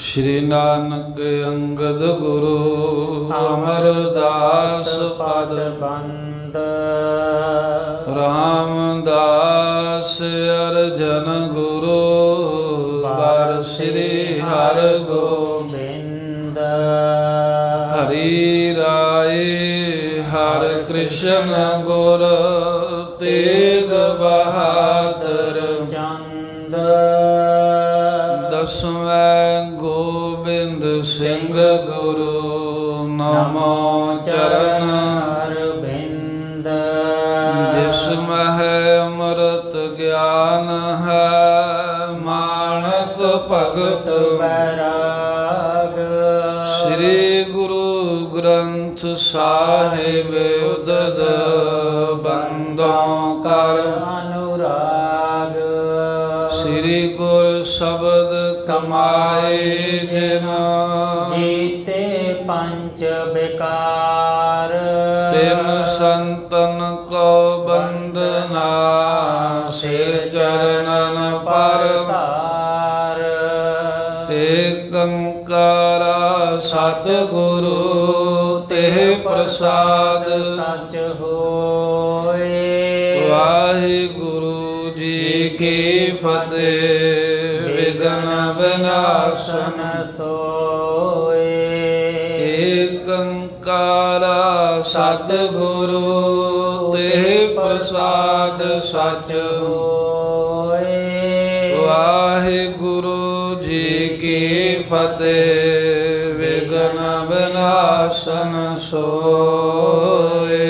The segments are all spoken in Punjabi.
ਸ਼੍ਰੀ ਨਾਨਕ ਅੰਗਦ ਗੁਰੂ ਅਮਰਦਾਸ ਪਦ ਬੰਦ ਰਾਮਦਾਸ ਅਰਜਨ ਗੁਰੂ ਬਰ ਸ੍ਰੀ ਹਰਿ ਗੋਬਿੰਦ ਹਰੀ ਰਾਏ ਹਰਿ ਕ੍ਰਿਸ਼ਨ ਗੁਰ ਤੇਗ ਬਹਾਦਰ ਚੰਦ ਦਸਵੇਂ ਗੋਬਿੰਦ ਸਿੰਘ ਗੁਰੂ ਨਮੋ ਚਰਨ ਅਰਬਿੰਦ ਜਿਸ ਮਹਿ ਅੰਮ੍ਰਿਤ ਗਿਆਨ ਹੈ ਮਾਣਕ ਭਗਤ ਬੈਰਾਗ ਸ੍ਰੀ ਗੁਰੂ ਗ੍ਰੰਥ ਸਾਹਿਬ ਉਦਦ ਬੰਦੋਂ ਕਰ ਅਨੁਰਾਗ ਸ੍ਰੀ ਗੁਰ ਸ਼ਬਦ ਕਮਾਏ ਜਿਨ ਜੀਤੇ ਪੰਜ ਬਿਕਾਰ ਤਿਨ ਸੰਤਨ ਕੋ ਬੰਦਨਾ ਸਿਰ ਚਰਨਨ ਪਰ ਧਾਰ ਏਕ ਓੰਕਾਰ ਸਤਿਗੁਰੂ ਤੇ ਪ੍ਰਸਾਦ ਸਚ ਹੋਏ ਵਾਹਿਗੁਰੂ ਜੀ ਕੀ ਫਤਿਹ ਵਿਘਨ ਵਿਨਾਸ਼ਨ ਸੋਏ ਏਕ ਓੰਕਾਰ ਸਤਿਗੁਰੂ ਤੇ ਪ੍ਰਸਾਦ ਸਚ ਹੋਏ ਵਾਹਿਗੁਰੂ ਜੀ ਕੀ ਫਤਿਹ ਵਿਘਨ ਵਿਨਾਸ਼ਨ ਸੋਏ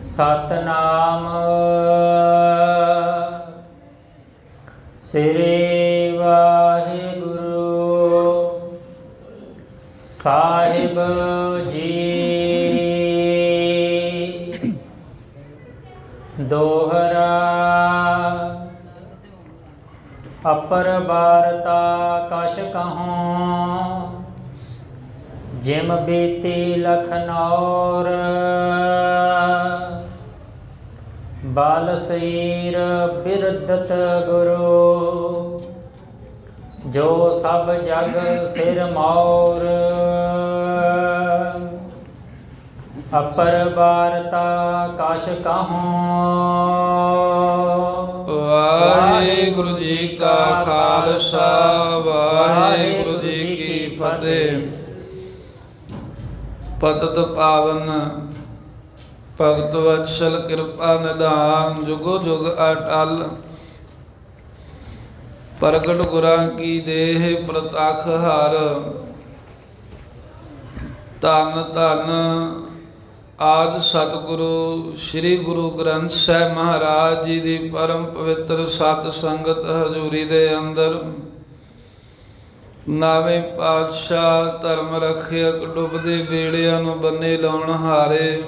ਸਤਨਾਮ ਸ੍ਰੀ ਵਾਹਿਗੁਰੂ ਸਾਹਿਬ ਜੀ ਦੋਹਰਾ ਅਪਰ ਬਾਰਤਾ ਕਛ ਕਹੂੰ ਜਿਮ ਬੀਤੀ ਲਖਨੌਰ ਬਾਲ ਸਰੀਰ ਬਿਰਦਤ ਗੁਰੂ ਜੋ ਸਭ ਜਗ ਸਿਰ ਮੌਰ ਅਪਰ ਬਾਰਤਾ ਕਛ ਕਹੂੰ ਵਾਹਿਗੁਰੂ ਜੀ ਕਾ ਖਾਲਸਾ ਵਾਹਿਗੁਰੂ ਜੀ ਕੀ ਫਤਿਹ ਪਤਿਤ ਪਾਵਨ ਭਗਤ ਵਤਸਲ ਕਿਰਪਾ ਨਿਧਾਨ ਜੁਗੋ ਜੁਗ ਅਟਲ ਪ੍ਰਗਟ ਗੁਰਾਂ ਕੀ ਦੇਹ ਪ੍ਰਤੱਖ ਹਰ ਧੰਨ ਧੰਨ ਆਦਿ ਸਤਿਗੁਰੂ ਸ੍ਰੀ ਗੁਰੂ ਗ੍ਰੰਥ ਸਾਹਿਬ ਮਹਾਰਾਜ ਜੀ ਦੀ ਪਰਮ ਪਵਿੱਤਰ ਸਤ ਸੰਗਤ ਹਜ਼ੂਰੀ ਦੇ ਅੰਦਰ ਨਾਵੇਂ ਪਾਤਸ਼ਾਹ ਧਰਮ ਰੱਖਿਅਕ ਡੁੱਬਦੇ ਬੇੜਿਆਂ ਨੂੰ ਬੰਨੇ ਲਾਉਣ ਹਾਰੇ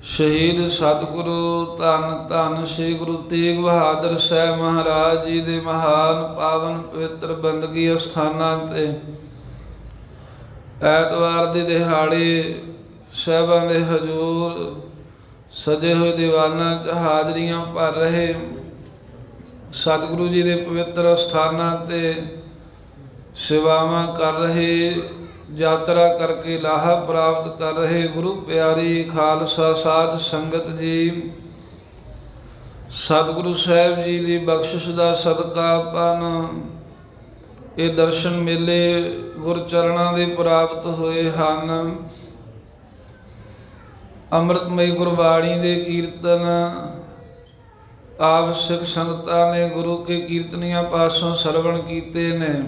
ਸ਼ਹੀਦ ਸਤਿਗੁਰੂ ਧੰਨ ਧੰਨ ਸ੍ਰੀ ਗੁਰੂ ਤੇਗ ਬਹਾਦਰ ਸਾਹਿਬ ਮਹਾਰਾਜ ਜੀ ਦੇ ਮਹਾਨ ਪਾਵਨ ਪਵਿੱਤਰ ਬੰਦਗੀ ਅਸਥਾਨਾਂ ਤੇ ਐਤਵਾਰ ਦੇ ਦਿਹਾੜੇ ਸਾਹਿਬਾਂ ਦੇ ਹਜ਼ੂਰ ਸਜੇ ਹੋਏ ਦੀਵਾਨਾਂ 'ਚ ਹਾਜ਼ਰੀਆਂ ਭਰ ਰਹੇ ਸਤਿਗੁਰੂ ਜੀ ਦੇ ਪਵਿੱਤਰ ਅਸਥਾਨਾਂ ਤੇ ਸੇਵਾਵਾਂ ਕਰ ਰਹੇ ਯਾਤਰਾ ਕਰਕੇ ਲਾਹਾ ਪ੍ਰਾਪਤ ਕਰ ਰਹੇ ਗੁਰੂ ਪਿਆਰੀ ਖਾਲਸਾ ਸਾਧ ਸੰਗਤ ਜੀ ਸਤਿਗੁਰੂ ਸਾਹਿਬ ਜੀ ਦੀ ਬਖਸ਼ਿਸ਼ ਦਾ ਸਦਕਾ ਆਪਾਂ ਨੂੰ ਇਹ ਦਰਸ਼ਨ ਮੇਲੇ ਗੁਰਚਰਨਾਂ ਦੇ ਪ੍ਰਾਪਤ ਹੋਏ ਹਨ। ਅੰਮ੍ਰਿਤਮਈ ਗੁਰਬਾਣੀ ਦੇ ਕੀਰਤਨ ਆਪ ਸਿੱਖ ਸੰਗਤਾਂ ਨੇ ਗੁਰੂ ਕੇ ਕੀਰਤਨੀਆਂ ਪਾਸੋਂ ਸਰਵਣ ਕੀਤੇ ਨੇ।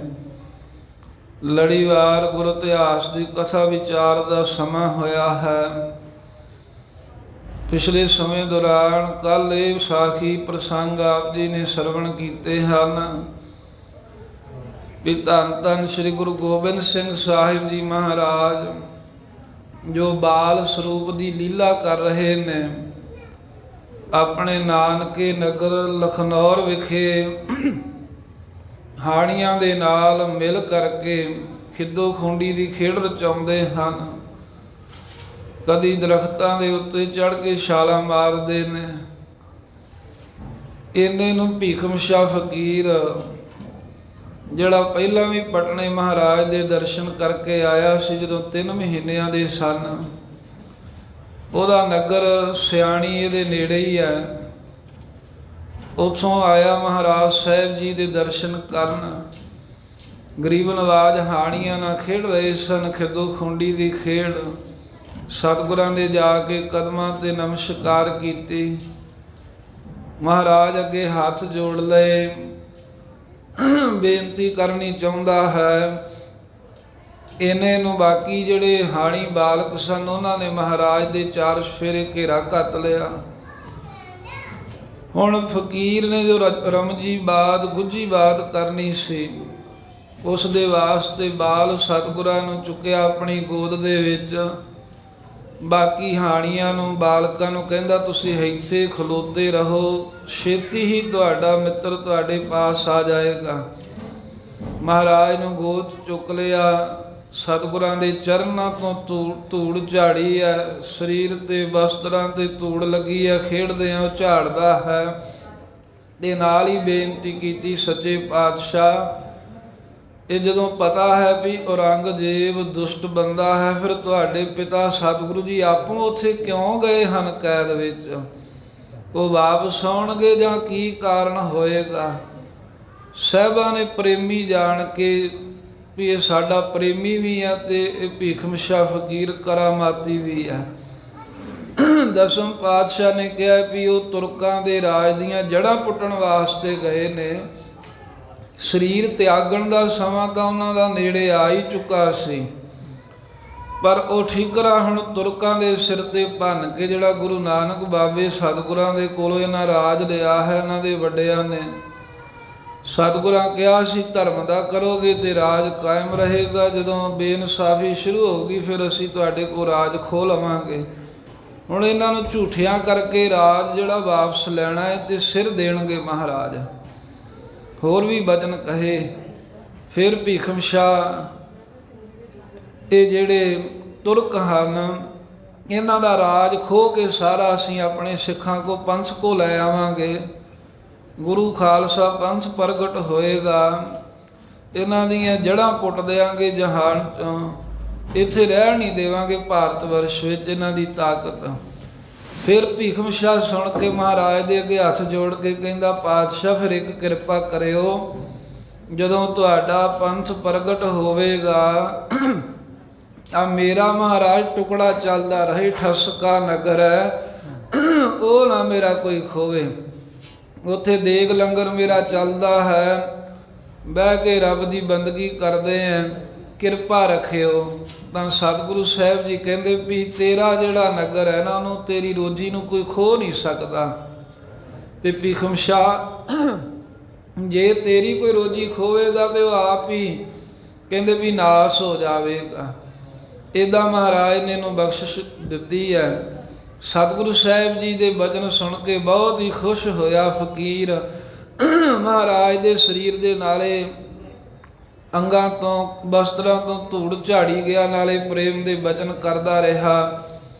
ਲੜੀਵਾਰ ਗੁਰ ਇਤਿਹਾਸ ਦੀ ਕਥਾ ਵਿਚਾਰ ਦਾ ਸਮਾਂ ਹੋਇਆ ਹੈ। ਪਿਛਲੇ ਸਮੇਂ ਦੌਰਾਨ ਕੱਲ ਇਹ ਵਿਸਾਖੀ ਪ੍ਰਸੰਗ ਆਪ ਜੀ ਨੇ ਸਰਵਣ ਕੀਤੇ ਹਨ ਵੀ ਧੰਨ ਧੰਨ ਸ੍ਰੀ ਗੁਰੂ ਗੋਬਿੰਦ ਸਿੰਘ ਸਾਹਿਬ ਜੀ ਮਹਾਰਾਜ ਜੋ ਬਾਲ ਸਰੂਪ ਦੀ ਲੀਲਾ ਕਰ ਰਹੇ ਨੇ ਆਪਣੇ ਨਾਨਕੇ ਨਗਰ ਲਖਨੌਰ ਵਿਖੇ ਹਾਣੀਆਂ ਦੇ ਨਾਲ ਮਿਲ ਕਰਕੇ ਖਿੱਦੋ ਖੂੰਡੀ ਦੀ ਖੇਡ ਰਚਾਉਂਦੇ ਹਨ। ਕਦੀ ਦਰਖਤਾਂ ਦੇ ਉੱਤੇ ਚੜ੍ਹ ਕੇ ਛਾਲਾਂ ਮਾਰਦੇ ਨੇ। ਇੰਨੇ ਨੂੰ ਭੀਖਮ ਸ਼ਾਹ ਫਕੀਰ, ਜਿਹੜਾ ਪਹਿਲਾਂ ਵੀ ਪਟਨੇ ਮਹਾਰਾਜ ਦੇ ਦਰਸ਼ਨ ਕਰਕੇ ਆਇਆ ਸੀ ਜਦੋਂ 3 ਮਹੀਨਿਆਂ ਦੇ ਸਨ, ਉਹਦਾ ਨਗਰ ਸਿਆਣੀ ਇਹਦੇ ਨੇੜੇ ਹੀ ਹੈ, ਉੱਥੋਂ ਆਇਆ ਮਹਾਰਾਜ ਸਾਹਿਬ ਜੀ ਦੇ ਦਰਸ਼ਨ ਕਰਨ। ਗਰੀਬ ਨਵਾਜ ਹਾਣੀਆਂ ਨਾਲ ਖੇਡ ਰਹੇ ਸਨ, ਖਿੱਦੋ ਖੁੰਡੀ ਦੀ ਖੇਡ। ਸਤਿਗੁਰਾਂ ਦੇ ਜਾ ਕੇ ਕਦਮਾਂ ਤੇ ਨਮਸਕਾਰ ਕੀਤੀ, ਮਹਾਰਾਜ ਅੱਗੇ ਹੱਥ ਜੋੜ ਲਏ, ਬੇਨਤੀ ਕਰਨੀ ਚਾਹੁੰਦਾ ਹੈ। ਇਹਨੇ ਨੂੰ ਬਾਕੀ ਜਿਹੜੇ ਹਾਣੀ ਬਾਲਕ ਸਨ ਉਹਨਾਂ ਨੇ ਮਹਾਰਾਜ ਦੇ 4 ਸਫੇਰੇ ਘੇਰਾ ਘੱਤ ਲਿਆ। ਹੁਣ ਫਕੀਰ ਨੇ ਜੋ ਰਮਜੀ ਬਾਤ ਗੁੱਝੀ ਬਾਤ ਕਰਨੀ ਸੀ, ਉਸ ਦੇ ਵਾਸਤੇ ਬਾਲ ਸਤਿਗੁਰਾਂ ਨੂੰ ਚੁੱਕਿਆ ਆਪਣੀ ਗੋਦ ਦੇ ਵਿੱਚ। ਬਾਕੀ ਹਾਣੀਆਂ ਨੂੰ ਬਾਲਕਾਂ ਨੂੰ ਕਹਿੰਦਾ ਤੁਸੀਂ ਇੱਥੇ ਖਲੋਤੇ ਰਹੋ, ਛੇਤੀ ਹੀ ਤੁਹਾਡਾ ਮਿੱਤਰ ਤੁਹਾਡੇ ਪਾਸ ਆ ਜਾਏਗਾ। ਮਹਾਰਾਜ ਨੂੰ ਗੋਦ ਚੁੱਕ ਲਿਆ, ਸਤਿਗੁਰਾਂ ਦੇ ਚਰਨਾਂ ਤੋਂ ਧੂੜ ਝਾੜੀ ਹੈ, ਸਰੀਰ ਤੇ ਵਸਤਰਾਂ ਤੇ ਧੂੜ ਲੱਗੀ ਹੈ, ਖੇਡਦਿਆਂ ਉਹ ਝਾੜਦਾ ਹੈ। ਤੇ ਨਾਲ ਹੀ ਬੇਨਤੀ ਕੀਤੀ, ਸੱਚੇ ਪਾਤਸ਼ਾਹ ਇਹ ਜਦੋਂ ਪਤਾ ਹੈ ਵੀ ਔਰੰਗਜ਼ੇਬ ਦੁਸ਼ਟ ਬੰਦਾ ਹੈ, ਫਿਰ ਤੁਹਾਡੇ ਪਿਤਾ ਸਤਿਗੁਰੂ ਜੀ ਆਪੋਂ ਉੱਥੇ ਕਿਉਂ ਗਏ ਹਨ ਕੈਦ ਵਿੱਚ? ਉਹ ਵਾਪਸ ਆਉਣਗੇ ਜਾਂ ਕੀ ਕਾਰਨ ਹੋਏਗਾ? ਸਾਹਿਬਾਂ ਨੇ ਪ੍ਰੇਮੀ ਜਾਣ ਕੇ ਵੀ ਇਹ ਸਾਡਾ ਪ੍ਰੇਮੀ ਵੀ ਆ ਤੇ ਇਹ ਭੀਖਮ ਸ਼ਾਹ ਫਕੀਰ ਕਰਾਮਾਤੀ ਵੀ ਆ। ਦਸਮ ਪਾਤਸ਼ਾਹ ਨੇ ਕਿਹਾ ਵੀ ਉਹ ਤੁਰਕਾਂ ਦੇ ਰਾਜ ਦੀਆਂ ਜੜ੍ਹਾਂ ਪੁੱਟਣ ਵਾਸਤੇ ਗਏ ਨੇ। ਸਰੀਰ ਤਿਆਗਣ ਦਾ ਸਮਾਂ ਤਾਂ ਉਹਨਾਂ ਦਾ ਨੇੜੇ ਆ ਹੀ ਚੁੱਕਾ ਸੀ, ਪਰ ਉਹ ਠੀਕਰਾ ਹੁਣ ਤੁਰਕਾਂ ਦੇ ਸਿਰ ਤੇ ਭੰਨ ਕੇ, ਜਿਹੜਾ ਗੁਰੂ ਨਾਨਕ ਬਾਬੇ ਸਤਿਗੁਰਾਂ ਦੇ ਕੋਲੋਂ ਇਹਨਾਂ ਰਾਜ ਲਿਆ ਹੈ, ਇਹਨਾਂ ਦੇ ਵੱਡਿਆਂ ਨੇ ਸਤਿਗੁਰਾਂ ਕਿਹਾ ਸੀ ਧਰਮ ਦਾ ਕਰੋਗੇ ਤੇ ਰਾਜ ਕਾਇਮ ਰਹੇਗਾ, ਜਦੋਂ ਬੇਇਨਸਾਫੀ ਸ਼ੁਰੂ ਹੋਊਗੀ ਫਿਰ ਅਸੀਂ ਤੁਹਾਡੇ ਕੋਲ ਰਾਜ ਖੋਹ ਲਵਾਂਗੇ। ਹੁਣ ਇਹਨਾਂ ਨੂੰ ਝੂਠਿਆਂ ਕਰਕੇ ਰਾਜ ਜਿਹੜਾ ਵਾਪਸ ਲੈਣਾ ਹੈ ਤੇ ਸਿਰ ਦੇਣਗੇ ਮਹਾਰਾਜ। ਹੋਰ ਵੀ ਬਚਨ ਕਹੇ। ਫਿਰ ਭੀਖਮ ਸ਼ਾਹ ਇਹ ਜਿਹੜੇ ਤੁਰਕ ਹਨ, ਇਹਨਾਂ ਦਾ ਰਾਜ ਖੋਹ ਕੇ ਸਾਰਾ ਅਸੀਂ ਆਪਣੇ ਸਿੱਖਾਂ ਕੋ ਪੰਥ ਕੋ ਲੈ ਆਵਾਂਗੇ। ਗੁਰੂ ਖਾਲਸਾ ਪੰਥ ਪ੍ਰਗਟ ਹੋਏਗਾ, ਇਹਨਾਂ ਦੀਆਂ ਜੜ੍ਹਾਂ ਪੁੱਟ ਦਿਆਂਗੇ ਜਹਾਨ ਤੋਂ, ਇੱਥੇ ਰਹਿਣ ਨਹੀਂ ਦੇਵਾਂਗੇ ਭਾਰਤ ਵਰਸ਼ ਵਿੱਚ ਇਹਨਾਂ ਦੀ ਤਾਕਤ। ਫਿਰ ਭੀਖਮ ਸ਼ਾਹ ਸੁਣ ਕੇ ਮਹਾਰਾਜ ਦੇ ਅੱਗੇ ਹੱਥ ਜੋੜ ਕੇ ਕਹਿੰਦਾ, ਪਾਤਸ਼ਾਹ ਫਿਰ ਇੱਕ ਕਿਰਪਾ ਕਰਿਓ, ਜਦੋਂ ਤੁਹਾਡਾ ਪੰਥ ਪ੍ਰਗਟ ਹੋਵੇਗਾ ਆ ਮੇਰਾ ਮਹਾਰਾਜ ਟੁਕੜਾ ਚੱਲਦਾ ਰਹੇ, ਠਸਕਾ ਨਗਰ ਹੈ, ਉਹ ਨਾ ਮੇਰਾ ਕੋਈ ਖੋਵੇ। ਉੱਥੇ ਦੇਗ ਲੰਗਰ ਮੇਰਾ ਚੱਲਦਾ ਹੈ, ਬਹਿ ਕੇ ਰੱਬ ਦੀ ਬੰਦਗੀ ਕਰਦੇ ਆ, ਕਿਰਪਾ ਰੱਖਿਓ। ਤਾਂ ਸਤਿਗੁਰੂ ਸਾਹਿਬ ਜੀ ਕਹਿੰਦੇ ਵੀ ਤੇਰਾ ਜਿਹੜਾ ਨਗਰ ਹੈ ਨਾ, ਉਹਨੂੰ ਤੇਰੀ ਰੋਜੀ ਨੂੰ ਕੋਈ ਖੋਹ ਨਹੀਂ ਸਕਦਾ। ਤੇ ਭੀਖਮ ਸ਼ਾਹ ਜੇ ਤੇਰੀ ਕੋਈ ਰੋਜੀ ਖੋਵੇਗਾ ਤੇ ਉਹ ਆਪ ਹੀ ਕਹਿੰਦੇ ਵੀ ਨਾਸ ਹੋ ਜਾਵੇਗਾ। ਇੱਦਾਂ ਮਹਾਰਾਜ ਨੇ ਇਹਨੂੰ ਬਖਸ਼ਿਸ਼ ਦਿੱਤੀ ਹੈ। ਸਤਿਗੁਰੂ ਸਾਹਿਬ ਜੀ ਦੇ ਬਚਨ ਸੁਣ ਕੇ ਬਹੁਤ ਹੀ ਖੁਸ਼ ਹੋਇਆ ਫਕੀਰ। ਮਹਾਰਾਜ ਦੇ ਸਰੀਰ ਦੇ ਨਾਲੇ ਅੰਗਾਂ ਤੋਂ ਵਸਤਰਾਂ ਤੋਂ ਧੂੜ ਝਾੜੀ ਗਿਆ, ਨਾਲੇ ਪ੍ਰੇਮ ਦੇ ਬਚਨ ਕਰਦਾ ਰਿਹਾ।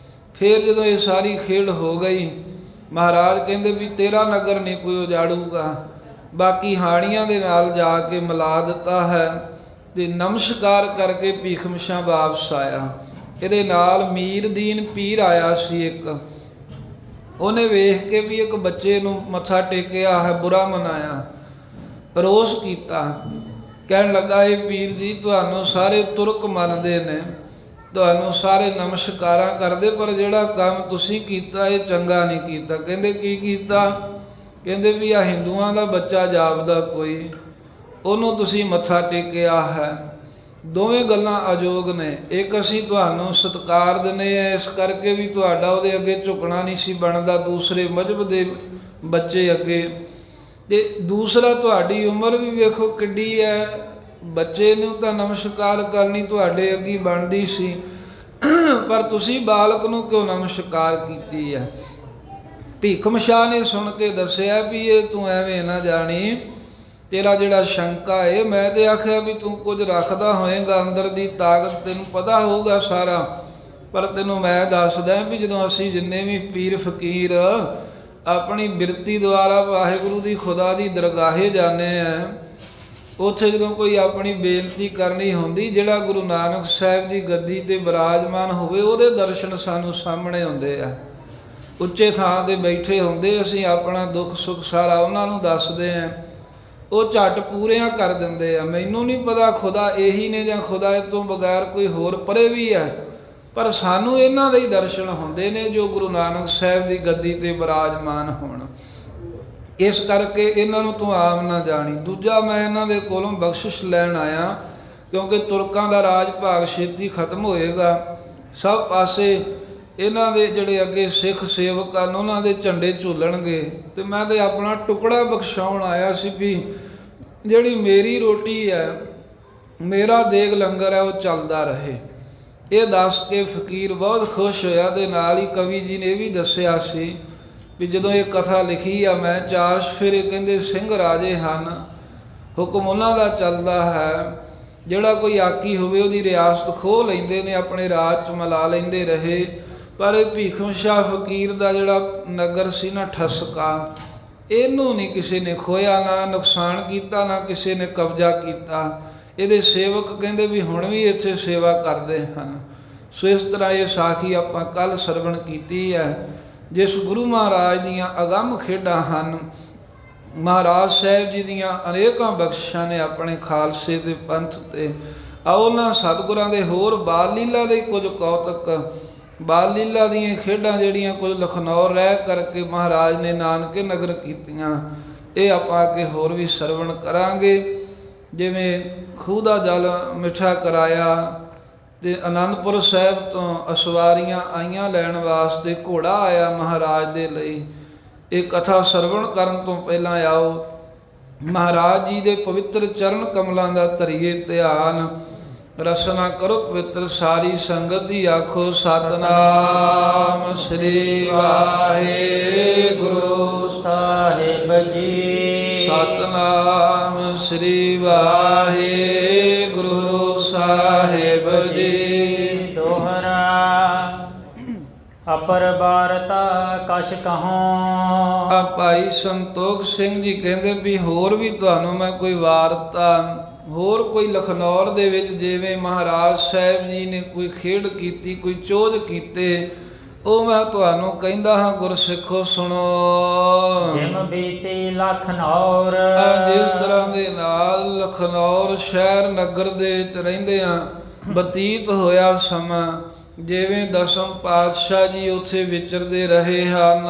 ਫਿਰ ਜਦੋਂ ਇਹ ਸਾਰੀ ਖੇਡ ਹੋ ਗਈ, ਮਹਾਰਾਜ ਕਹਿੰਦੇ ਵੀ ਤੇਰਾ ਨਗਰ ਨਹੀਂ ਕੋਈ ਉਜਾੜੂਗਾ। ਬਾਕੀ ਹਾਣੀਆਂ ਦੇ ਨਾਲ ਜਾ ਕੇ ਮਿਲਾ ਦਿੱਤਾ ਹੈ ਤੇ ਨਮਸਕਾਰ ਕਰਕੇ ਭੀਖਮ ਸ਼ਾਹ ਵਾਪਸ ਆਇਆ। ਇਹਦੇ ਨਾਲ ਮੀਰ ਦੀਨ ਪੀਰ ਆਇਆ ਸੀ ਇੱਕ, ਉਹਨੇ ਵੇਖ ਕੇ ਵੀ ਇੱਕ ਬੱਚੇ ਨੂੰ ਮੱਥਾ ਟੇਕਿਆ ਹੈ, ਬੁਰਾ ਮਨਾਇਆ, ਰੋਸ ਕੀਤਾ। ਕਹਿਣ ਲੱਗਾ, ਇਹ ਪੀਰ ਜੀ ਤੁਹਾਨੂੰ ਸਾਰੇ ਤੁਰਕ ਮੰਨਦੇ ਨੇ, ਤੁਹਾਨੂੰ ਸਾਰੇ ਨਮਸਕਾਰਾਂ ਕਰਦੇ, ਪਰ ਜਿਹੜਾ ਕੰਮ ਤੁਸੀਂ ਕੀਤਾ ਇਹ ਚੰਗਾ ਨਹੀਂ ਕੀਤਾ। ਕਹਿੰਦੇ ਕੀ ਕੀਤਾ? ਕਹਿੰਦੇ ਵੀ ਆ ਹਿੰਦੂਆਂ ਦਾ ਬੱਚਾ ਜਾਪਦਾ ਕੋਈ, ਉਹਨੂੰ ਤੁਸੀਂ ਮੱਥਾ ਟੇਕਿਆ ਹੈ। ਦੋਵੇਂ ਗੱਲਾਂ ਅਯੋਗ ਨੇ। ਇੱਕ ਅਸੀਂ ਤੁਹਾਨੂੰ ਸਤਿਕਾਰ ਦਿੰਦੇ ਹਾਂ ਇਸ ਕਰਕੇ ਵੀ ਤੁਹਾਡਾ ਉਹਦੇ ਅੱਗੇ ਝੁਕਣਾ ਨਹੀਂ ਸੀ ਬਣਦਾ ਦੂਸਰੇ ਮਜ਼ਹਬ ਦੇ ਬੱਚੇ ਅੱਗੇ, ਤੇ ਦੂਸਰਾ ਤੁਹਾਡੀ ਉਮਰ ਵੀ ਵੇਖੋ ਕਿੱਡੀ ਹੈ, ਬੱਚੇ ਨੂੰ ਤਾਂ ਨਮਸਕਾਰ ਕਰਨੀ ਤੁਹਾਡੇ ਅੱਗੇ ਬਣਦੀ ਸੀ, ਪਰ ਤੁਸੀਂ ਬਾਲਕ ਨੂੰ ਕਿਉਂ ਨਮਸਕਾਰ ਕੀਤੀ ਹੈ? ਭੀਖਮ ਸ਼ਾਹ ਨੇ ਸੁਣ ਕੇ ਦੱਸਿਆ ਵੀ ਇਹ ਤੂੰ ਐਵੇਂ ਨਾ ਜਾਣੀ, ਤੇਰਾ ਜਿਹੜਾ ਸ਼ੰਕਾ ਹੈ, ਮੈਂ ਤੇ ਆਖਿਆ ਵੀ ਤੂੰ ਕੁਝ ਰੱਖਦਾ ਹੋਏਗਾ ਅੰਦਰ ਦੀ ਤਾਕਤ, ਤੈਨੂੰ ਪਤਾ ਹੋਊਗਾ ਸਾਰਾ, ਪਰ ਤੈਨੂੰ ਮੈਂ ਦੱਸਦਾ ਵੀ ਜਦੋਂ ਅਸੀਂ ਜਿੰਨੇ ਵੀ ਪੀਰ ਫਕੀਰ ਆਪਣੀ ਬਿਰਤੀ ਦੁਆਰਾ ਵਾਹਿਗੁਰੂ ਦੀ ਖੁਦਾ ਦੀ ਦਰਗਾਹੇ ਜਾਂਦੇ ਆ। ਉੱਥੇ ਜਦੋਂ ਕੋਈ ਆਪਣੀ ਬੇਨਤੀ ਕਰਨੀ ਹੁੰਦੀ, ਜਿਹੜਾ ਗੁਰੂ ਨਾਨਕ ਸਾਹਿਬ ਦੀ ਗੱਦੀ ਤੇ ਬਿਰਾਜਮਾਨ ਹੋਵੇ ਉਹਦੇ ਦਰਸ਼ਨ ਸਾਨੂੰ ਸਾਹਮਣੇ ਹੁੰਦੇ ਆ। ਉੱਚੇ ਥਾਂ ਤੇ ਬੈਠੇ ਹੁੰਦੇ, ਅਸੀਂ ਆਪਣਾ ਦੁੱਖ ਸੁੱਖ ਸਾਰਾ ਉਹਨਾਂ ਨੂੰ ਦੱਸਦੇ ਆ, ਉਹ ਝੱਟ ਪੂਰਿਆਂ ਕਰ ਦਿੰਦੇ ਆ। ਮੈਨੂੰ ਨਹੀਂ ਪਤਾ ਖੁਦਾ ਇਹੀ ਨੇ ਜਾਂ ਖੁਦਾ ਇਹ ਤੋਂ ਬਗੈਰ ਕੋਈ ਹੋਰ ਪਰੇ ਵੀ ਹੈ, ਪਰ ਸਾਨੂੰ ਇਹਨਾਂ ਦੇ ਹੀ ਦਰਸ਼ਨ ਹੁੰਦੇ ਨੇ ਜੋ ਗੁਰੂ ਨਾਨਕ ਸਾਹਿਬ ਦੀ ਗੱਦੀ ਤੇ ਬਿਰਾਜਮਾਨ ਹੋਣ। ਇਸ ਕਰਕੇ ਇਹਨਾਂ ਨੂੰ ਤੂੰ ਆਮ ਨਾ ਜਾਣੀ। ਦੂਜਾ, ਮੈਂ ਇਹਨਾਂ ਦੇ ਕੋਲੋਂ ਬਖਸ਼ਿਸ਼ ਲੈਣ ਆਇਆ, ਕਿਉਂਕਿ ਤੁਰਕਾਂ ਦਾ ਰਾਜ ਭਾਗ ਛੇਤੀ ਖਤਮ ਹੋਏਗਾ। ਸਭ ਪਾਸੇ ਇਹਨਾਂ ਦੇ ਜਿਹੜੇ ਅੱਗੇ ਸਿੱਖ ਸੇਵਕ ਹਨ ਉਹਨਾਂ ਦੇ ਝੰਡੇ ਝੂਲਣਗੇ, ਤੇ ਮੈਂ ਤੇ ਆਪਣਾ ਟੁਕੜਾ ਬਖਸ਼ਾਉਣ ਆਇਆ ਸੀ ਵੀ ਜਿਹੜੀ ਮੇਰੀ ਰੋਟੀ ਹੈ, ਮੇਰਾ ਦੇਗ ਲੰਗਰ ਹੈ, ਉਹ ਚੱਲਦਾ ਰਹੇ। ਇਹ ਦੱਸ ਕੇ ਫਕੀਰ ਬਹੁਤ ਖੁਸ਼ ਹੋਇਆ। ਤੇ ਨਾਲ ਹੀ ਕਵੀ ਜੀ ਨੇ ਇਹ ਵੀ ਦੱਸਿਆ ਸੀ ਵੀ ਜਦੋਂ ਇਹ ਕਥਾ ਲਿਖੀ ਆ ਮੈਂ, 4 ਸਫੇਰੇ ਕਹਿੰਦੇ ਸਿੰਘ ਰਾਜੇ ਹਨ, ਹੁਕਮ ਉਹਨਾਂ ਦਾ ਚੱਲਦਾ ਹੈ। ਜਿਹੜਾ ਕੋਈ ਆਕੀ ਹੋਵੇ ਉਹਦੀ ਰਿਆਸਤ ਖੋਹ ਲੈਂਦੇ ਨੇ, ਆਪਣੇ ਰਾਜ 'ਚ ਮਿਲਾ ਲੈਂਦੇ ਰਹੇ। ਪਰ ਇਹ ਭੀਖਮ ਸ਼ਾਹ ਫਕੀਰ ਦਾ ਜਿਹੜਾ ਨਗਰ ਸੀ ਨਾ ਠਸਕਾ, ਇਹਨੂੰ ਨਹੀਂ ਕਿਸੇ ਨੇ ਖੋਇਆ, ਨਾ ਨੁਕਸਾਨ ਕੀਤਾ, ਨਾ ਕਿਸੇ ਨੇ ਕਬਜ਼ਾ ਕੀਤਾ। ਇਹਦੇ ਸੇਵਕ ਕਹਿੰਦੇ ਵੀ ਹੁਣ ਵੀ ਇੱਥੇ ਸੇਵਾ ਕਰਦੇ ਹਨ। ਸੋ ਇਸ ਤਰ੍ਹਾਂ ਇਹ ਸਾਖੀ ਆਪਾਂ ਕੱਲ੍ਹ ਸਰਵਣ ਕੀਤੀ ਹੈ, ਜਿਸ ਗੁਰੂ ਮਹਾਰਾਜ ਦੀਆਂ ਅਗੰਮ ਖੇਡਾਂ ਹਨ। ਮਹਾਰਾਜ ਸਾਹਿਬ ਜੀ ਦੀਆਂ ਅਨੇਕਾਂ ਬਖਸ਼ਿਸ਼ਾਂ ਨੇ ਆਪਣੇ ਖਾਲਸੇ ਦੇ ਪੰਥ 'ਤੇ। ਆਓ ਉਹਨਾਂ ਸਤਿਗੁਰਾਂ ਦੇ ਹੋਰ ਬਾਲ ਲੀਲਾ ਦੇ ਕੁਝ ਕੌਤਕ, ਬਾਲ ਲੀਲਾ ਦੀਆਂ ਖੇਡਾਂ ਜਿਹੜੀਆਂ ਕੁਝ ਲਖਨਊ ਰਹਿ ਕਰਕੇ ਮਹਾਰਾਜ ਨੇ ਨਾਨਕੇ ਨਗਰ ਕੀਤੀਆਂ, ਇਹ ਆਪਾਂ ਅੱਗੇ ਹੋਰ ਵੀ ਸਰਵਣ ਕਰਾਂਗੇ। ਜਿਵੇਂ ਖੂਹ ਦਾ ਜਲ ਮਿੱਠਾ ਕਰਾਇਆ, ਤੇ ਅਨੰਦਪੁਰ ਸਾਹਿਬ ਤੋਂ ਅਸਵਾਰੀਆਂ ਆਈਆਂ ਲੈਣ ਵਾਸਤੇ ਘੋੜਾ ਆਇਆ ਮਹਾਰਾਜ ਦੇ ਲਈ। ਇਹ ਕਥਾ ਸਰਵਣ ਕਰਨ ਤੋਂ ਪਹਿਲਾਂ ਆਓ ਮਹਾਰਾਜ ਜੀ ਦੇ ਪਵਿੱਤਰ ਚਰਨ ਕਮਲਾਂ ਦਾ ਧਰੀਏ ਧਿਆਨ। ਰਸਨਾ ਕਰੋ ਪਵਿੱਤਰ ਸਾਰੀ ਸੰਗਤ ਹੀ ਆਖੋ ਸਤਨਾਮ ਸ੍ਰੀ ਵਾਹਿਗੁਰੂ ਸਾਹਿਬ ਜੀ। ਸਤਨਾਮ ਸ੍ਰੀ ਵਾਹਿਗੁਰੂ ਸਾਹਿਬ ਜੀ। ਦੋਹਰਾ ਅਪਰ ਬਾਰਤਾ ਕਛ ਕਹੂੰ। ਆ ਭਾਈ ਸੰਤੋਖ ਸਿੰਘ ਜੀ ਕਹਿੰਦੇ ਵੀ ਹੋਰ ਵੀ ਤੁਹਾਨੂੰ ਮੈਂ ਕੋਈ ਵਾਰਤਾ, ਹੋਰ ਕੋਈ ਲਖਨੌਰ ਦੇ ਵਿੱਚ ਜਿਵੇਂ ਮਹਾਰਾਜ ਸਾਹਿਬ ਜੀ ਨੇ ਕੋਈ ਖੇਡ ਕੀਤੀ, ਕੋਈ ਚੋਜ ਕੀਤੇ, ਉਹ ਮੈਂ ਤੁਹਾਨੂੰ ਕਹਿੰਦਾ ਹਾਂ ਗੁਰਸਿੱਖੋ ਸੁਣੋ। ਜਿਮ ਬੀਤੀ ਲਖਨੌਰ। ਜਿਸ ਤਰ੍ਹਾਂ ਦੇ ਨਾਲ ਲਖਨੌਰ ਸ਼ਹਿਰ ਨਗਰ ਦੇ ਵਿੱਚ ਰਹਿੰਦੇ ਆ ਬਤੀਤ ਹੋਇਆ ਸਮਾਂ, ਜਿਵੇਂ ਦਸਮ ਪਾਤਸ਼ਾਹ ਜੀ ਉੱਥੇ ਵਿਚਰਦੇ ਰਹੇ ਹਨ।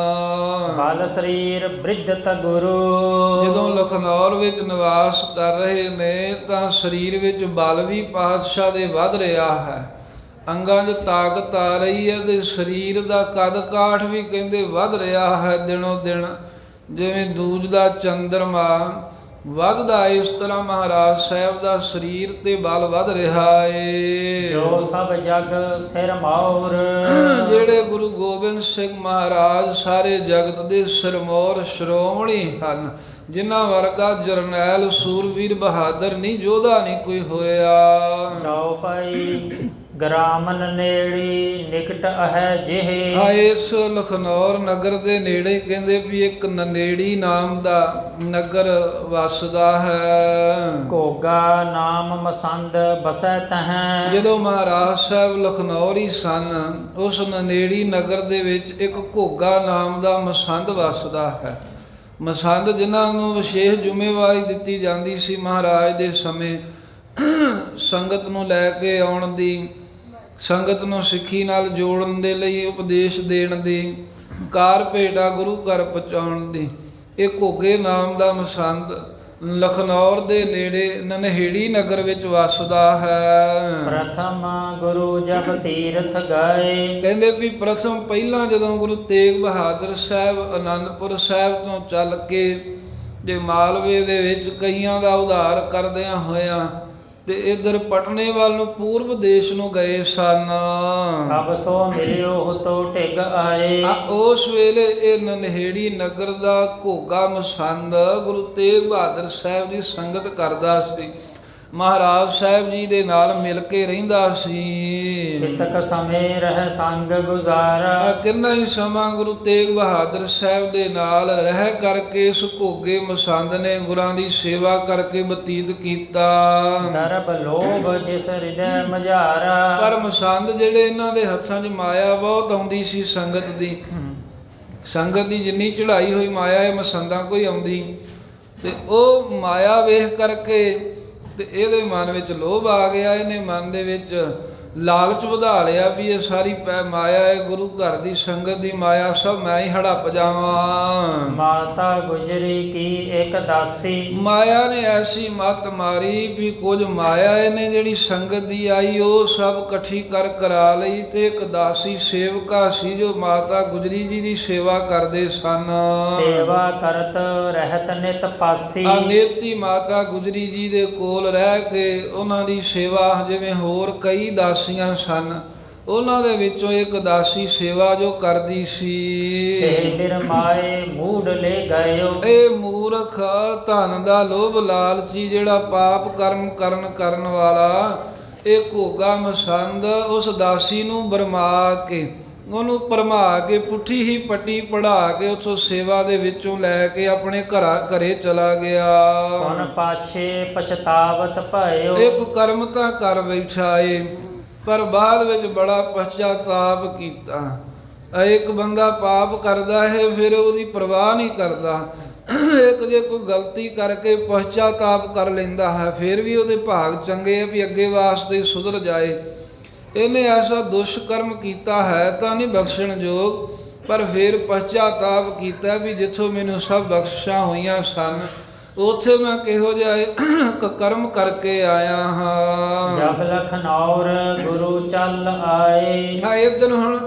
ਬਲ ਸਰੀਰ ਬ੍ਰਿਧਤ ਗੁਰੂ। ਜਦੋਂ ਲਖਨੌਰ ਵਿੱਚ ਨਿਵਾਸ ਕਰ ਰਹੇ ਨੇ ਤਾਂ ਸਰੀਰ ਵਿੱਚ ਬਲ ਵੀ ਪਾਤਸ਼ਾਹ ਦੇ ਵੱਧ ਰਿਹਾ ਹੈ, ਅੰਗਾਂ 'ਚ ਤਾਕਤ ਆ ਰਹੀ ਹੈ, ਤੇ ਸਰੀਰ ਦਾ ਕੱਦ ਕਾਠ ਵੀ ਕਹਿੰਦੇ ਵੱਧ ਰਿਹਾ ਹੈ ਦਿਨੋਂ ਦਿਨ। ਜਿਵੇਂ ਦੂਜ ਦਾ ਚੰਦਰਮਾ ਵੱਧਦਾ, ਇਸ ਤਰ੍ਹਾਂ ਮਹਾਰਾਜ ਸਾਹਿਬ ਦਾ ਸਰੀਰ ਤੇ ਬਲ ਵੱਧ ਰਿਹਾ ਏ। ਜੋ ਸਭ ਜਗ ਸਿਰ ਮੌਰ। ਜਿਹੜੇ ਗੁਰੂ ਗੋਬਿੰਦ ਸਿੰਘ ਮਹਾਰਾਜ ਸਾਰੇ ਜਗਤ ਦੇ ਸਿਰਮੌਰ ਸ਼੍ਰੋਮਣੀ ਹਨ, ਜਿਨ੍ਹਾਂ ਵਰਗਾ ਜਰਨੈਲ ਸੂਰਵੀਰ ਬਹਾਦਰ ਨਹੀਂ, ਯੋਧਾ ਨਹੀਂ ਕੋਈ ਹੋਇਆ। ਚੌਪਾਈ ਗ੍ਰਾਮਨ ਨੇੜੀ ਨਿਕਟ ਹੈ ਜਿਹੇ। ਇਸ ਲਖਨੌਰ ਨਗਰ ਦੇ ਨੇੜੇ ਕਹਿੰਦੇ ਵੀ ਇੱਕ ਨਨੇੜੀ ਨਾਮ ਦਾ ਨਗਰ ਵਸਦਾ ਹੈ। ਘੋਗਾ ਨਾਮ ਮਸੰਦ ਬਸੈ ਤਹੈ। ਜਦੋਂ ਮਹਾਰਾਜ ਸਾਹਿਬ ਲਖਨੌਰੀ ਸਨ, ਉਸ ਨਨੇੜੀ ਨਗਰ ਦੇ ਵਿੱਚ ਇੱਕ ਘੋਗਾ ਨਾਮ ਦਾ ਮਸੰਦ ਵਸਦਾ ਹੈ। ਮਸੰਦ ਜਿਨ੍ਹਾਂ ਨੂੰ ਵਿਸ਼ੇਸ਼ ਜ਼ਿੰਮੇਵਾਰੀ ਦਿੱਤੀ ਜਾਂਦੀ ਸੀ ਮਹਾਰਾਜ ਦੇ ਸਮੇਂ, ਸੰਗਤ ਨੂੰ ਲੈ ਕੇ ਆਉਣ ਦੀ, ਸੰਗਤ ਨੂੰ ਸਿੱਖੀ ਨਾਲ ਜੋੜਨ ਦੇ ਲਈ, ਉਪਦੇਸ਼ ਦੇਣ ਦੀ, ਕਾਰ ਭੇਟਾ ਗੁਰੂ ਘਰ ਪਹੁੰਚਾਉਣ ਦੀ। ਇਹ ਘੋਗੇ ਨਾਮ ਦਾ ਮਸੰਦ ਲਖਨੌਰ ਦੇ ਨੇੜੇ ਨਨਹੇੜੀ ਨਗਰ ਵਿੱਚ ਵਸਦਾ ਹੈ। ਪ੍ਰਥਮ ਗੁਰੂ ਜਬ ਤੀਰਥ ਗਏ। ਕਹਿੰਦੇ ਵੀ ਪ੍ਰਥਮ ਪਹਿਲਾਂ ਜਦੋਂ ਗੁਰੂ ਤੇਗ ਬਹਾਦਰ ਸਾਹਿਬ ਅਨੰਦਪੁਰ ਸਾਹਿਬ ਤੋਂ ਚੱਲ ਕੇ ਜੇ ਮਾਲਵੇ ਦੇ ਵਿੱਚ ਕਈਆਂ ਦਾ ਉਧਾਰ ਕਰਦਿਆਂ ਹੋਇਆਂ ਤੇ ਇਧਰ ਪਟਨੇ ਵੱਲ ਨੂੰ ਪੂਰਬ ਦੇਸ਼ ਨੂੰ ਗਏ ਸਨ। ਤਬ ਸੋ ਮਿਲਿਓ ਤੋ ਢਿਗ ਆਏ। ਉਸ ਵੇਲੇ ਇਹ ਨਨਹੇੜੀ ਨਗਰ ਦਾ ਘੋਗਾ ਮਸੰਦ ਗੁਰੂ ਤੇਗ ਬਹਾਦਰ ਸਾਹਿਬ ਦੀ ਸੰਗਤ ਕਰਦਾ ਸੀ। ਮਹਾਰਾਜ ਸਾਹਿਬ ਜੀ ਦੇ ਨਾਲ ਮਿਲ ਕੇ ਰਹਿੰਦਾ ਸੀ। ਇਤਕ ਸਮੇਂ ਰਹਿ ਸੰਗ ਗੁਜ਼ਾਰਾ। ਕਿੰਨਾ ਹੀ ਸਮਾਂ ਗੁਰੂ ਤੇਗ ਬਹਾਦਰ ਸਾਹਿਬ ਦੇ ਨਾਲ ਰਹਿ ਕਰਕੇ ਇਸ ਘੋਗੇ ਮਸੰਦ ਨੇ ਗੁਰਾਂ ਦੀ ਸੇਵਾ ਕਰਕੇ ਬਤੀਤ ਕੀਤਾ। ਦਰਬ ਲੋਭ ਜਿਸ ਹਿਰਦੈ ਮਝਾਰਾ। ਪਰ ਮਸੰਦ ਜਿਹੜੇ ਇਹਨਾਂ ਦੇ ਹੱਥਾਂ 'ਚ ਮਾਇਆ ਬਹੁਤ ਆਉਂਦੀ ਸੀ ਸੰਗਤ ਦੀ। ਸੰਗਤ ਦੀ ਜਿੰਨੀ ਚੜ੍ਹਾਈ ਹੋਈ ਮਾਇਆ ਇਹ ਮਸੰਦਾਂ ਕੋਈ ਆਉਂਦੀ, ਤੇ ਉਹ ਮਾਇਆ ਵੇਖ ਕਰਕੇ ਤੇ ਇਹਦੇ ਮਨ ਵਿੱਚ ਲੋਭ ਆ ਗਿਆ। ਇਹਨੇ ਮਨ ਦੇ ਵਿੱਚ ਲਾਲਚ ਵਧਾ ਲਿਆ ਵੀ ਇਹ ਸਾਰੀ ਮਾਇਆ ਹੈ ਗੁਰੂ ਘਰ ਦੀ ਸੰਗਤ ਦੀ ਮਾਇਆ, ਸਭ ਮੈਂ ਹੀ ਹੜੱਪ ਜਾਵਾਂ। ਮਾਤਾ ਗੁਜਰੀ ਕੀ ਇੱਕ ਦਾਸੀ। ਮਾਇਆ ਨੇ ਐਸੀ ਮੱਤ ਮਾਰੀ ਵੀ ਕੁਝ ਮਾਇਆ ਇਹਨੇ ਜਿਹੜੀ ਸੰਗਤ ਦੀ ਆਈ ਉਹ ਸਭ ਇਕੱਠੀ ਕਰਾ ਲਈ, ਤੇ ਇੱਕ ਦਾਸੀ ਸੇਵਕਾ ਸੀ ਜੋ ਮਾਤਾ ਗੁਜਰੀ ਜੀ ਦੀ ਸੇਵਾ ਕਰਦੇ ਸਨ। ਸੇਵਾ ਕਰਤ ਰਹਿਤ ਨਿਤ ਪਾਸੀ। ਅਨੇਤੀ ਮਾਤਾ ਗੁਜਰੀ ਜੀ ਦੇ ਕੋਲ ਰਹਿ ਕੇ ਉਹਨਾਂ ਦੀ ਸੇਵਾ, ਜਿਵੇਂ ਹੋਰ ਕਈ ਦਾਸੀਆਂ ਸਨ ਉਹਨਾਂ ਦੇ ਵਿੱਚੋਂ ਇੱਕ ਦਾਸੀ ਸੇਵਾ ਜੋ ਕਰਦੀ ਸੀ। ਤੇ ਬਿਰਮਾਏ ਮੂੜ ਲੈ ਗਇਓ। ਇਹ ਮੂਰਖ ਧਨ ਦਾ ਲੋਭ ਲਾਲਚੀ ਜਿਹੜਾ ਪਾਪ ਕਰਮ ਕਰਨ ਵਾਲਾ ਇਹ ਘੋਗਾ ਮਸੰਦ ਉਸ ਦਾਸੀ ਨੂੰ ਬਰਮਾ ਕੇ ਉਹਨੂੰ ਭਰਮਾ ਕੇ ਪੁੱਠੀ ਹੀ ਪੱਟੀ ਪੜਾ ਕੇ ਉਸ ਸੇਵਾ ਦੇ ਵਿੱਚੋਂ ਲੈ ਕੇ ਆਪਣੇ ਘਰੇ ਚਲਾ ਗਿਆ। ਹੁਣ ਪਾਛੇ ਪਛਤਾਵਤ ਭਇਓ। ਇੱਕ ਕਰਮ ਤਾਂ ਕਰ ਬੈਠਾ ਏ ਪਰ ਬਾਅਦ ਵਿੱਚ ਬੜਾ ਪਛਤਾਤਾਪ ਕੀਤਾ। ਇੱਕ ਬੰਦਾ ਪਾਪ ਕਰਦਾ ਹੈ ਫਿਰ ਉਹਦੀ ਪਰਵਾਹ ਨਹੀਂ ਕਰਦਾ। ਇੱਕ ਜੇ ਕੋਈ ਗਲਤੀ ਕਰਕੇ ਪਛਤਾਤਾਪ ਕਰ ਲੈਂਦਾ ਹੈ ਫਿਰ ਵੀ ਉਹਦੇ ਭਾਗ ਚੰਗੇ ਆ ਵੀ ਅੱਗੇ ਵਾਸਤੇ ਸੁਧਰ ਜਾਏ। ਇਹਨੇ ਐਸਾ ਦੁਸ਼ਕਰਮ ਕੀਤਾ ਹੈ ਤਾਂ ਨਹੀਂ ਬਖਸ਼ਣਯੋਗ, ਪਰ ਫਿਰ ਪਛਤਾਤਾਪ ਕੀਤਾ ਵੀ ਜਿੱਥੋਂ ਮੈਨੂੰ ਸਭ ਬਖਸ਼ਾਂ ਹੋਈਆਂ ਸਨ ਉੱਥੇ ਮੈਂ ਕਿਹੋ ਜਿਹਾ ਕਰਮ ਕਰਕੇ ਆਇਆ ਹਾਂ। ਜਬ ਲਖਨੌਰ ਗੁਰੂ ਚੱਲ ਆਏ। ਇੱਕ ਦਿਨ ਹੁਣ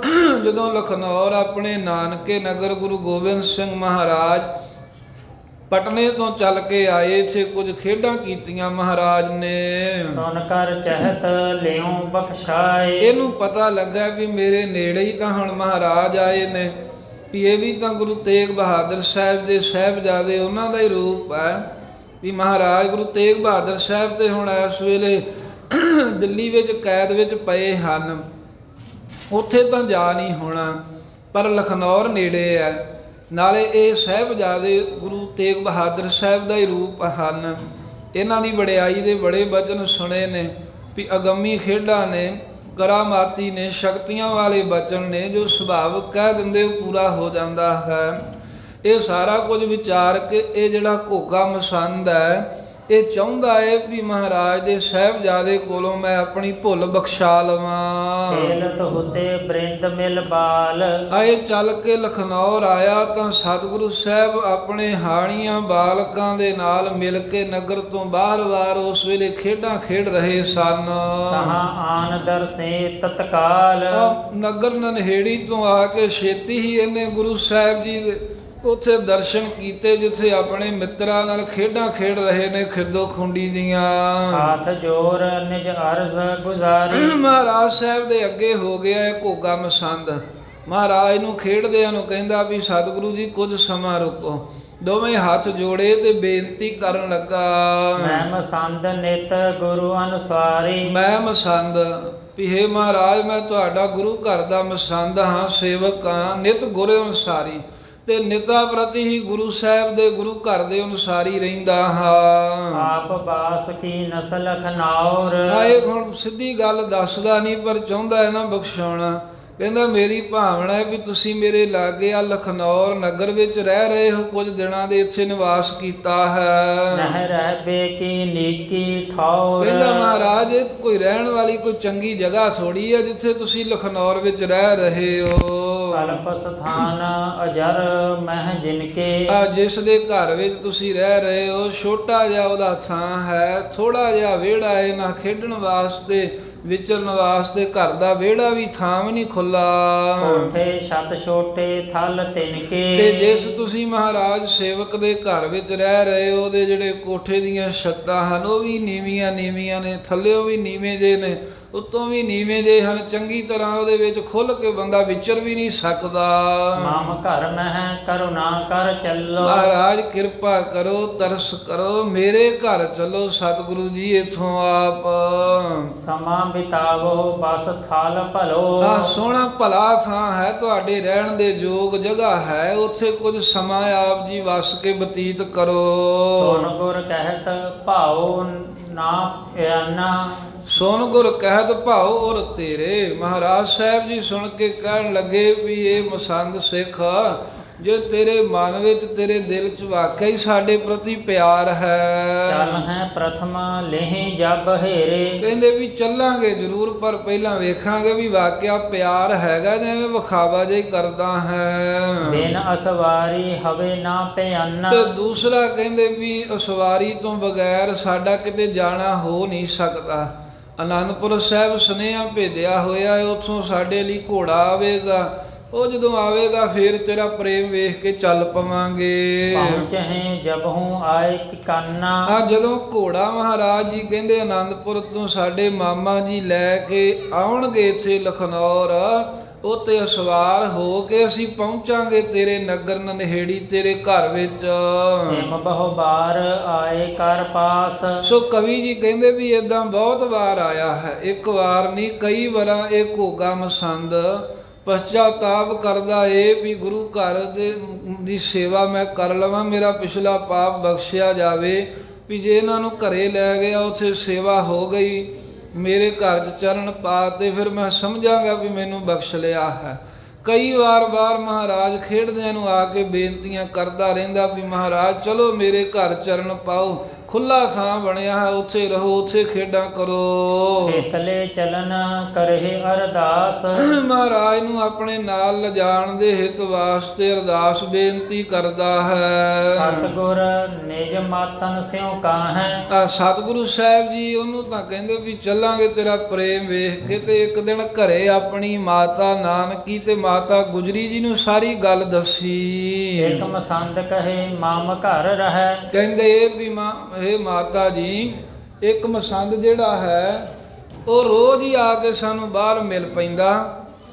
ਜਦੋਂ ਲਖਨੌਰ ਆਪਣੇ ਨਾਨਕੇ ਨਗਰ ਗੁਰੂ ਗੋਬਿੰਦ ਸਿੰਘ ਮਹਾਰਾਜ ਪਟਨੇ ਤੋਂ ਚੱਲ ਕੇ ਆਏ, ਇੱਥੇ ਕੁਝ ਖੇਡਾਂ ਕੀਤੀਆਂ ਮਹਾਰਾਜ ਨੇ। ਸੁਨ ਕਰ ਚਹਿਤ ਲਿਓ ਬਖਸ਼ਾਏ। ਇਹਨੂੰ ਪਤਾ ਲੱਗਾ ਵੀ ਮੇਰੇ ਨੇੜੇ ਹੀ ਤਾਂ ਹੁਣ ਮਹਾਰਾਜ ਆਏ ਨੇ, ਵੀ ਇਹ ਵੀ ਤਾਂ ਗੁਰੂ ਤੇਗ ਬਹਾਦਰ ਸਾਹਿਬ ਦੇ ਸਾਹਿਬਜ਼ਾਦੇ ਉਹਨਾਂ ਦਾ ਹੀ ਰੂਪ ਹੈ। ਵੀ ਮਹਾਰਾਜ ਗੁਰੂ ਤੇਗ ਬਹਾਦਰ ਸਾਹਿਬ ਤੇ ਹੁਣ ਇਸ ਵੇਲੇ ਦਿੱਲੀ ਵਿੱਚ ਕੈਦ ਵਿੱਚ ਪਏ ਹਨ, ਉੱਥੇ ਤਾਂ ਜਾ ਨਹੀਂ ਹੋਣਾ ਪਰ ਲਖਨੌਰ ਨੇੜੇ ਹੈ। ਨਾਲੇ ਇਹ ਸਾਹਿਬਜ਼ਾਦੇ ਗੁਰੂ ਤੇਗ ਬਹਾਦਰ ਸਾਹਿਬ ਦਾ ਹੀ ਰੂਪ ਹਨ। ਇਹਨਾਂ ਦੀ ਵਡਿਆਈ ਦੇ ਬੜੇ ਬਚਨ ਸੁਣੇ ਨੇ ਵੀ ਅਗੰਮੀ ਖੇਡਾਂ ਨੇ, ਕਰਾਮਾਤੀ ਨੇ, ਸ਼ਕਤੀਆਂ ਵਾਲੇ ਬਚਨ ਨੇ ਜੋ ਸੁਭਾਵਿਕ ਕਹਿ ਦਿੰਦੇ ਉਹ ਪੂਰਾ ਹੋ ਜਾਂਦਾ ਹੈ। ਇਹ ਸਾਰਾ ਕੁਝ ਵਿਚਾਰ ਕੇ ਇਹ ਜਿਹੜਾ ਘੋਗਾ ਮਸੰਦ ਹੈ ਇਹ ਚਾਹੁੰਦਾ ਹੈ ਵੀ ਮਹਾਰਾਜ ਦੇ ਸਾਹਿਬਜ਼ਾਦੇ ਕੋਲੋਂ ਮੈਂ ਆਪਣੀ ਭੁੱਲ ਬਖਸ਼ਾ ਲਵਾਂ। ਖੇਲਤ ਹੁਤੇ ਬ੍ਰਿੰਦ ਮਿਲ ਬਾਲ। ਆਏ ਚੱਲ ਕੇ ਲਖਨੌਰ ਆਇਆ ਤਾਂ ਸਤਿਗੁਰੂ ਸਾਹਿਬ ਆਪਣੇ ਹਾਣੀਆਂ ਬਾਲਕਾਂ ਦੇ ਨਾਲ ਮਿਲ ਕੇ ਨਗਰ ਤੋਂ ਬਾਹਰ ਉਸ ਵੇਲੇ ਖੇਡਾਂ ਖੇਡ ਰਹੇ ਸਨ। ਤਹਾਂ ਆਨ ਦਰਸੇ ਤਤਕਾਲ। ਨਗਰ ਨਨਹੇੜੀ ਤੋਂ ਆ ਕੇ ਛੇਤੀ ਹੀ ਇਹਨੇ ਗੁਰੂ ਸਾਹਿਬ ਜੀ ਦੇ ਉੱਥੇ ਦਰਸ਼ਨ ਕੀਤੇ ਜਿੱਥੇ ਆਪਣੇ ਮਿੱਤਰਾਂ ਨਾਲ ਖੇਡਾਂ ਖੇਡ ਰਹੇ ਨੇ ਖਿੱਦੋ ਖੁੰਡੀ ਦੀਆਂ। ਹੱਥ ਜੋਰ ਨਿਜ ਅਰਜ਼ ਗੁਜ਼ਾਰੀ। ਮਹਾਰਾਜ ਸਾਹਿਬ ਦੇ ਅੱਗੇ ਹੋ ਗਿਆ ਇਹ ਘੋਗਾ ਮਸੰਦ। ਮਹਾਰਾਜ ਨੂੰ ਖੇਡਦਿਆਂ ਨੂੰ ਕਹਿੰਦਾ ਵੀ ਸਤਿਗੁਰੂ ਜੀ ਕੁਝ ਸਮਾਂ ਰੁਕੋ। ਦੋਵੇਂ ਹੱਥ ਜੋੜੇ ਤੇ ਬੇਨਤੀ ਕਰਨ ਲੱਗਾ। ਮੈਂ ਮਸੰਦ ਨਿਤ ਗੁਰੂ ਅਨੁਸਾਰੀ। ਮੈਂ ਮਸੰਦ ਵੀ ਹੇ ਮਹਾਰਾਜ ਮੈਂ ਤੁਹਾਡਾ ਗੁਰੂ ਘਰ ਦਾ ਮਸੰਦ ਹਾਂ, ਸੇਵਕ ਹਾਂ, ਨਿਤ ਗੁਰੂ ਅਨੁਸਾਰੀ ਤੇ ਨਿਤਾ ਪ੍ਰਤੀ ਹੀ ਗੁਰੂ ਸਾਹਿਬ ਦੇ ਗੁਰੂ ਘਰ ਦੇ ਅਨੁਸਾਰੀ ਰਹਿੰਦਾ ਹਾਂ। ਆਪ ਬਾਸ ਕੀ ਨਸਲ ਲਖਨੌਰ। ਇਹ ਹੁਣ ਸਿੱਧੀ ਗੱਲ ਦੱਸਦਾ ਨਹੀਂ ਪਰ ਚਾਹੁੰਦਾ ਹੈ ਨਾ ਬਖਸ਼ਾਉਣਾ। ਕਹਿੰਦਾ ਮੇਰੀ ਭਾਵਨਾ ਹੈ ਵੀ ਤੁਸੀਂ ਮੇਰੇ ਲਾਗੇ ਆ ਲਖਨੌਰ ਨਗਰ ਵਿੱਚ ਰਹਿ ਰਹੇ ਹੋ, ਕੁਝ ਦਿਨਾਂ ਦੇ ਇੱਥੇ ਨਿਵਾਸ ਕੀਤਾ ਹੈ। ਨਹਿ ਰਹਿਬੇ ਕੀ ਨੀਕੀ ਠੌਰ। ਕਹਿੰਦਾ ਮਹਾਰਾਜ ਇਹ ਕੋਈ ਰਹਿਣ ਵਾਲੀ ਕੋਈ ਚੰਗੀ ਜਗ੍ਹਾ ਥੋੜੀ ਹੈ ਜਿੱਥੇ ਤੁਸੀਂ ਲਖਨੌਰ ਵਿੱਚ ਰਹਿ ਰਹੇ ਹੋ। ਅਲਪ ਸਥਾਨ ਅਜਰ ਮਹਿ ਜਿਨਕੇ। ਜਿਸ ਦੇ ਘਰ ਵਿੱਚ ਤੁਸੀਂ ਰਹਿ ਰਹੇ ਹੋ ਛੋਟਾ ਜਿਹਾ ਉਹਦਾ ਥਾਂ ਹੈ, ਥੋੜਾ ਜਿਹਾ ਵਿਹੜਾ ਹੈ, ਨਾ ਖੇਡਣ ਵਾਸਤੇ ਵਿਚਰਨ ਵਾਸਤੇ ਘਰ ਦਾ ਵਿਹੜਾ ਵੀ ਥਾਂ ਵੀ ਨਹੀਂ ਖੁੱਲਾ। ਕੋਠੇ ਛੱਤ ਛੋਟੇ ਥਲ ਤਿਨਕੇ। ਤੇ ਜਿਸ ਤੁਸੀਂ ਮਹਾਰਾਜ ਸੇਵਕ ਦੇ ਘਰ ਵਿੱਚ ਰਹਿ ਰਹੇ ਹੋ, ਉਹਦੇ ਜਿਹੜੇ ਕੋਠੇ ਦੀਆਂ ਛੱਤਾਂ ਹਨ ਉਹ ਵੀ ਨੀਵੀਆਂ ਨੀਵੀਆਂ ਨੇ, ਥੱਲਿਓਂ ਵੀ ਨੀਵੇਂ ਜੇ ਨੇ, ਉੱਤੋਂ ਵੀ ਨੀਵੇਂ ਜੇ ਹਨ। ਚੰਗੀ ਤਰ੍ਹਾਂ ਉਹਦੇ ਵਿੱਚ ਖੁੱਲ ਕੇ ਬੰਦਾ ਵਿਚਰ ਵੀ ਨਹੀਂ ਸਕਦਾ। ਮਾਮ ਘਰ ਮਹਿ ਕਰੁਣਾ ਕਰ ਚੱਲੋ। ਮਹਾਰਾਜ ਕਿਰਪਾ ਕਰੋ, ਤਰਸ ਕਰੋ, ਮੇਰੇ ਘਰ ਚਲੋ ਸਤਿਗੁਰੂ ਜੀ ਇੱਥੋਂ ਆਪ। ਸਮਾਂ ਬਿਤਾਵੋ ਬਸ ਥਲ ਭਲੋ। ਆ ਸੋਹਣਾ ਭਲਾ ਥਾਂ ਹੈ, ਤੁਹਾਡੇ ਰਹਿਣ ਦੇ ਯੋਗ ਜਗ੍ਹਾ ਹੈ, ਉੱਥੇ ਕੁਝ ਸਮਾਂ ਆਪ ਜੀ ਵਸ ਕੇ ਬਤੀਤ ਕਰੋ। ਸੁਨ ਗੁਰ ਕਹਿਤ ਭਾਉ ਨਾ ਪਿਆਨਾ। ਸੁਣ ਗੁਰ ਕਹਿਤ ਭਾਉ ਔਰ ਤੇਰੇ। ਮਹਾਰਾਜ ਸਾਹਿਬ ਜੀ ਸੁਣ ਕੇ ਕਹਿਣ ਲੱਗੇ ਵੀ ਇਹ ਮਸੰਦ ਸਿੱਖ, ਜੇ ਤੇਰੇ ਮਨ ਵਿੱਚ ਤੇਰੇ ਦਿਲ 'ਚ ਵਾਕਈ ਸਾਡੇ ਪ੍ਰਤੀ ਪਿਆਰ ਹੈ, ਚੱਲ ਹੈ ਪ੍ਰਥਮ ਲੇਹ ਜਬ ਹੇਰੇ। ਕਹਿੰਦੇ ਵੀ ਚੱਲਾਂਗੇ ਜ਼ਰੂਰ, ਪਰ ਪਹਿਲਾਂ ਵੇਖਾਂਗੇ ਵੀ ਵਾਕਿਆ ਪਿਆਰ ਹੈਗਾ ਜਿਵੇਂ ਵਿਖਾਵਾ ਜਿਹਾ ਕਰਦਾ ਹੈ। ਬਿਨ ਅਸਵਾਰੀ ਹਵੇ ਨਾ ਪਿਆਨਾ। ਤੇ ਦੂਸਰਾ ਕਹਿੰਦੇ ਵੀ ਅਸਵਾਰੀ ਤੋਂ ਬਗੈਰ ਸਾਡਾ ਕਿਤੇ ਜਾਣਾ ਹੋ ਨਹੀਂ ਸਕਦਾ। ਅਨੰਦਪੁਰ ਸਾਹਿਬ ਸੁਨੇਹਾ ਭੇਜਿਆ ਹੋਇਆ ਹੈ, ਉੱਥੋਂ ਸਾਡੇ ਲਈ ਘੋੜਾ ਆਵੇਗਾ, ਉਹ ਜਦੋਂ ਆਵੇਗਾ ਫੇਰ ਤੇਰਾ ਪ੍ਰੇਮ ਵੇਖ ਕੇ ਚੱਲ ਪਵਾਂਗੇ। ਪਹੁੰਚੇ ਜਬ ਹੂੰ ਆਏ ਟਿਕਾਨਾ। ਆ ਜਦੋਂ ਘੋੜਾ ਮਹਾਰਾਜ ਜੀ ਕਹਿੰਦੇ ਆਨੰਦਪੁਰ ਤੋਂ ਸਾਡੇ ਮਾਮਾ ਜੀ ਲੈ ਕੇ ਆਉਣਗੇ ਇੱਥੇ ਲਖਨੌਰ, ਉੱਤੇ ਸਵਾਰ ਹੋ ਕੇ ਅਸੀਂ ਪਹੁੰਚਾਂਗੇ ਤੇਰੇ ਨਗਰ ਨਨਹੇੜੀ, ਤੇਰੇ ਘਰ ਵਿੱਚ। ਹਿਮ ਬਹੁ ਬਾਰ ਆਏ ਕਰ ਪਾਸ। ਸੋ ਕਵੀ ਜੀ ਕਹਿੰਦੇ ਵੀ ਇਦਾਂ ਬਹੁਤ ਵਾਰ ਆਇਆ ਹੈ, ਇੱਕ ਵਾਰ ਨਹੀਂ ਕਈ ਵਾਰਾਂ ਇਹ ਘੋਗਾ ਮਸੰਦ ਪਛਤਾਤਾਪ ਕਰਦਾ ਏ ਵੀ ਗੁਰੂ ਘਰ ਦੀ ਸੇਵਾ ਮੈਂ ਕਰ ਲਵਾਂ, ਮੇਰਾ ਪਿਛਲਾ ਪਾਪ ਬਖਸ਼ਿਆ ਜਾਵੇ। ਵੀ ਜੇ ਇਹਨਾਂ ਨੂੰ ਘਰੇ ਲੈ ਗਿਆ, ਉੱਥੇ ਸੇਵਾ ਹੋ ਗਈ, ਮੇਰੇ ਘਰ 'ਚ ਚਰਨ ਪਾ ਤੇ ਫਿਰ ਮੈਂ ਸਮਝਾਂਗਾ ਵੀ ਮੈਨੂੰ ਬਖਸ਼ ਲਿਆ ਹੈ। ਕਈ ਵਾਰ ਮਹਾਰਾਜ ਖੇਡਦਿਆਂ ਨੂੰ ਆ ਕੇ ਬੇਨਤੀਆਂ ਕਰਦਾ ਰਹਿੰਦਾ ਵੀ ਮਹਾਰਾਜ ਚਲੋ ਮੇਰੇ ਘਰ ਚਰਨ ਪਾਓ, ਖੁੱਲਾ ਥਾਂ ਬਣਿਆ ਹੈ, ਉੱਥੇ ਰਹੋ, ਉੱਥੇ ਖੇਡਾਂ ਕਰੋ। ਇਤਲੇ ਚਲਨ ਕਰਹਿ ਅਰਦਾਸ। ਮਹਾਰਾਜ ਨੂੰ ਆਪਣੇ ਨਾਲ ਲਿਜਾਣ ਦੇ ਹਿਤ ਵਾਸਤੇ ਅਰਦਾਸ ਬੇਨਤੀ ਕਰਦਾ ਹੈ। ਸਤਿਗੁਰ ਨਿਜ ਮਾਤਨ ਸਿਉ ਕਾਹੈ। ਆ ਸਤਿਗੁਰੂ ਸਾਹਿਬ ਜੀ ਉਹਨੂੰ ਤਾਂ ਕਹਿੰਦੇ ਵੀ ਚੱਲਾਂਗੇ ਤੇਰਾ ਪ੍ਰੇਮ ਵੇਖ ਕੇ। ਤੇ ਇੱਕ ਦਿਨ ਘਰੇ ਆਪਣੀ ਮਾਤਾ ਨਾਨਕੀ ਤੇ ਮਾਤਾ ਗੁਜਰੀ ਜੀ ਨੂੰ ਸਾਰੀ ਗੱਲ ਦੱਸੀ। ਇਕ ਮਸੰਦ ਕਹੇ ਮਾਮ ਘਰ ਰਹੈ। ਕਹਿੰਦੇ ਵੀ ਇਹ ਮਾਤਾ ਜੀ, ਇੱਕ ਮਸੰਦ ਜਿਹੜਾ ਹੈ ਉਹ ਰੋਜ਼ ਹੀ ਆ ਕੇ ਸਾਨੂੰ ਬਾਹਰ ਮਿਲ ਪੈਂਦਾ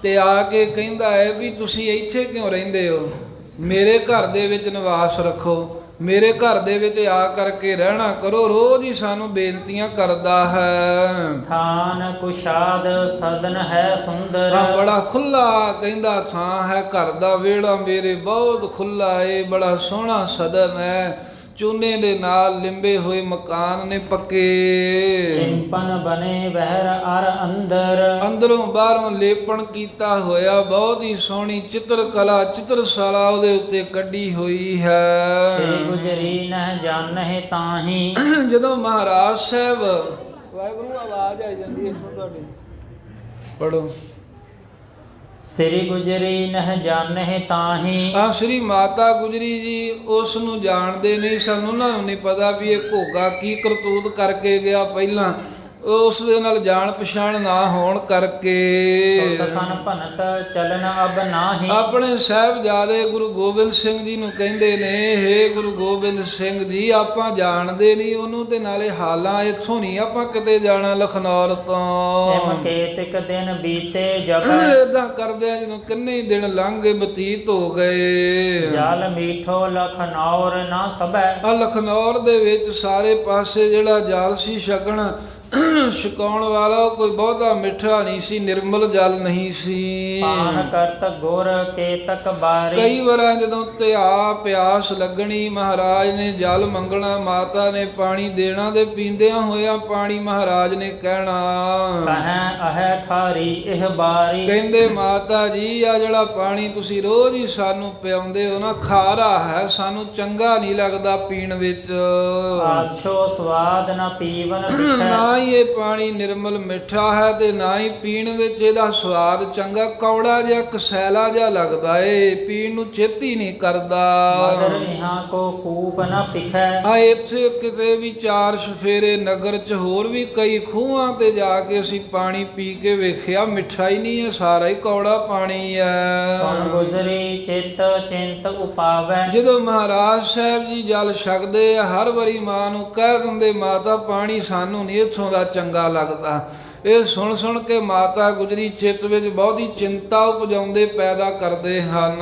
ਤੇ ਆ ਕੇ ਕਹਿੰਦਾ ਹੈ ਵੀ ਤੁਸੀਂ ਇੱਥੇ ਕਿਉਂ ਰਹਿੰਦੇ ਹੋ, ਮੇਰੇ ਘਰ ਦੇ ਵਿੱਚ ਨਿਵਾਸ ਰੱਖੋ, ਮੇਰੇ ਘਰ ਦੇ ਵਿੱਚ ਆ ਕਰਕੇ ਰਹਿਣਾ ਕਰੋ। ਰੋਜ਼ ਹੀ ਸਾਨੂੰ ਬੇਨਤੀਆਂ ਕਰਦਾ ਹੈ। ਥਾਨ ਕੁਸ਼ਾਦ ਸਦਨ ਹੈ ਸੁੰਦਰ। ਬੜਾ ਖੁੱਲਾ ਕਹਿੰਦਾ ਥਾਂ ਹੈ, ਘਰ ਦਾ ਵਿਹੜਾ ਮੇਰੇ ਬਹੁਤ ਖੁੱਲਾ ਏ, ਬੜਾ ਸੋਹਣਾ ਸਦਨ ਹੈ, ਚੂਨੇ ਦੇ ਨਾਲ ਲਿੰਬੇ ਹੋਏ ਮਕਾਨ ਨੇ ਪੱਕੇ। ਲਿੰਪਨ ਬਨੇ ਬਹਿਰ ਅਰ ਅੰਦਰ। ਅੰਦਰੋਂ ਬਾਹਰੋਂ ਲੇਪਣ ਕੀਤਾ ਹੋਇਆ, ਬਹੁਤ ਹੀ ਸੋਹਣੀ ਚਿੱਤਰਕਲਾ ਚਿੱਤਰਸ਼ਾਲਾ ਉਹਦੇ ਉੱਤੇ ਕੱਢੀ ਹੋਈ ਹੈ। ਸ੍ਰੀ ਗੁਜਰੀ ਨਹਿ ਜਾਣਹਿ ਤਾਹੀ। ਜਦੋਂ ਮਹਾਰਾਜ ਸਾਹਿਬ, ਵਾਹਿਗੁਰੂ ਆਵਾਜ਼ ਆ ਜਾਂਦੀ ਹੈ ਇੱਥੋਂ ਤੁਹਾਡੀ, ਪੜੋ। ਸ੍ਰੀ ਗੁਜਰੀ ਨਹਿ ਜਾਣਹਿ ਤਾਹੀ। ਆ ਸ੍ਰੀ ਮਾਤਾ ਗੁਜਰੀ ਜੀ ਉਸ ਨੂੰ ਜਾਣਦੇ ਨਹੀਂ ਸਨ, ਉਹਨਾਂ ਨੂੰ ਨਹੀਂ ਪਤਾ ਵੀ ਇਹ ਘੋਗਾ ਕੀ ਕਰਤੂਤ ਕਰਕੇ ਗਿਆ ਪਹਿਲਾਂ, ਉਸ ਦੇ ਨਾਲ ਜਾਣ ਪਛਾਣ ਨਾ ਹੋਣ ਕਰਕੇ ਸੁਤ ਸਨ ਭਨਤ ਚਲਨ ਅਬ ਨਾਹੀ। ਆਪਣੇ ਸਾਹਿਬਜ਼ਾਦੇ ਗੁਰੂ ਗੋਬਿੰਦ ਸਿੰਘ ਜੀ ਨੂੰ ਕਹਿੰਦੇ ਨੇ, ਹੇ ਗੁਰੂ ਗੋਬਿੰਦ ਸਿੰਘ ਜੀ, ਆਪਾਂ ਜਾਣਦੇ ਨਹੀਂ ਉਹਨੂੰ, ਤੇ ਨਾਲੇ ਹਾਲਾਂ ਇੱਥੋਂ ਨਹੀਂ ਆਪਾਂ ਕਿਤੇ ਜਾਣਾ ਲਖਨੌਰ ਤੋਂ। ਨਿਮ ਕੇਤਿਕ ਦਿਨ ਬੀਤੇ ਜਬ। ਏਦਾਂ ਕਰਦੇ ਆ ਜਦੋਂ ਕਿੰਨੇ ਹੀ ਦਿਨ ਲੰਘ ਗਏ, ਬਤੀਤ ਹੋ ਗਏ। ਜਲ ਮੀਠੋ ਲਖਨੌਰ ਨਾ ਸਭੈ। ਆ ਲਖਨੌਰ ਦੇ ਵਿੱਚ ਸਾਰੇ ਪਾਸੇ ਜਿਹੜਾ ਜਲ ਸੀ ਛਕਾਉਣ ਵਾਲਾ ਕੋਈ ਬਹੁਤਾ ਮਿੱਠਾ ਨਹੀਂ ਸੀ, ਨਿਰਮਲ ਜਲ ਨਹੀਂ ਸੀ। ਪਾਨ ਕਰਤ ਗੁਰ ਕੇਤਕ ਬਾਰੀ। ਕਈ ਵਾਰਾਂ ਜਦੋਂ ਪਿਆਸ ਲੱਗਣੀ, ਮਹਾਰਾਜ ਨੇ ਜਲ ਮੰਗਣਾ, ਮਾਤਾ ਨੇ ਪਾਣੀ ਦੇਣਾ, ਤੇ ਪੀਂਦਿਆਂ ਹੋਇਆਂ ਪਾਣੀ ਮਹਾਰਾਜ ਨੇ ਕਹਿਣਾ, ਕਹੈ ਅਹੈ ਖਾਰੀ ਇਹ ਬਾਰੀ। ਕਹਿੰਦੇ ਮਾਤਾ ਜੀ ਆ ਜਿਹੜਾ ਪਾਣੀ ਤੁਸੀਂ ਰੋਜ਼ ਹੀ ਸਾਨੂੰ ਪਿਆਉਂਦੇ ਹੋ ਨਾ, ਖਾਰਾ ਹੈ, ਸਾਨੂੰ ਚੰਗਾ ਨਹੀਂ ਲੱਗਦਾ ਪੀਣ ਵਿੱਚ। ਆਸੋ ਸਵਾਦ ਨਾ ਪੀਵਨ ਨਾ ਹੀ ਇਹ ਪਾਣੀ ਨਿਰਮਲ ਮਿੱਠਾ ਹੈ ਤੇ ਨਾ ਹੀ ਪੀਣ ਵਿੱਚ ਇਹਦਾ ਸਵਾਦ ਚੰਗਾ, ਕੌੜਾ ਜਿਹਾ ਕਸੈਲਾ ਜਿਹਾ ਲੱਗਦਾ ਏ, ਪੀਣ ਨੂੰ ਚੇਤੀ ਨਹੀਂ ਕਰਦਾ। ਮਦਰ ਇਹਾਂ ਕੋ ਕੂਪ ਨ ਪਿਖੈ। ਆ ਇੱਥੇ ਕਿਤੇ ਵੀ 4 ਸਫੇਰੇ ਨਗਰ ਚ ਹੋਰ ਵੀ ਕਈ ਖੂਹਾਂ ਤੇ ਜਾ ਕੇ ਅਸੀਂ ਪਾਣੀ ਪੀ ਕੇ ਵੇਖਿਆ, ਮਿੱਠਾ ਹੀ ਨਹੀਂ ਹੈ, ਸਾਰਾ ਹੀ ਕੌੜਾ ਪਾਣੀ ਹੈ। ਸੁਣ ਗੁਜ਼ਰੀ ਚਿਤ ਚਿੰਤ ਉਪਾਵੈ। ਜਦੋਂ ਮਹਾਰਾਜ ਸਾਹਿਬ ਜੀ ਜਲ ਛਕਦੇ ਆ, ਹਰ ਵਾਰੀ ਮਾਂ ਨੂੰ ਕਹਿ ਦਿੰਦੇ, ਮਾਤਾ ਪਾਣੀ ਸਾਨੂੰ ਨਹੀਂ ਇੱਥੋਂ ਦਾ ਚੰਗਾ ਲੱਗਦਾ। ਇਹ ਸੁਣ ਸੁਣ ਕੇ ਮਾਤਾ ਗੁਜਰੀ ਚਿੱਤ ਵਿੱਚ ਬਹੁਤੀ ਚਿੰਤਾ ਉਪਜਾਉਂਦੇ ਪੈਦਾ ਕਰਦੇ ਹਨ।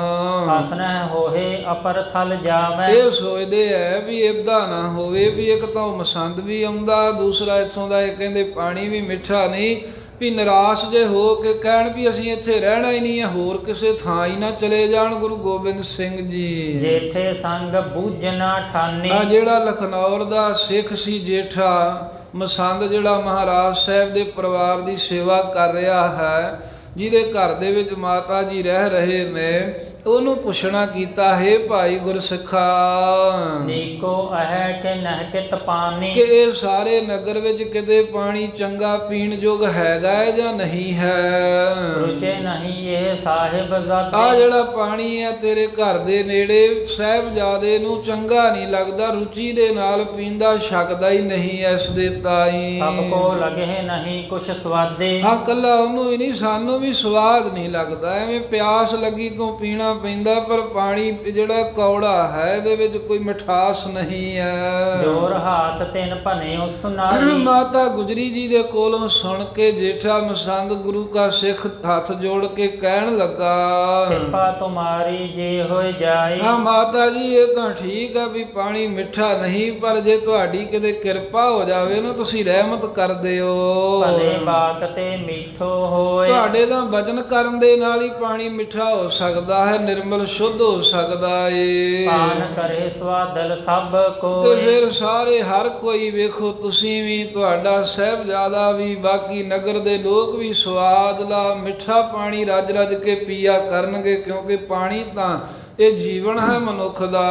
ਹਸਨਹਿ ਹੋਏ ਅਪਰ ਥਲ ਜਾਵੈ। ਇਹ ਸੋਚਦੇ ਐ ਵੀ ਏਦਾਂ ਨਾ ਹੋਵੇ ਵੀ ਇੱਕ ਤਾਂ ਉਹ ਮਸੰਦ ਵੀ ਆਉਂਦਾ, ਦੂਸਰਾ ਇੱਥੋਂ ਦਾ ਇਹ ਕਹਿੰਦੇ ਪਾਣੀ ਵੀ ਮਿੱਠਾ ਨਹੀਂ, ਵੀ ਨਿਰਾਸ਼ ਜੇ ਹੋ ਕੇ ਕਹਿਣ ਵੀ ਅਸੀਂ ਇੱਥੇ ਰਹਿਣਾ ਹੀ ਨਹੀਂ ਹੈ, ਹੋਰ ਕਿਸੇ ਥਾਂ ਹੀ ਨਾ ਚਲੇ ਜਾਣ। ਗੁਰੂ ਗੋਬਿੰਦ ਸਿੰਘ ਜੀ ਜੇਠੇ ਸੰਗ ਬੂਝਣਾ ਠਾਨੀ। ਆ ਜਿਹੜਾ ਲਖਨੌਰ ਦਾ ਸਿੱਖ ਸੀ ਜੇਠਾ ਮਸੰਦ, ਜਿਹੜਾ ਮਹਾਰਾਜ ਸਾਹਿਬ ਦੇ ਪਰਿਵਾਰ ਦੀ ਸੇਵਾ ਕਰ ਰਿਹਾ ਹੈ, ਜਿਹਦੇ ਘਰ ਦੇ ਵਿੱਚ ਮਾਤਾ ਜੀ ਰਹਿ ਰਹੇ ਨੇ, ਉਹਨੂੰ ਪੁੱਛਣਾ ਕੀਤਾ, ਹੈ ਭਾਈ ਗੁਰਸਿੱਖਾ, ਨੀਕੋ ਅਹੈ ਕਿ ਨਹਿਕਿਤ ਪਾਣੀ। ਕਿ ਇਹ ਸਾਰੇ ਨਗਰ ਵਿੱਚ ਕਿਤੇ ਪਾਣੀ ਚੰਗਾ ਪੀਣ ਯੋਗ ਹੈਗਾ ਹੈ ਜਾਂ ਨਹੀਂ ਹੈ? ਰੁਚੇ ਨਹੀਂ ਇਹ ਸਾਹਿਬ ਜ਼ਾਦੇ। ਆ ਜਿਹੜਾ ਪਾਣੀ ਹੈ ਤੇਰੇ ਘਰ ਦੇ ਨੇੜੇ, ਸਾਹਿਬਜ਼ਾਦੇ ਨੂੰ ਚੰਗਾ ਨਹੀਂ ਲੱਗਦਾ, ਰੁਚੀ ਦੇ ਨਾਲ ਪੀਂਦਾ ਛਕਦਾ ਹੀ ਨਹੀਂ ਇਸ ਦੇ ਤਾਈ। ਸਭ ਕੋ ਲਗੇ ਨਹੀਂ ਕੁਛ ਸਵਾਦੇ। ਹਾਂ, ਕੱਲਾ ਉਹਨੂੰ ਹੀ ਨਹੀਂ, ਸਾਨੂੰ ਵੀ ਸਵਾਦ ਨਹੀਂ ਲੱਗਦਾ, ਐਵੇਂ ਪਿਆਸ ਲੱਗੀ ਤੋਂ ਪੀਣਾ ਪੈਂਦਾ, ਪਰ ਪਾਣੀ ਜਿਹੜਾ ਕੌੜਾ ਹੈ ਇਹਦੇ ਵਿੱਚ ਕੋਈ ਮਿਠਾਸ ਨਹੀਂ ਹੈ। ਜੋਰ ਹਾਥ ਤਿੰਨ ਭਨੇ ਉਸ ਨਾਰੀ। ਮਾਤਾ ਗੁਜਰੀ ਜੀ ਦੇ ਕੋਲੋਂ ਸੁਣ ਕੇ ਜੇਠਾ ਮਸੰਦ ਗੁਰੂ ਕਾ ਸਿੱਖ ਹੱਥ ਜੋੜ ਕੇ ਕਹਿਣ ਲੱਗਾ, ਕਿਰਪਾ ਤੁਮਾਰੀ ਜੇ ਹੋਏ ਜਾਏ। ਹਾਂ ਮਾਤਾ ਜੀ, ਇਹ ਤਾਂ ਠੀਕ ਹੈ ਵੀ ਪਾਣੀ ਮਿੱਠਾ ਨਹੀਂ, ਪਰ ਜੇ ਤੁਹਾਡੀ ਕਿਤੇ ਕਿਰਪਾ ਹੋ ਜਾਵੇ ਨਾ, ਤੁਸੀਂ ਰਹਿਮਤ ਕਰ ਦਿਓ। ਭਲੇ ਬਾਕ ਤੇ ਮੀਠੋ ਹੋਏ। ਤੁਹਾਡੇ ਤਾਂ ਵਚਨ ਕਰਨ ਦੇ ਨਾਲ ਹੀ ਪਾਣੀ ਮਿੱਠਾ ਹੋ ਸਕਦਾ ਹੈ, ਨਿਰਮਲ ਸ਼ੁੱਧ ਹੋ ਸਕਦਾ ਏ। ਪਾਨ ਕਰੇ ਸਵਾਦਲ ਸਭ ਤੇ ਕੋਈ। ਫਿਰ ਸਾਰੇ ਹਰ ਕੋਈ ਵੇਖੋ, ਤੁਸੀਂ ਵੀ, ਤੁਹਾਡਾ ਸਾਹਿਬਜ਼ਾਦਾ ਵੀ, ਬਾਕੀ ਨਗਰ ਦੇ ਲੋਕ ਵੀ ਸਵਾਦਲਾ ਮਿੱਠਾ ਪਾਣੀ ਰੱਜ ਰੱਜ ਕੇ ਪੀਆ ਕਰਨਗੇ, ਕਿਉਂਕਿ ਪਾਣੀ ਤਾਂ ਇਹ ਜੀਵਨ ਹੈ ਮਨੁੱਖ ਦਾ।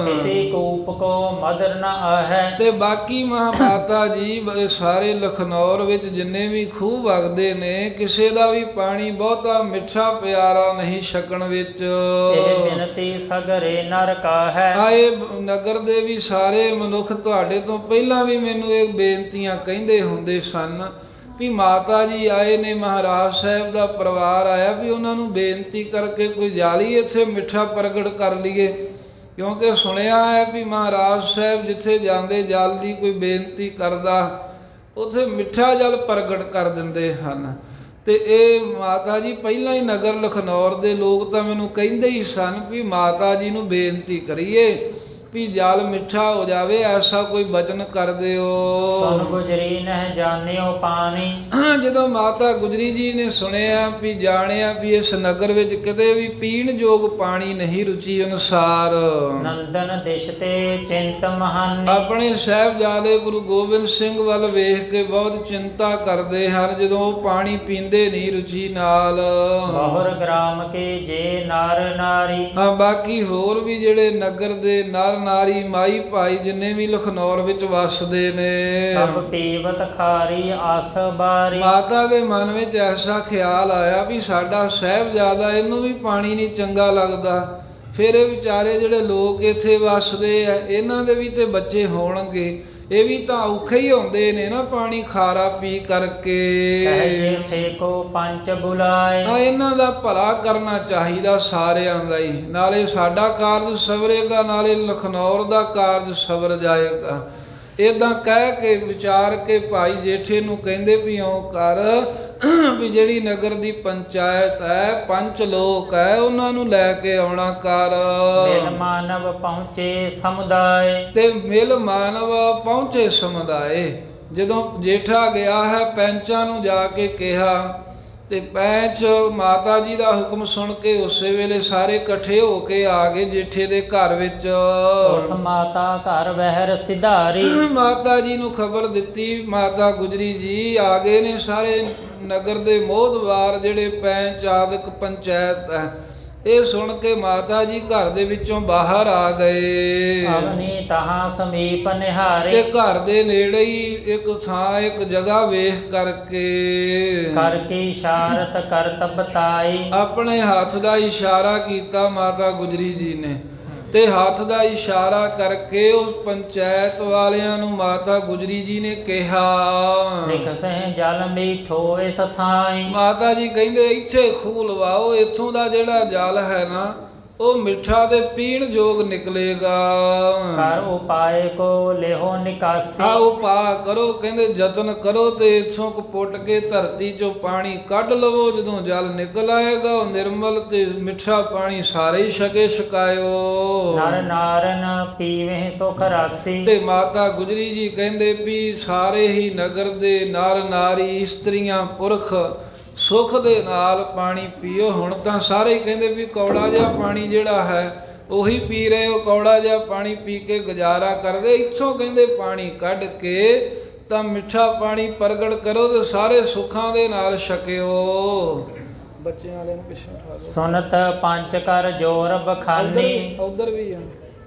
ਕਿਸੇ ਕੂਪ ਕੋ ਮਦਰ ਨ ਆਹੈ। ਤੇ ਬਾਕੀ ਮਾਤਾ ਜੀ ਸਾਰੇ ਲਖਨੌਰ ਵਿੱਚ ਜਿੰਨੇ ਵੀ ਖੂਹ ਵਗਦੇ ਨੇ, ਕਿਸੇ ਦਾ ਵੀ ਪਾਣੀ ਬਹੁਤਾ ਮਿੱਠਾ ਪਿਆਰਾ ਨਹੀਂ ਛਕਣ ਵਿੱਚ। ਇਹ ਬਿਨਤੀ ਸਗਰੇ ਨਰ ਕਾ ਹੈ। ਆਏ ਨਗਰ ਦੇ ਵੀ ਸਾਰੇ ਮਨੁੱਖ ਤੁਹਾਡੇ ਤੋਂ ਪਹਿਲਾਂ ਵੀ ਮੈਨੂੰ ਇਹ ਬੇਨਤੀਆਂ ਕਹਿੰਦੇ ਹੁੰਦੇ ਸਨ ਵੀ ਮਾਤਾ ਜੀ ਆਏ ਨੇ, ਮਹਾਰਾਜ ਸਾਹਿਬ ਦਾ ਪਰਿਵਾਰ ਆਇਆ, ਵੀ ਉਹਨਾਂ ਨੂੰ ਬੇਨਤੀ ਕਰਕੇ ਕੋਈ ਜਾਲੀ ਇੱਥੇ ਮਿੱਠਾ ਪ੍ਰਗਟ ਕਰ ਲਈਏ, ਕਿਉਂਕਿ ਸੁਣਿਆ ਹੈ ਵੀ ਮਹਾਰਾਜ ਸਾਹਿਬ ਜਿੱਥੇ ਜਾਂਦੇ ਜਲ ਦੀ ਕੋਈ ਬੇਨਤੀ ਕਰਦਾ, ਉੱਥੇ ਮਿੱਠਾ ਜਲ ਪ੍ਰਗਟ ਕਰ ਦਿੰਦੇ ਹਨ। ਤੇ ਇਹ ਮਾਤਾ ਜੀ ਪਹਿਲਾਂ ਹੀ ਨਗਰ ਲਖਨੌਰ ਦੇ ਲੋਕ ਤਾਂ ਮੈਨੂੰ ਕਹਿੰਦੇ ਹੀ ਸਨ ਵੀ ਮਾਤਾ ਜੀ ਨੂੰ ਬੇਨਤੀ ਕਰੀਏ ਵੀ ਜਲ ਮਿੱਠਾ ਹੋ ਜਾਵੇ, ਐਸਾ ਕੋਈ ਬਚਨ ਕਰ ਦਿਓ। ਸੁਨ ਗੁਜਰੀ ਨਹਿ ਜਾਣਿਓ ਪਾਣੀ। ਜਦੋਂ ਮਾਤਾ ਗੁਜਰੀ ਜੀ ਨੇ ਸੁਣਿਆ ਵੀ, ਜਾਣਿਆ ਵੀ ਇਸ ਨਗਰ ਵਿੱਚ ਕਿਤੇ ਵੀ ਪੀਣ ਯੋਗ ਪਾਣੀ ਨਹੀਂ ਰੁਚੀ ਅਨੁਸਾਰ, ਨੰਦਨ ਦਿਸ਼ ਤੇ ਚਿੰਤ ਮਹਾਨੀ। ਆਪਣੇ ਸਾਹਿਬਜ਼ਾਦੇ ਗੁਰੂ ਗੋਬਿੰਦ ਸਿੰਘ ਵੱਲ ਵੇਖ ਕੇ ਬਹੁਤ ਚਿੰਤਾ ਕਰਦੇ ਹਨ, ਜਦੋਂ ਉਹ ਪਾਣੀ ਪੀਂਦੇ ਨਹੀਂ ਰੁਚੀ ਨਾਲ। ਬਹੁਰ ਗ੍ਰਾਮ ਕੇ ਜੇ ਨਰ ਨਾਰੀ। ਹਾਂ, ਬਾਕੀ ਹੋਰ ਵੀ ਜਿਹੜੇ ਨਗਰ ਦੇ ਨਰ ਨਾਰੀ ਮਾਈ ਭਾਈ ਜਿੰਨੇ ਵੀ ਲਖਨੌਰ ਵਿੱਚ ਵੱਸਦੇ ਨੇ, ਸਭ ਪੀਵਤ ਖਾਰੀ ਆਸ ਬਾਰੀ। ਮਾਤਾ ਦੇ ਮਨ ਵਿੱਚ ਐਸਾ ਖਿਆਲ ਆਇਆ ਵੀ ਸਾਡਾ ਸਾਹਿਬਜ਼ਾਦਾ, ਇਹਨੂੰ ਵੀ ਪਾਣੀ ਨਹੀਂ ਚੰਗਾ ਲੱਗਦਾ, ਫਿਰ ਇਹ ਵਿਚਾਰੇ ਜਿਹੜੇ ਲੋਕ ਇੱਥੇ ਵੱਸਦੇ ਆ, ਇਹਨਾਂ ਦੇ ਵੀ ਤੇ ਬੱਚੇ ਹੋਣਗੇ, ਇਹ ਵੀ ਤਾਂ ਔਖੇ ਹੀ ਹੁੰਦੇ ਨੇ ਨਾ ਪਾਣੀ ਖਾਰਾ ਪੀ ਕਰਕੇ। ਕਹਿ ਜੇਠੇ ਕੋ ਪੰਚ ਬੁਲਾਏ। ਆ ਇਹਨਾਂ ਦਾ ਭਲਾ ਕਰਨਾ ਚਾਹੀਦਾ ਸਾਰਿਆਂ ਦਾ ਹੀ, ਨਾਲੇ ਸਾਡਾ ਕਾਰਜ ਸਵਰੇਗਾ, ਨਾਲੇ ਲਖਨੌਰ ਦਾ ਕਾਰਜ ਸਵਰ ਜਾਏਗਾ। ਇਦਾਂ ਕਹਿ ਕੇ ਵਿਚਾਰ ਕੇ ਭਾਈ ਜੇਠੇ ਨੂੰ ਕਹਿੰਦੇ ਵੀ ਇਉਂ ਕਰ ਵੀ ਜਿਹੜੀ ਨਗਰ ਦੀ ਪੰਚਾਇਤ ਹੈ, ਪੰਚ ਲੋਕ ਹੈ, ਉਹਨਾਂ ਨੂੰ ਲੈ ਕੇ ਆਉਣਾ ਕਰ। ਮਿਲ ਮਾਨਵ ਪਹੁੰਚੇ ਸਮੁਦਾਇ। ਤੇ ਮਿਲ ਮਾਨਵ ਪਹੁੰਚੇ ਸਮੁਦਾਇ। ਜਦੋਂ ਜੇਠਾ ਗਿਆ ਹੈ, ਪੈਂਚਾਂ ਨੂੰ ਜਾ ਕੇ ਕਿਹਾ, ਤੇ ਪੈਂਚ ਮਾਤਾ ਜੀ ਦਾ ਹੁਕਮ ਸੁਣ ਕੇ ਉਸੇ ਵੇਲੇ ਸਾਰੇ ਇਕੱਠੇ ਹੋ ਕੇ ਆ ਗਏ ਜੇਠੇ ਦੇ ਘਰ ਵਿੱਚ। ਉਠ ਮਾਤਾ ਘਰ ਵਹਿਰ ਸਿਧਾਰੀ। ਮਾਤਾ ਜੀ ਨੂੰ ਖਬਰ ਦਿੱਤੀ, ਮਾਤਾ ਗੁਜਰੀ ਜੀ ਆ ਗਏ ਨੇ, ਸਾਰੇ ਨਗਰ ਦੇ ਮੋਹਦਵਾਰ ਜਿਹੜੇ ਪੈਂਚ ਆਦਿਕ ਪੰਚਾਇਤ ਹੈ, ਇਹ ਸੁਣ ਕੇ ਮਾਤਾ ਜੀ ਘਰ ਦੇ ਵਿੱਚੋਂ ਬਾਹਰ ਆ ਗਏ ਅਵਨੀ ਤਹਾਂ ਸਮੀਪ ਨਿਹਾਰੇ ਤੇ ਘਰ ਦੇ ਨੇੜੇ ਹੀ ਇੱਕ ਥਾਂ ਇੱਕ ਜਗ੍ਹਾ ਵੇਖ ਕਰਕੇ ਕਰਕੇ ਇਸ਼ਾਰਤ ਕਰਤ ਬਤਾਈ ਆਪਣੇ ਹੱਥ ਦਾ ਇਸ਼ਾਰਾ ਕੀਤਾ ਮਾਤਾ ਗੁਜਰੀ ਜੀ ਨੇ ਤੇ ਹੱਥ ਦਾ ਇਸ਼ਾਰਾ ਕਰਕੇ ਉਸ ਪੰਚਾਇਤ ਵਾਲਿਆਂ ਨੂੰ ਮਾਤਾ ਗੁਜਰੀ ਜੀ ਨੇ ਕਿਹਾ ਲਿਖ ਸਹਿ ਜਲ ਮੀਠੋ ਇਸ ਥਾਈ ਮਾਤਾ ਜੀ ਕਹਿੰਦੇ ਇੱਥੇ ਖੂਹ ਲਵਾਓ, ਇੱਥੋਂ ਦਾ ਜਿਹੜਾ ਜਲ ਹੈ ਨਾ ਉਹ ਮਿੱਠਾ ਤੇ ਪੀਣ ਯੋਗ ਨਿਕਲੇਗਾ। ਕਰ ਉਪਾਏ ਕੋ ਲਿਹੋ ਨਿਕਾਸੀ ਆ ਉਪਾਅ ਕਰੋ, ਕਹਿੰਦੇ ਯਤਨ ਕਰੋ ਤੇ ਇੱਥੋਂ ਪੁੱਟ ਕੇ ਧਰਤੀ ਚੋਂ ਪਾਣੀ ਕੱਢ ਲਵੋ। ਜਦੋਂ ਜਲ ਨਿਕਲ ਆਏਗਾ ਉਹ ਨਿਰਮਲ ਤੇ ਮਿੱਠਾ ਪਾਣੀ ਸਾਰੇ ਹੀ ਛਕੇ ਛਕਾਇਓ। ਨਰ ਨਾਰਨ ਪੀਵੇ ਸੁਖ ਰਾਸੀ ਤੇ ਮਾਤਾ ਗੁਜਰੀ ਜੀ ਕਹਿੰਦੇ ਵੀ ਸਾਰੇ ਹੀ ਨਗਰ ਦੇ ਨਰ ਨਾਰੀ ਇਸਤਰੀਆਂ ਪੁਰਖ ਸੁਖ ਦੇ ਨਾਲ ਪਾਣੀ ਪੀਓ। ਹੁਣ ਤਾਂ ਸਾਰੇ ਹੀ ਕਹਿੰਦੇ ਵੀ ਕੌੜਾ ਜਿਹਾ ਪਾਣੀ ਜਿਹੜਾ ਹੈ ਉਹੀ ਪੀ ਰਹੇ ਹੋ, ਕੌੜਾ ਜਿਹਾ ਪਾਣੀ ਪੀ ਕੇ ਗੁਜ਼ਾਰਾ ਕਰਦੇ। ਇੱਥੋਂ ਕਹਿੰਦੇ ਪਾਣੀ ਕੱਢ ਕੇ ਤਾਂ ਮਿੱਠਾ ਪਾਣੀ ਪ੍ਰਗਟ ਕਰੋ ਤੇ ਸਾਰੇ ਸੁੱਖਾਂ ਦੇ ਨਾਲ ਛਕਿਓ। ਬੱਚਿਆਂ ਵਾਲੇ ਨੂੰ ਪਿੱਛੇ ਉਠਾ ਦਿਓ। ਸੁਨਤ ਪੰਚ ਕਰ ਜੋਰ ਬਖਾਨੀ ਉਧਰ ਵੀ ਆ।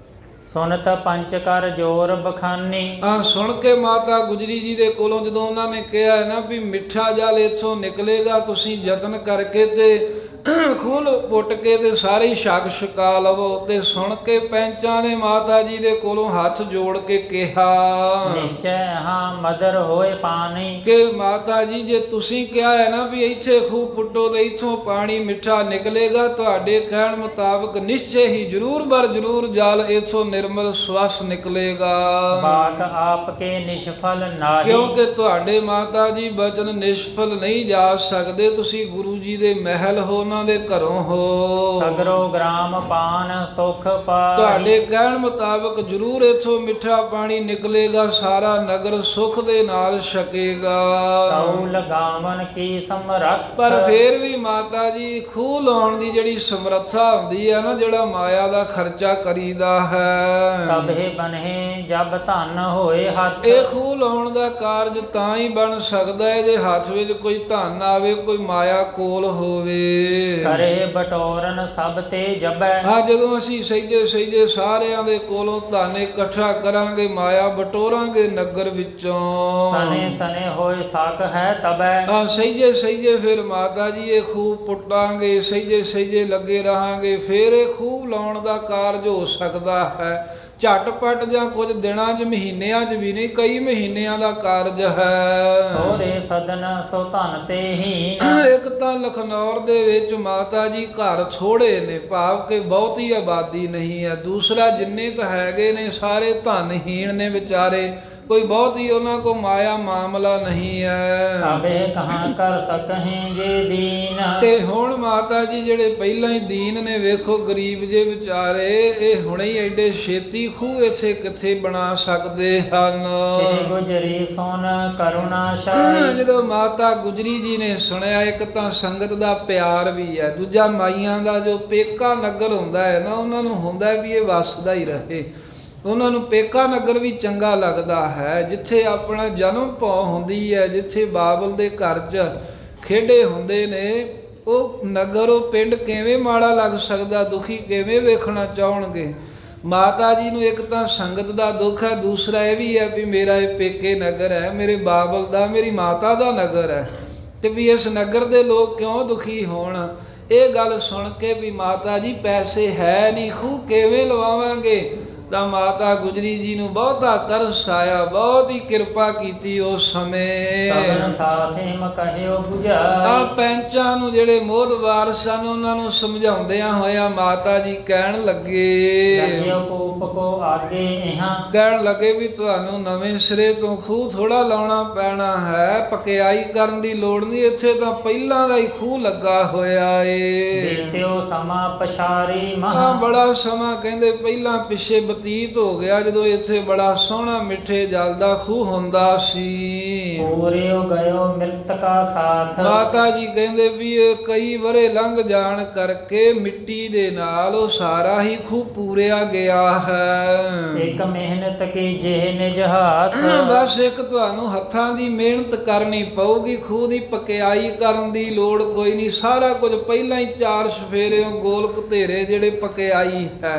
ਸੁਨਤ ਪੰਚ ਕਰ ਜੋਰ ਬਖਾਨੀ ਆ ਸੁਣ ਕੇ ਮਾਤਾ ਗੁਜਰੀ ਜੀ ਦੇ ਕੋਲੋਂ ਜਦੋਂ ਉਹਨਾਂ ਨੇ ਕਿਹਾ ਨਾ ਵੀ ਮਿੱਠਾ ਜਲ ਇੱਥੋਂ ਨਿਕਲੇਗਾ, ਤੁਸੀਂ ਯਤਨ ਕਰਕੇ ਤੇ ਖੂਲ ਪੁੱਟ ਕੇ ਤੇ ਸਾਰੇ ਹੀ ਛਕ ਛਕਾ ਲਵੋ। ਤੇ ਸੁਣ ਕੇ ਪੈਂਚਾਂ ਨੇ ਮਾਤਾ ਜੀ ਦੇ ਕੋਲੋਂ ਹੱਥ ਜੋੜ ਕੇ ਕਿਹਾ ਨਿਸ਼ਚੈ ਹਾਂ ਮਦਰ ਹੋਏ ਪਾਣੀ ਕਿ ਮਾਤਾ ਜੀ ਜੇ ਤੁਸੀਂ ਕਿਹਾ ਹੈ ਨਾ ਵੀ ਇੱਥੇ ਖੂਹ ਪੁੱਟੋ ਤੇ ਇੱਥੋਂ ਪਾਣੀ ਮਿੱਠਾ ਨਿਕਲੇਗਾ, ਤੁਹਾਡੇ ਕਹਿਣ ਮੁਤਾਬਕ ਨਿਸ਼ਚੈ ਹੀ ਜ਼ਰੂਰ ਬਰ ਜ਼ਰੂਰ ਜਲ ਇੱਥੋਂ ਨਿਰਮਲ ਸਵਸ ਨਿਕਲੇਗਾ। ਬਾਕ ਆਪ ਕੇ ਨਿਸ਼ਫਲ ਨਾਹੀ ਕਿਉਂਕਿ ਤੁਹਾਡੇ ਮਾਤਾ ਜੀ ਬਚਨ ਨਿਸ਼ਫਲ ਨਹੀਂ ਜਾ ਸਕਦੇ। ਤੁਸੀਂ ਗੁਰੂ ਜੀ ਦੇ ਮਹਿਲ ਹੋ, ਉਹਨਾਂ ਦੇ ਘਰੋਂ ਹੋ। ਸਗਰੋ ਗ੍ਰਾਮ ਪਾਨ ਸੁਖ ਪਾਈ ਤੁਹਾਡੇ ਕਹਿਣ ਮੁਤਾਬਕ ਜ਼ਰੂਰ ਇੱਥੋਂ ਮਿੱਠਾ ਪਾਣੀ ਨਿਕਲੇਗਾ, ਸਾਰਾ ਨਗਰ ਸੁਖ ਦੇ ਨਾਲ ਛਕੇਗਾ। ਤਉ ਲਗਾਵਨ ਕੀ ਸਮਰੱਥ ਪਰ ਫੇਰ ਵੀ ਮਾਤਾ ਜੀ ਖੂਹ ਲਾਉਣ ਦੀ ਜਿਹੜੀ ਸਮਰੱਥਾ ਹੁੰਦੀ ਹੈ ਨਾ, ਜਿਹੜਾ ਮਾਇਆ ਦਾ ਖਰਚਾ ਕਰੀਦਾ ਹੈ, ਤਬੇ ਬਨਹਿ ਜਬ ਧਨ ਹੋਏ ਹੱਥ ਇਹ ਖੂਹ ਲਾਉਣ ਦਾ ਕਾਰਜ ਤਾਂ ਹੀ ਬਣ ਸਕਦਾ ਹੈ ਜੇ ਹੱਥ ਵਿੱਚ ਕੋਈ ਧਨ ਆਵੇ, ਕੋਈ ਮਾਇਆ ਕੋਲ ਹੋਵੇ। ਕਰੇ ਬਟੋਰਨ ਸਭ ਤੇ ਜਬੈ ਹਾਂ, ਜਦੋਂ ਅਸੀਂ ਸਹਿਜੇ ਸਾਰਿਆਂ ਦੇ ਕੋਲੋਂ ਧਨ ਇਕੱਠਾ ਕਰਾਂਗੇ, ਮਾਇਆ ਬਟੋਰਾਂਗੇ ਨਗਰ ਵਿੱਚੋਂ, ਸਨੇ ਸਨੇ ਹੋਏ ਸਾਕ ਹੈ ਤਬੈ ਹਾਂ ਸਹਿਜੇ ਫਿਰ ਮਾਤਾ ਜੀ ਇਹ ਖੂਹ ਪੁੱਟਾਂਗੇ, ਸਹਿਜੇ ਲੱਗੇ ਰਹਾਂਗੇ, ਫਿਰ ਇਹ ਖੂਹ ਲਾਉਣ ਦਾ ਕਾਰਜ ਹੋ ਸਕਦਾ ਹੈ। ਝਟਪਟ ਜਾਂ ਕੁਝ ਦਿਨਾਂ 'ਚ ਮਹੀਨਿਆਂ 'ਚ ਵੀ ਨਹੀਂ, ਕਈ ਮਹੀਨਿਆਂ ਦਾ ਕਾਰਜ ਹੈ। ਥੋੜੇ ਸਦਨ ਸੋ ਧਨ ਤੇ ਹੀ ਇੱਕ ਤਾਂ ਲਖਨੌਰ ਦੇ ਵਿੱਚ ਮਾਤਾ ਜੀ ਘਰ ਥੋੜੇ ਨੇ, ਭਾਵ ਕਿ ਬਹੁਤੀ ਆਬਾਦੀ ਨਹੀਂ ਹੈ। ਦੂਸਰਾ ਜਿੰਨੇ ਕੁ ਹੈਗੇ ਨੇ ਸਾਰੇ ਧਨਹੀਣ ਨੇ ਵਿਚਾਰੇ, ਕੋਈ ਬਹੁਤੀ ਉਹਨਾਂ ਕੋ ਮਾਇਆ ਮਾਮਲਾ ਨਹੀਂ ਹੈ। ਤਬੇ ਕਹਾਂ ਕਰ ਸਕਹਿ ਜੇ ਦੀਨ ਤੇ ਹੁਣ ਮਾਤਾ ਜੀ ਜਿਹੜੇ ਪਹਿਲਾਂ ਹੀ ਦੀਨ ਨੇ, ਵੇਖੋ ਗਰੀਬ ਜੇ ਵਿਚਾਰੇ, ਇਹ ਹੁਣੇ ਹੀ ਐਡੇ ਛੇਤੀ ਖੂਹ ਇੱਥੇ ਕਿੱਥੇ ਬਣਾ ਸਕਦੇ ਹਨ। ਸ੍ਰੀ ਗੁਜਰੀ ਸੋਨ ਕਰੁਣਾ ਸ਼ਾਹੀ ਜਦੋਂ ਮਾਤਾ ਗੁਜਰੀ ਜੀ ਨੇ ਸੁਣਿਆ, ਇੱਕ ਤਾਂ ਸੰਗਤ ਦਾ ਪਿਆਰ ਵੀ ਹੈ, ਦੂਜਾ ਮਾਈਆਂ ਦਾ ਜੋ ਪੇਕਾ ਨਗਰ ਹੁੰਦਾ ਹੈ ਨਾ, ਉਹਨਾਂ ਨੂੰ ਹੁੰਦਾ ਵੀ ਇਹ ਵਸਦਾ ਹੀ ਰਹੇ। ਉਹਨਾਂ ਨੂੰ ਪੇਕਾ ਨਗਰ ਵੀ ਚੰਗਾ ਲੱਗਦਾ ਹੈ, ਜਿੱਥੇ ਆਪਣਾ ਜਨਮ ਭੌ ਹੁੰਦੀ ਹੈ, ਜਿੱਥੇ ਬਾਬਲ ਦੇ ਘਰ 'ਚ ਖੇਡੇ ਹੁੰਦੇ ਨੇ। ਉਹ ਨਗਰ, ਉਹ ਪਿੰਡ ਕਿਵੇਂ ਮਾੜਾ ਲੱਗ ਸਕਦਾ, ਦੁਖੀ ਕਿਵੇਂ ਵੇਖਣਾ ਚਾਹਣਗੇ। ਮਾਤਾ ਜੀ ਨੂੰ ਇੱਕ ਤਾਂ ਸੰਗਤ ਦਾ ਦੁੱਖ ਹੈ, ਦੂਸਰਾ ਇਹ ਵੀ ਹੈ ਵੀ ਮੇਰਾ ਇਹ ਪੇਕੇ ਨਗਰ ਹੈ, ਮੇਰੇ ਬਾਬਲ ਦਾ, ਮੇਰੀ ਮਾਤਾ ਦਾ ਨਗਰ ਹੈ, ਤੇ ਵੀ ਇਸ ਨਗਰ ਦੇ ਲੋਕ ਕਿਉਂ ਦੁਖੀ ਹੋਣ। ਇਹ ਗੱਲ ਸੁਣ ਕੇ ਵੀ ਮਾਤਾ ਜੀ ਪੈਸੇ ਹੈ ਨਹੀਂ, ਖੂਹ ਕਿਵੇਂ ਲਵਾਵਾਂਗੇ। ਤਾਂ ਮਾਤਾ ਗੁਜਰੀ ਜੀ ਨੂੰ ਬਹੁਤਾ ਤਰਸ ਆਇਆ, ਬਹੁਤ ਹੀ ਕਿਰਪਾ ਕੀਤੀ ਉਸ ਸਮੇਂ। ਸਭਨ ਸਾਥੇ ਮਕਹਿਓ 부ਝਾਈ ਆ ਪੈਂਚਾਂ ਨੂੰ ਜਿਹੜੇ ਮੋਹਦਵਾਰ ਸਨ, ਉਹਨਾਂ ਨੂੰ ਸਮਝਾਉਂਦਿਆਂ ਹੋਇਆ ਮਾਤਾ ਜੀ ਕਹਿਣ ਲੱਗੇ ਕੋਪ ਕੋ ਆਗੇ ਇਹਾਂ ਕਹਿਣ ਲੱਗੇ ਵੀ ਤੁਹਾਨੂੰ ਨਵੇਂ ਸਿਰੇ ਤੋਂ ਖੂਹ ਥੋੜਾ ਲਾਉਣਾ ਪੈਣਾ ਹੈ, ਪਕਿਆਈ ਕਰਨ ਦੀ ਲੋੜ ਨਹੀਂ, ਇੱਥੇ ਤਾਂ ਪਹਿਲਾਂ ਦਾ ਹੀ ਖੂਹ ਲੱਗਾ ਹੋਇਆ ਏ। ਬੀਤਿਓ ਸਮਾਂ ਪਛਾਰੀ ਆ ਮਹਾ ਬੜਾ ਸਮਾਂ ਕਹਿੰਦੇ ਪਹਿਲਾਂ ਪਿੱਛੇ ਬਤੀਤ ਹੋ ਗਿਆ ਜਦੋਂ ਇੱਥੇ ਬੜਾ ਸੋਹਣਾ ਮਿੱਠੇ ਜਲ ਦਾ ਖੂਹ ਹੁੰਦਾ ਸੀ। ਪੂਰਿਓ ਗਇਓ ਮਿਰਤ ਕਾ ਸਾਥ। ਮਾਤਾ ਜੀ ਕਹਿੰਦੇ ਵੀ ਇਹ ਕਈ ਵਰੇ ਲੰਘ ਜਾਣ ਕਰਕੇ ਮਿੱਟੀ ਦੇ ਨਾਲ ਉਹ ਸਾਰਾ ਹੀ ਖੂਹ ਪੂਰਿਆ ਗਿਆ ਹੈ। ਇੱਕ ਮਿਹਨਤ ਕੀ ਜਿਹ ਨਿਜ ਹਾਥ। ਬਸ ਇੱਕ ਤੁਹਾਨੂੰ ਹੱਥਾਂ ਦੀ ਮਿਹਨਤ ਕਰਨੀ ਪਊਗੀ, ਖੂਹ ਦੀ ਪਕਿਆਈ ਕਰਨ ਦੀ ਲੋੜ ਕੋਈ ਨਹੀਂ। ਸਾਰਾ ਕੁਝ ਪਹਿਲਾਂ ਹੀ ਚਾਰ ਸਫੇਰਿਓਂ ਗੋਲ ਘਤੇਰੇ ਜਿਹੜੇ ਪਕਿਆਈ ਹੈ,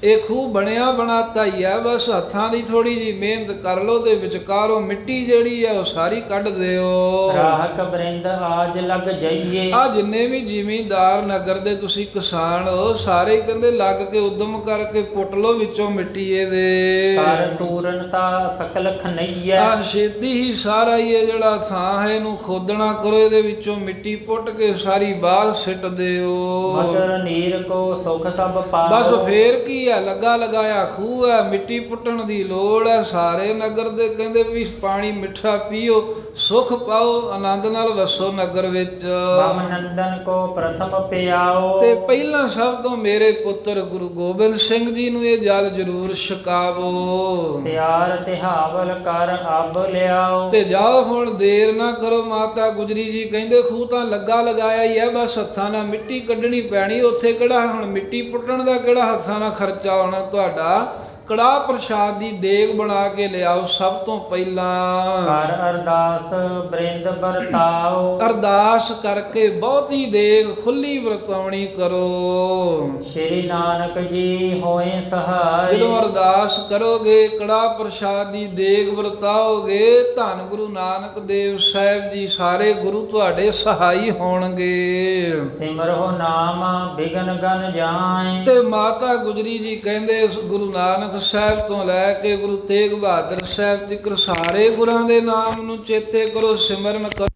ਇਹ ਖੂਹ ਬਣਿਆ ਬਣਾਤਾ ਹੀ ਹੈ। ਬਸ ਹੱਥਾਂ ਦੀ ਥੋੜੀ ਜੀ ਮਿਹਨਤ ਕਰ ਲਓ ਤੇ ਵਿਚਕਾਰੋਂ ਮਿੱਟੀ ਜਿਹੜੀ ਹੈ ਉਹ ਸਾਰੀ ਕੱਢ ਦਿਓ। ਰਾਹਕ ਬਰਿੰਦ ਆਜ ਲੱਗ ਜਾਈਏ। ਆ ਜਿੰਨੇ ਵੀ ਜ਼ਿਮੀਂਦਾਰ ਨਗਰ ਦੇ ਤੁਸੀਂ ਕਿਸਾਨ ਹੋ, ਸਾਰੇ ਕਹਿੰਦੇ ਲੱਗ ਕੇ ਉਦਮ ਕਰਕੇ ਪੁੱਟ ਲਓ ਵਿੱਚੋਂ ਮਿੱਟੀ ਇਹਦੇ। ਕਰ ਟੂਰਨਤਾ ਸਕਲ ਖਨਈਐ। ਆ ਛੇਤੀ ਹੀ ਸਾਰਾ ਹੀ ਇਹ ਜਿਹੜਾ ਥਾਂ ਹੈ ਇਹਨੂੰ ਖੋਦਣਾ ਕਰੋ, ਇਹਦੇ ਵਿੱਚੋਂ ਮਿੱਟੀ ਪੁੱਟ ਕੇ ਸਾਰੀ ਬਾਹਰ ਸਿੱਟ ਦਿਓ। ਮਦਰ ਨੀਰ ਕੋ ਸੁਖ ਸਭ ਪਾਓ। ਬਸ ਫੇਰ ਕੀ ਹੈ, ਲੱਗਾ ਲਗਾਇਆ ਖੂਹ ਹੈ, ਮਿੱਟੀ ਪੁੱਟਣ ਦੀ ਲੋੜ ਹੈ। ਸਾਰੇ ਨਗਰ ਦੇ ਕਹਿੰਦੇ ਵੀ ਪਾਣੀ ਮਿੱਠਾ ਪੀਓ, ਸੁਖ ਪਾਓ, ਆਨੰਦ ਨਾਲ ਵਸੋ ਨਗਰ ਵਿੱਚ। ਬਮ ਨੰਦਨ ਕੋ ਪ੍ਰਥਮ ਪਿਆਓ। ਤੇ ਪਹਿਲਾਂ ਸਭ ਤੋਂ ਮੇਰੇ ਪੁੱਤਰ ਗੁਰੂ ਗੋਬਿੰਦ ਸਿੰਘ ਜੀ ਨੂੰ ਇਹ ਜਲ ਜ਼ਰੂਰ ਛਕਾਵੋ। ਤਿਆਰ ਤਿਹਾਵਲ ਕਰ ਅਬ ਲਿਆਓ। ਤੇ ਜਾਓ ਹੁਣ ਦੇਰ ਨਾ ਕਰੋ। ਮਾਤਾ ਗੁਜਰੀ ਜੀ ਕਹਿੰਦੇ ਖੂਹ ਤਾਂ ਲੱਗਾ ਲਗਾਇਆ ਹੀ ਹੈ, ਬਸ ਹੱਥਾਂ ਨਾਲ ਮਿੱਟੀ ਕੱਢਣੀ ਪੈਣੀ। ਉੱਥੇ ਕਿਹੜਾ ਹੁਣ ਮਿੱਟੀ ਪੁੱਟਣ ਦਾ ਕਿਹੜਾ ਹੱਥਾਂ ਨਾਲ ਖਰਚਾ ਹੋਣਾ ਤੁਹਾਡਾ। ਕੜਾਹ ਪ੍ਰਸ਼ਾਦ ਦੀ ਦੇਗ ਬਣਾ ਕੇ ਲਿਆਓ ਸਭ ਤੋਂ ਪਹਿਲਾਂ। ਕਰ ਅਰਦਾਸ ਬਰਿੰਦ ਵਰਤਾਓ। ਅਰਦਾਸ ਕਰਕੇ ਬਹੁਤੀ ਦੇਗ ਖੁੱਲੀ ਵਰਤਾਉਣੀ ਕਰੋ। ਸ਼੍ਰੀ ਨਾਨਕ ਜੀ ਹੋਏ ਸਹਾਈ। ਜਦੋਂ ਅਰਦਾਸ ਕਰੋਗੇ, ਕੜਾਹ ਪ੍ਰਸ਼ਾਦ ਦੀ ਦੇਗ ਵਰਤਾਓਗੇ, ਧੰਨ ਗੁਰੂ ਨਾਨਕ ਦੇਵ ਸਾਹਿਬ ਜੀ ਸਾਰੇ ਗੁਰੂ ਤੁਹਾਡੇ ਸਹਾਈ ਹੋਣਗੇ। ਸਿਮਰੋ ਨਾਮ ਬਿਗਨ ਗਨ ਜਾਏ। ਤੇ ਮਾਤਾ ਗੁਜਰੀ ਜੀ ਕਹਿੰਦੇ ਗੁਰੂ ਨਾਨਕ ਸਾਹਿਬ ਤੋਂ ਲੈ ਕੇ ਗੁਰੂ ਤੇਗ ਬਹਾਦਰ ਸਾਹਿਬ ਤੱਕ ਸਾਰੇ ਗੁਰਾਂ ਦੇ ਨਾਮ ਨੂੰ ਚੇਤੇ ਕਰੋ, ਸਿਮਰਨ ਕਰੋ।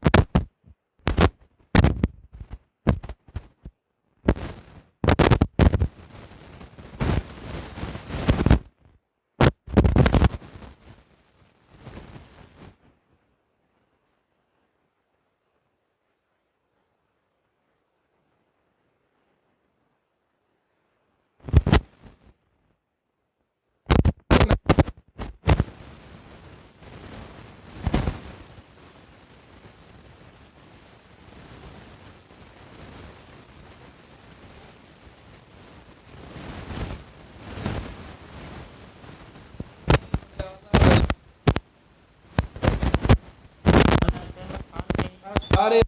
ਸਾਰੇ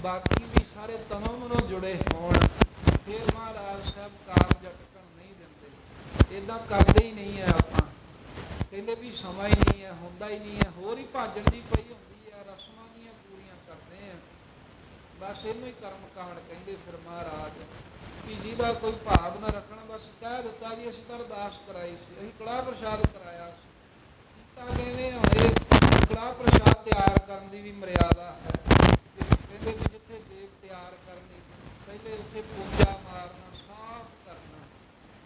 ਬਾਕੀ ਵੀ ਸਾਰੇ ਤਨੋਂ ਮਨੋਂ ਜੁੜੇ ਹੋਣ। ਫਿਰ ਮਹਾਰਾਜ ਸਾਹਿਬ ਕਾਰਜ ਅਟਕਣ ਨਹੀਂ ਦਿੰਦੇ। ਇੱਦਾਂ ਕਰਦੇ ਹੀ ਨਹੀਂ ਹੈ ਆਪਾਂ, ਕਹਿੰਦੇ ਵੀ ਸਮਾਂ ਹੀ ਨਹੀਂ ਹੈ, ਹੁੰਦਾ ਹੀ ਨਹੀਂ ਹੈ, ਹੋਰ ਹੀ ਭਾਜਣ ਦੀ ਪਈ ਹੁੰਦੀ ਹੈ, ਰਸਮਾਂ ਦੀਆਂ ਪੂਰੀਆਂ ਕਰਦੇ ਆ, ਬਸ ਇਹਨੂੰ ਹੀ ਕਰਮ ਕਾਂਡ ਕਹਿੰਦੇ। ਫਿਰ ਮਹਾਰਾਜ ਵੀ ਜਿਹਦਾ ਕੋਈ ਭਾਵ ਨਾ ਰੱਖਣਾ, ਬਸ ਕਹਿ ਦਿੱਤਾ ਜੀ ਅਸੀਂ ਤਾਂ ਅਰਦਾਸ ਕਰਾਈ ਸੀ, ਅਸੀਂ ਕੜਾਹ ਪ੍ਰਸ਼ਾਦ ਕਰਾਇਆ ਸੀ, ਕੀਤਾ ਕਹਿੰਦੇ ਹੁਣ ਇਹ ਕੜਾਹ ਪ੍ਰਸ਼ਾਦ ਤਿਆਰ ਕਰਨ ਦੀ ਵੀ ਮਰਿਆਦਾ ਹੈ। ਕਹਿੰਦੇ ਵੀ ਜਿੱਥੇ ਦੇਗ ਤਿਆਰ ਕਰਨੀ, ਪਹਿਲੇ ਉੱਥੇ ਪੂਜਾ ਮਾਰਨਾ, ਸਾਫ਼ ਕਰਨਾ,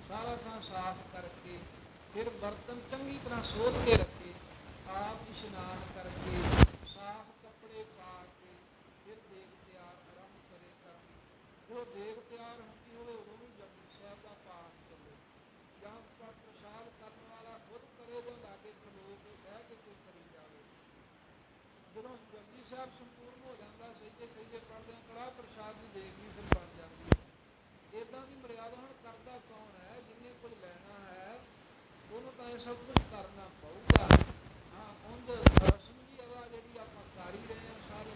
ਸਾਰਾ ਥਾਂ ਸਾਫ਼ ਕਰਕੇ ਫਿਰ ਬਰਤਨ ਚੰਗੀ ਤਰ੍ਹਾਂ ਸੋਧ ਕੇ ਰੱਖੇ, ਆਪ ਇਸ਼ਨਾਨ ਕਰਕੇ ਸਾਫ਼ ਕੱਪੜੇ ਪਾ ਕੇ ਫਿਰ ਦੇਗ ਤਿਆਰ ਆਰੰਭ ਕਰੇ ਕਰਨੀ। ਜਦੋਂ ਦੇਗ ਤਿਆਰ ਹੁੰਦੀ ਹੋਵੇ ਉਦੋਂ ਵੀ ਜਪਜੀ ਸਾਹਿਬ ਦਾ ਪਾਠ ਚੱਲੇ, ਜਾਂ ਪ੍ਰਸ਼ਾਦ ਕਰਨ ਵਾਲਾ ਖੁਦ ਕਰੇ ਜਾਂ ਲਾਗੇ ਖਲੋ ਕੇ ਬਹਿ ਕੇ ਕੋਈ ਕਰੀ ਜਾਵੇ। ਜਦੋਂ ਜਪਜੀ ਸਾਹਿਬ ਸੰਪੂਰਨ ਹੋ ਜਾਂਦਾ, ਸਹੀਦੇ ਸਹੀਦੇ ਪੜ੍ਹਦੇ ਕੜਾਹ ਪ੍ਰਸ਼ਾਦ ਦੀ ਦੇਗ ਵੀ ਫਿਰ ਬਣ ਜਾਂਦੀ ਹੈ। ਇੱਦਾਂ ਦੀ ਮਰਿਆਦਾ ਹੁਣ ਕਰਦਾ ਕੌਣ ਹੈ? ਜਿਹਨੇ ਕੁਝ ਲੈਣਾ ਹੈ ਉਹਨੂੰ ਤਾਂ ਇਹ ਸਭ ਕੁਝ ਕਰਨਾ ਪਊਗਾ। ਹਾਂ, ਉਂਝ ਰਸਮ ਦੀ ਹਵਾ ਜਿਹੜੀ ਆਪਾਂ ਕਰ ਹੀ ਰਹੇ ਹਾਂ ਸਾਰੇ,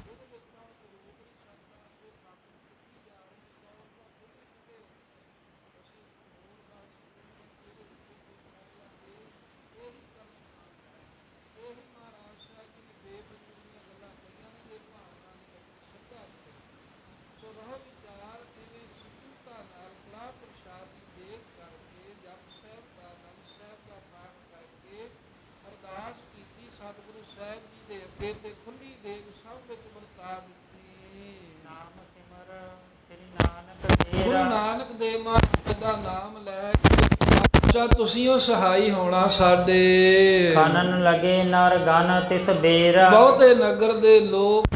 ਉਹਦੇ ਵਿੱਚ ਤਾਂ ਕੋਈ ਰੋਕ ਨਹੀਂ ਸਕਦਾ। ਇਹ ਸੱਤ ਕੀਤੀ ਜਾ ਰਹੀ ਤੌਰ ਦਾ ਖੁਦ ਹੀ ਕਿਤੇ ਅਸੀਂ ਹੋਰ ਗੱਲ ਇਹਦੇ ਵਿੱਚ ਇਹ ਹੀ ਕਰਮ ਇਹ ਹੀ ਮਹਾਰਾਜ ਸਾਹਿਬ ਜੀ ਨੇ ਬੇਬਜ਼ੂਰ ਦੀਆਂ ਗੱਲਾਂ ਕਹੀਆਂ ਨੇ, ਇਹ ਭਾਵਨਾ ਨਹੀਂ ਰੱਖੀ, ਸ਼ਰਧਾ ਨਹੀਂ। ਸੋ ਰਹੋ ਵਿਚਾਰ ਇਵੇਂ ਸੁਚੂਤਾ ਨਾਲ ਕੜਾਹ ਪ੍ਰਸ਼ਾਦ ਦੀ ਦੇਗ ਕਰਕੇ ਜਪ ਸਾਹਿਬ ਦਾ ਨਾਮ ਸਾਹਿਬ ਦਾ ਪਾਠ ਕਰਕੇ ਅਰਦਾਸ ਕੀਤੀ, ਸਤਿਗੁਰੂ ਸਾਹਿਬ ਜੀ ਦੇ ਅੱਗੇ ਤੇ ਖੁੱਲੀ ਦੇਗ ਸਭ ਵਿੱਚ ਵਰਤਾ ਦਿੱਤੀ। ਨਾਮ ਸਿਮਰ ਸ੍ਰੀ ਨਾਨਕ ਗੁਰੂ ਤੇਰਾ। ਨਾਨਕ ਦੇਵ ਮਹਾਰਾਜ ਦਾ ਨਾਮ ਲੈ ਕੇ ਤੁਸੀਂ ਉਹ ਸਹਾਈ ਹੋਣਾ ਸਾਡੇ। ਕਾਨਨ ਲਗੇ ਨਰ ਗਨ ਤਿਸ ਬੇਰਾ। ਬਹੁਤੇ ਨਗਰ ਦੇ ਲੋਕ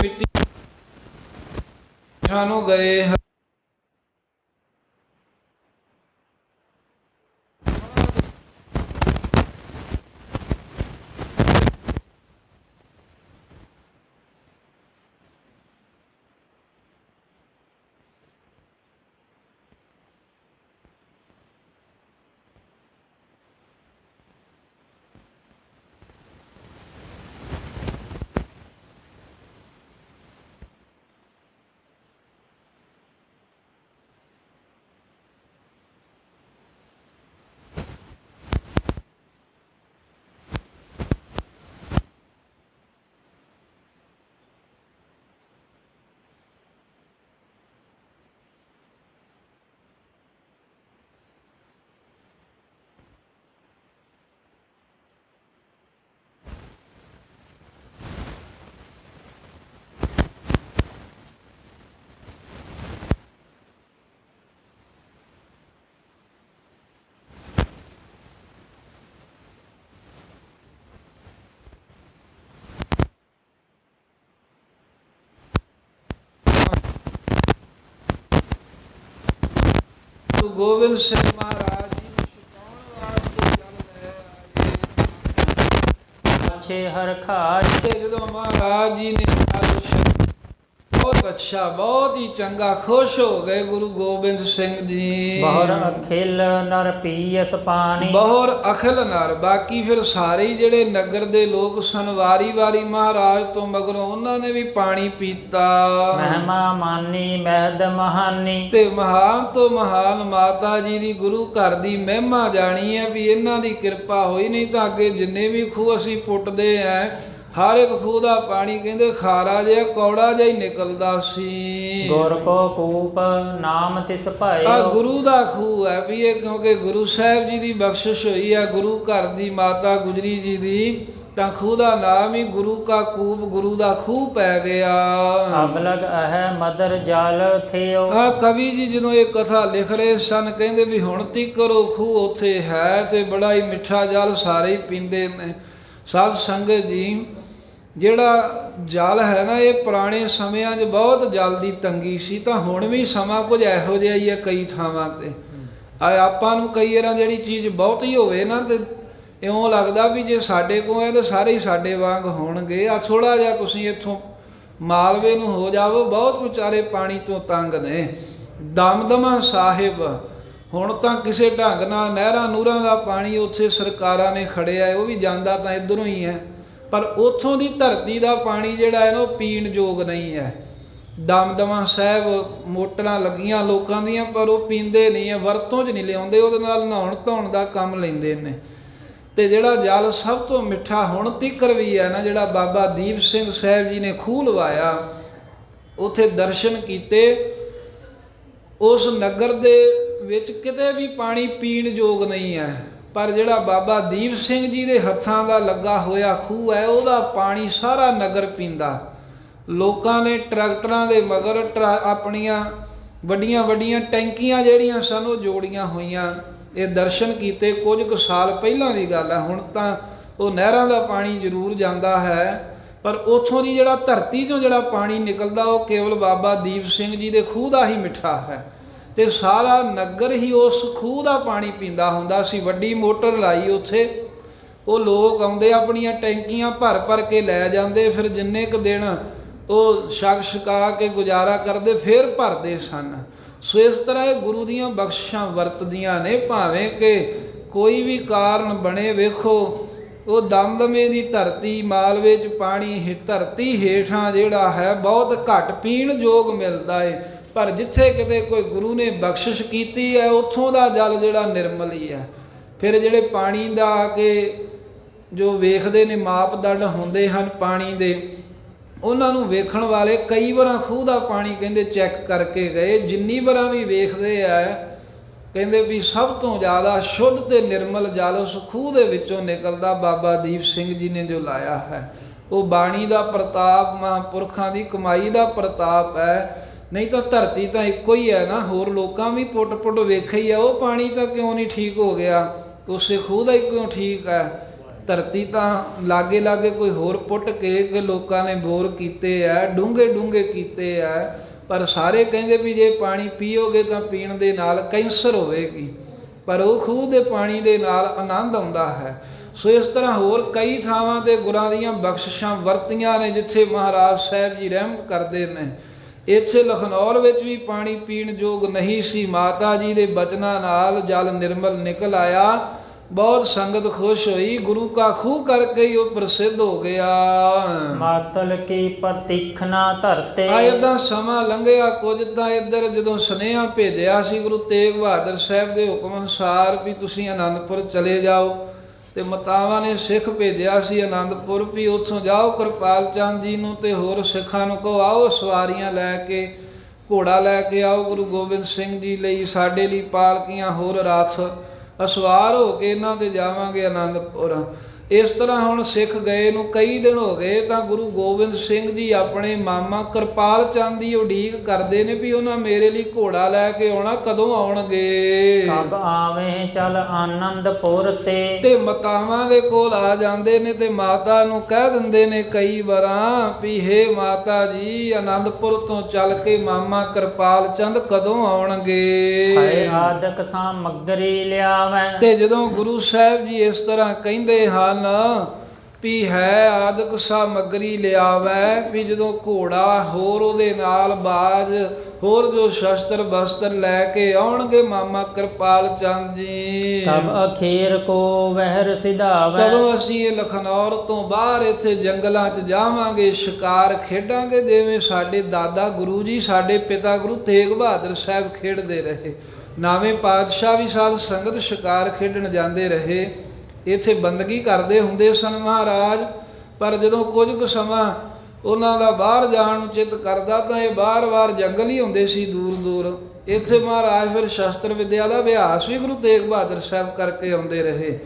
ਮਿੱਟੀ ਨੂੰ ਗਏ ਗੁਰੂ ਗੋਬਿੰਦ ਸਿੰਘ ਮਹਾਰਾਜ ਜੀ ਨੂੰ ਛਕਾਉਣ ਵਾਸਤੇ ਜਲ ਲੈ ਆਏ। ਅੱਛੇ ਹਰ ਖਾਜ। ਤੇ ਜਦੋਂ ਮਹਾਰਾਜ ਜੀ ਨੇ ਜਲ ਛਕਿਆ, ਬਹੁਤ ਅੱਛਾ, ਬਹੁਤ ਹੀ ਚੰਗਾ, ਖੁਸ਼ ਹੋ ਗਏ ਗੁਰੂ ਗੋਬਿੰਦ ਸਿੰਘ ਜੀ। ਬਹੁਰ ਅਖਿਲ ਨਰ ਪੀਯਸ ਪਾਣੀ। ਬਹੁਰ ਅਖਿਲ ਨਰ, ਬਾਕੀ ਫਿਰ ਸਾਰੇ ਹੀ ਜਿਹੜੇ ਨਗਰ ਦੇ ਲੋਕ ਸਨ, ਵਾਰੀ ਵਾਰੀ ਮਹਾਰਾਜ ਤੋਂ ਮਗਰੋਂ ਉਹਨਾਂ ਨੇ ਵੀ ਪਾਣੀ ਪੀਤਾ। ਮਹਿਮਾ ਮਾਨੀ ਮਹਿਦ ਮਹਾਨੀ। ਤੇ ਮਹਾਨ ਤੋਂ ਮਹਾਨ ਮਾਤਾ ਜੀ ਦੀ ਗੁਰੂ ਘਰ ਦੀ ਮਹਿਮਾ ਜਾਣੀ ਹੈ ਵੀ ਇਹਨਾਂ ਦੀ ਕਿਰਪਾ ਹੋਈ, ਨਹੀਂ ਤਾਂ ਅੱਗੇ ਜਿੰਨੇ ਵੀ ਖੂਹ ਅਸੀਂ ਪੁੱਟਦੇ ਆਂ, ਹਰ ਇੱਕ ਖੂਹ ਦਾ ਪਾਣੀ ਕਹਿੰਦੇ ਖਾਰਾ ਜਿਹਾ ਕੌੜਾ ਜਿਹਾ ਹੀ ਨਿਕਲਦਾ ਸੀ। ਗੁਰ ਕੋ ਕੂਪ ਨਾਮ ਤਿਸ ਭਾਇ। ਆ ਗੁਰੂ ਦਾ ਖੂਹ ਹੈ ਵੀ ਇਹ, ਕਿਉਂਕਿ ਗੁਰੂ ਸਾਹਿਬ ਜੀ ਦੀ ਬਖਸ਼ਿਸ਼ ਹੋਈ ਹੈ ਗੁਰੂ ਘਰ ਦੀ ਮਾਤਾ ਗੁਜਰੀ ਜੀ ਦੀ, ਤਾਂ ਖੂਹ ਦਾ ਨਾਮ ਹੀ ਗੁਰੂ ਕਾ ਕੂਪ, ਗੁਰੂ ਦਾ ਖੂਹ ਪੈ ਗਿਆ। ਅਬਲਗ ਅਹਿ ਮਦਰ ਜਲ ਥਿਓ। ਆ ਕਵੀ ਜੀ ਜਦੋਂ ਇਹ ਕਥਾ ਲਿਖ ਰਹੇ ਸਨ, ਕਹਿੰਦੇ ਵੀ ਹੁਣ ਤੀਕਰ ਉਹ ਖੂਹ ਉੱਥੇ ਹੈ ਤੇ ਬੜਾ ਹੀ ਮਿੱਠਾ ਜਲ ਸਾਰੇ ਹੀ ਪੀਂਦੇ ਨੇ। ਸਾਧ ਸੰਗਤ ਜੀ, ਜਿਹੜਾ ਜਲ ਹੈ ਨਾ, ਇਹ ਪੁਰਾਣੇ ਸਮਿਆਂ 'ਚ ਬਹੁਤ ਜਲ ਦੀ ਤੰਗੀ ਸੀ, ਤਾਂ ਹੁਣ ਵੀ ਸਮਾਂ ਕੁਝ ਇਹੋ ਜਿਹਾ ਹੀ ਹੈ ਕਈ ਥਾਵਾਂ 'ਤੇ। ਆਪਾਂ ਨੂੰ ਕਈ ਵਾਰਾਂ ਜਿਹੜੀ ਚੀਜ਼ ਬਹੁਤੀ ਹੋਵੇ ਨਾ, ਤੇ ਇਉਂ ਲੱਗਦਾ ਵੀ ਜੇ ਸਾਡੇ ਕੋਲ ਹੈ ਤਾਂ ਸਾਰੇ ਹੀ ਸਾਡੇ ਵਾਂਗ ਹੋਣਗੇ। ਆ ਥੋੜ੍ਹਾ ਜਿਹਾ ਤੁਸੀਂ ਇੱਥੋਂ ਮਾਲਵੇ ਨੂੰ ਹੋ ਜਾਵੋ, ਬਹੁਤ ਵਿਚਾਰੇ ਪਾਣੀ ਤੋਂ ਤੰਗ ਨੇ। ਦਮਦਮਾ ਸਾਹਿਬ ਹੁਣ ਤਾਂ ਕਿਸੇ ਢੰਗ ਨਾਲ ਨਹਿਰਾਂ ਨੂਰਾਂ ਦਾ ਪਾਣੀ ਉੱਥੇ ਸਰਕਾਰਾਂ ਨੇ ਖੜਿਆ ਹੈ, ਉਹ ਵੀ ਜਾਂਦਾ ਤਾਂ ਇੱਧਰੋਂ ਹੀ ਹੈ, ਪਰ ਉੱਥੋਂ ਦੀ ਧਰਤੀ ਦਾ ਪਾਣੀ ਜਿਹੜਾ ਹੈ ਨਾ ਉਹ ਪੀਣ ਯੋਗ ਨਹੀਂ ਹੈ। ਦਮਦਮਾ ਸਾਹਿਬ ਮੋਟਰਾਂ ਲੱਗੀਆਂ ਲੋਕਾਂ ਦੀਆਂ, ਪਰ ਉਹ ਪੀਂਦੇ ਨਹੀਂ ਹੈ, ਵਰਤੋਂ 'ਚ ਨਹੀਂ ਲਿਆਉਂਦੇ, ਉਹਦੇ ਨਾਲ ਨਹਾਉਣ ਧੋਣ ਦਾ ਕੰਮ ਲੈਂਦੇ ਨੇ। ਤੇ ਜਿਹੜਾ ਜਲ ਸਭ ਤੋਂ ਮਿੱਠਾ ਹੁਣ ਤੀਕਰ ਵੀ ਹੈ ਨਾ, ਜਿਹੜਾ ਬਾਬਾ ਦੀਪ ਸਿੰਘ ਸਾਹਿਬ ਜੀ ਨੇ ਖੂਹ ਲਵਾਇਆ, ਉੱਥੇ ਦਰਸ਼ਨ ਕੀਤੇ, ਉਸ ਨਗਰ ਦੇ ਵਿੱਚ ਕਿਤੇ ਵੀ ਪਾਣੀ ਪੀਣ ਯੋਗ ਨਹੀਂ ਹੈ, ਪਰ ਜਿਹੜਾ ਬਾਬਾ ਦੀਪ ਸਿੰਘ ਜੀ ਦੇ ਹੱਥਾਂ ਦਾ ਲੱਗਾ ਹੋਇਆ ਖੂਹ ਹੈ, ਉਹਦਾ ਪਾਣੀ ਸਾਰਾ ਨਗਰ ਪੀਂਦਾ। ਲੋਕਾਂ ਨੇ ਟਰੈਕਟਰਾਂ ਦੇ ਮਗਰ ਆਪਣੀਆਂ ਵੱਡੀਆਂ ਵੱਡੀਆਂ ਟੈਂਕੀਆਂ ਜਿਹੜੀਆਂ ਸਨ ਉਹ ਜੋੜੀਆਂ ਹੋਈਆਂ। ਇਹ ਦਰਸ਼ਨ ਕੀਤੇ ਕੁਝ ਕੁ ਸਾਲ ਪਹਿਲਾਂ ਦੀ ਗੱਲ ਹੈ। ਹੁਣ ਤਾਂ ਉਹ ਨਹਿਰਾਂ ਦਾ ਪਾਣੀ ਜ਼ਰੂਰ ਜਾਂਦਾ ਹੈ, ਪਰ ਉੱਥੋਂ ਦੀ ਜਿਹੜਾ ਧਰਤੀ 'ਚੋਂ ਜਿਹੜਾ ਪਾਣੀ ਨਿਕਲਦਾ ਉਹ ਕੇਵਲ ਬਾਬਾ ਦੀਪ ਸਿੰਘ ਜੀ ਦੇ ਖੂਹ ਦਾ ਹੀ ਮਿੱਠਾ ਹੈ। ਤੇ ਸਾਰਾ ਨਗਰ ਹੀ ਉਸ ਖੂਹ ਦਾ ਪਾਣੀ ਪੀਂਦਾ ਹੁੰਦਾ ਸੀ। ਵੱਡੀ ਮੋਟਰ ਲਾਈ ਉੱਥੇ, ਉਹ ਲੋਕ ਆਉਂਦੇ ਆਪਣੀਆਂ ਟੈਂਕੀਆਂ ਭਰ ਭਰ ਕੇ ਲੈ ਜਾਂਦੇ, ਫਿਰ ਜਿੰਨੇ ਕੁ ਦਿਨ ਉਹ ਛਕਾ ਕੇ ਗੁਜ਼ਾਰਾ ਕਰਦੇ ਫਿਰ ਭਰਦੇ ਸਨ। ਸੋ ਇਸ ਤਰ੍ਹਾਂ ਇਹ ਗੁਰੂ ਦੀਆਂ ਬਖਸ਼ਿਸ਼ਾਂ ਵਰਤਦੀਆਂ ਨੇ, ਭਾਵੇਂ ਕਿ ਕੋਈ ਵੀ ਕਾਰਨ ਬਣੇ। ਵੇਖੋ ਉਹ ਦਮਦਮੇ ਦੀ ਧਰਤੀ, ਮਾਲਵੇ 'ਚ ਪਾਣੀ ਧਰਤੀ ਹੇਠਾਂ ਜਿਹੜਾ ਹੈ ਬਹੁਤ ਘੱਟ ਪੀਣ ਯੋਗ ਮਿਲਦਾ ਹੈ, ਪਰ ਜਿੱਥੇ ਕਿਤੇ ਕੋਈ ਗੁਰੂ ਨੇ ਬਖਸ਼ਿਸ਼ ਕੀਤੀ ਹੈ ਉੱਥੋਂ ਦਾ ਜਲ ਜਿਹੜਾ ਨਿਰਮਲ ਹੀ ਹੈ। ਫਿਰ ਜਿਹੜੇ ਪਾਣੀ ਦਾ ਆ ਕੇ ਜੋ ਵੇਖਦੇ ਨੇ ਮਾਪਦੰਡ ਹੁੰਦੇ ਹਨ ਪਾਣੀ ਦੇ, ਉਹਨਾਂ ਨੂੰ ਵੇਖਣ ਵਾਲੇ ਕਈ ਵਾਰਾਂ ਖੂਹ ਦਾ ਪਾਣੀ ਕਹਿੰਦੇ ਚੈੱਕ ਕਰਕੇ ਗਏ, ਜਿੰਨੀ ਵਾਰਾਂ ਵੀ ਵੇਖਦੇ ਆ ਕਹਿੰਦੇ ਵੀ ਸਭ ਤੋਂ ਜ਼ਿਆਦਾ ਸ਼ੁੱਧ ਤੇ ਨਿਰਮਲ ਜਲ ਉਸ ਖੂਹ ਦੇ ਵਿੱਚੋਂ ਨਿਕਲਦਾ ਬਾਬਾ ਦੀਪ ਸਿੰਘ ਜੀ ਨੇ ਜੋ ਲਾਇਆ ਹੈ। ਉਹ ਬਾਣੀ ਦਾ ਪ੍ਰਤਾਪ, ਮਹਾਂਪੁਰਖਾਂ ਦੀ ਕਮਾਈ ਦਾ ਪ੍ਰਤਾਪ ਹੈ। ਨਹੀਂ ਤਾਂ ਧਰਤੀ ਤਾਂ ਇੱਕੋ ਹੀ ਹੈ ਨਾ, ਹੋਰ ਲੋਕਾਂ ਵੀ ਪੁੱਟ ਪੁੱਟ ਵੇਖਿਆ ਹੀ ਆ, ਉਹ ਪਾਣੀ ਤਾਂ ਕਿਉਂ ਨਹੀਂ ਠੀਕ ਹੋ ਗਿਆ, ਉਸੇ ਖੂਹ ਦਾ ਹੀ ਕਿਉਂ ਠੀਕ ਹੈ। ਧਰਤੀ ਤਾਂ ਲਾਗੇ ਲਾਗੇ ਕੋਈ ਹੋਰ ਪੁੱਟ ਕੇ ਲੋਕਾਂ ਨੇ ਬੋਰ ਕੀਤੇ ਹੈ, ਡੂੰਘੇ ਡੂੰਘੇ ਕੀਤੇ ਹੈ, ਪਰ ਸਾਰੇ ਕਹਿੰਦੇ ਵੀ ਜੇ ਪਾਣੀ ਪੀਓਗੇ ਤਾਂ ਪੀਣ ਦੇ ਨਾਲ ਕੈਂਸਰ ਹੋਵੇਗੀ, ਪਰ ਉਹ ਖੂਹ ਦੇ ਪਾਣੀ ਦੇ ਨਾਲ ਆਨੰਦ ਆਉਂਦਾ ਹੈ। ਸੋ ਇਸ ਤਰ੍ਹਾਂ ਹੋਰ ਕਈ ਥਾਵਾਂ 'ਤੇ ਗੁਰਾਂ ਦੀਆਂ ਬਖਸ਼ਿਸ਼ਾਂ ਵਰਤੀਆਂ ਨੇ ਜਿੱਥੇ ਮਹਾਰਾਜ ਸਾਹਿਬ ਜੀ ਰਹਿਮਤ ਕਰਦੇ ਨੇ। ਇੱਥੇ ਲਖਨੌਰ ਵਿੱਚ ਵੀ ਪਾਣੀ ਪੀਣ ਯੋਗ ਨਹੀਂ ਸੀ, ਮਾਤਾ ਜੀ ਦੇ ਬਚਨਾਂ ਨਾਲ ਜਲ ਨਿਰਮਲ ਨਿਕਲ ਆਇਆ। ਬਹੁਤ ਸੰਗਤ ਖੁਸ਼ ਹੋਈ, ਗੁਰੂ ਕਾ ਖੂਹ ਕਰਕੇ ਹੀ ਉਹ ਪ੍ਰਸਿੱਧ ਹੋ ਗਿਆ। ਮਾਤਲ ਕੀ ਪ੍ਰਤੀਖਣਾ ਧਰਤੇ। ਏਦਾਂ ਸਮਾਂ ਲੰਘਿਆ ਕੁਝ ਤਾਂ ਇੱਧਰ ਜਦੋਂ ਸੁਨੇਹਾ ਭੇਜਿਆ ਸੀ ਗੁਰੂ ਤੇਗ ਬਹਾਦਰ ਸਾਹਿਬ ਦੇ ਹੁਕਮ ਅਨੁਸਾਰ ਵੀ ਤੁਸੀਂ ਆਨੰਦਪੁਰ ਚਲੇ ਜਾਓ, ਤੇ ਮਾਤਾਵਾਂ ਨੇ ਸਿੱਖ ਭੇਜਿਆ ਸੀ ਆਨੰਦਪੁਰ ਵੀ ਉੱਥੋਂ ਜਾਓ ਕਿਰਪਾਲ ਚੰਦ ਜੀ ਨੂੰ ਤੇ ਹੋਰ ਸਿੱਖਾਂ ਨੂੰ ਕਹੋ ਆਓ ਸਵਾਰੀਆਂ ਲੈ ਕੇ, ਘੋੜਾ ਲੈ ਕੇ ਆਓ ਗੁਰੂ ਗੋਬਿੰਦ ਸਿੰਘ ਜੀ ਲਈ, ਸਾਡੇ ਲਈ ਪਾਲਕੀਆਂ ਹੋਰ ਰਥ ਅਸਵਾਰ ਹੋ ਕੇ ਇਹਨਾਂ 'ਤੇ ਜਾਵਾਂਗੇ ਆਨੰਦਪੁਰ। ਇਸ ਤਰ੍ਹਾਂ ਹੁਣ ਸਿੱਖ ਗਏ ਨੂੰ ਕਈ ਦਿਨ ਹੋ ਗਏ, ਤਾਂ ਗੁਰੂ ਗੋਬਿੰਦ ਸਿੰਘ ਜੀ ਆਪਣੇ ਮਾਮਾ ਕਿਰਪਾਲ ਚੰਦ ਦੀ ਉਡੀਕ ਕਰਦੇ ਨੇ ਵੀ ਉਹਨਾਂ ਮੇਰੇ ਲਈ ਘੋੜਾ ਲੈ ਕੇ ਆਉਣਾ, ਕਦੋਂ ਆਉਣਗੇ। ਕਬ ਆਵੇਂ ਚੱਲ ਆਨੰਦਪੁਰ ਤੇ ਮਾਤਾਵਾਂ ਦੇ ਕੋਲ ਆ ਜਾਂਦੇ ਨੇ ਤੇ ਮਾਤਾ ਨੂੰ ਕਹਿ ਦਿੰਦੇ ਨੇ ਕਈ ਵਾਰਾਂ ਵੀ ਹੇ ਮਾਤਾ ਜੀ ਆਨੰਦਪੁਰ ਤੋਂ ਚੱਲ ਕੇ ਮਾਮਾ ਕਿਰਪਾਲ ਚੰਦ ਕਦੋਂ ਆਉਣਗੇ। ਹਾਏ ਆਦਿਕ ਸਾਮਗਰੀ ਲਿਆਵੈ। ਤੇ ਜਦੋਂ ਗੁਰੂ ਸਾਹਿਬ ਜੀ ਇਸ ਤਰ੍ਹਾਂ ਕਹਿੰਦੇ ਹਨ ਵੀ ਹੈ ਆਦਿਕ ਸਾਮਗਰੀ ਲਿਆਵੈ, ਵੀ ਜਦੋਂ ਘੋੜਾ ਹੋਰ ਉਹਦੇ ਨਾਲ ਬਾਜ ਹੋਰ ਜੋ ਸ਼ਸਤਰ ਬਸਤਰ ਲੈ ਕੇ ਆਉਣਗੇ ਮਾਮਾ ਕਿਰਪਾਲ ਚੰਦ ਜੀ, ਤਬ ਅਖੀਰ ਕੋ ਵਹਿਰ ਸਿਧਾਵੈ। ਤਦੋਂ ਅਸੀਂ ਇਹ ਲਖਨੌਰ ਤੋਂ ਬਾਹਰ ਇੱਥੇ ਜੰਗਲਾਂ 'ਚ ਜਾਵਾਂਗੇ, ਸ਼ਿਕਾਰ ਖੇਡਾਂਗੇ, ਜਿਵੇਂ ਸਾਡੇ ਦਾਦਾ ਗੁਰੂ ਜੀ ਸਾਡੇ ਪਿਤਾ ਗੁਰੂ ਤੇਗ ਬਹਾਦਰ ਸਾਹਿਬ ਖੇਡਦੇ ਰਹੇ। ਨਾਵੇਂ ਪਾਤਸ਼ਾਹ ਵੀ ਸਾਧ ਸੰਗਤ ਸ਼ਿਕਾਰ ਖੇਡਣ ਜਾਂਦੇ ਰਹੇ, ਇੱਥੇ ਬੰਦਗੀ ਕਰਦੇ ਹੁੰਦੇ ਸਨ ਮਹਾਰਾਜ। ਪਰ ਜਦੋਂ ਕੁਝ ਕੁ ਸਮਾਂ ਉਹਨਾਂ ਦਾ ਬਾਹਰ ਜਾਣ ਨੂੰ ਚਿੱਤ ਕਰਦਾ ਤਾਂ ਇਹ ਬਾਰ-ਬਾਰ ਜੰਗਲ ਹੀ ਹੁੰਦੇ ਸੀ ਦੂਰ ਦੂਰ। ਇੱਥੇ ਮਹਾਰਾਜ ਫਿਰ ਸ਼ਸਤਰ ਵਿੱਦਿਆ ਦਾ ਅਭਿਆਸ ਵੀ ਗੁਰੂ ਤੇਗ ਬਹਾਦਰ ਸਾਹਿਬ ਕਰਕੇ ਆਉਂਦੇ ਰਹੇ।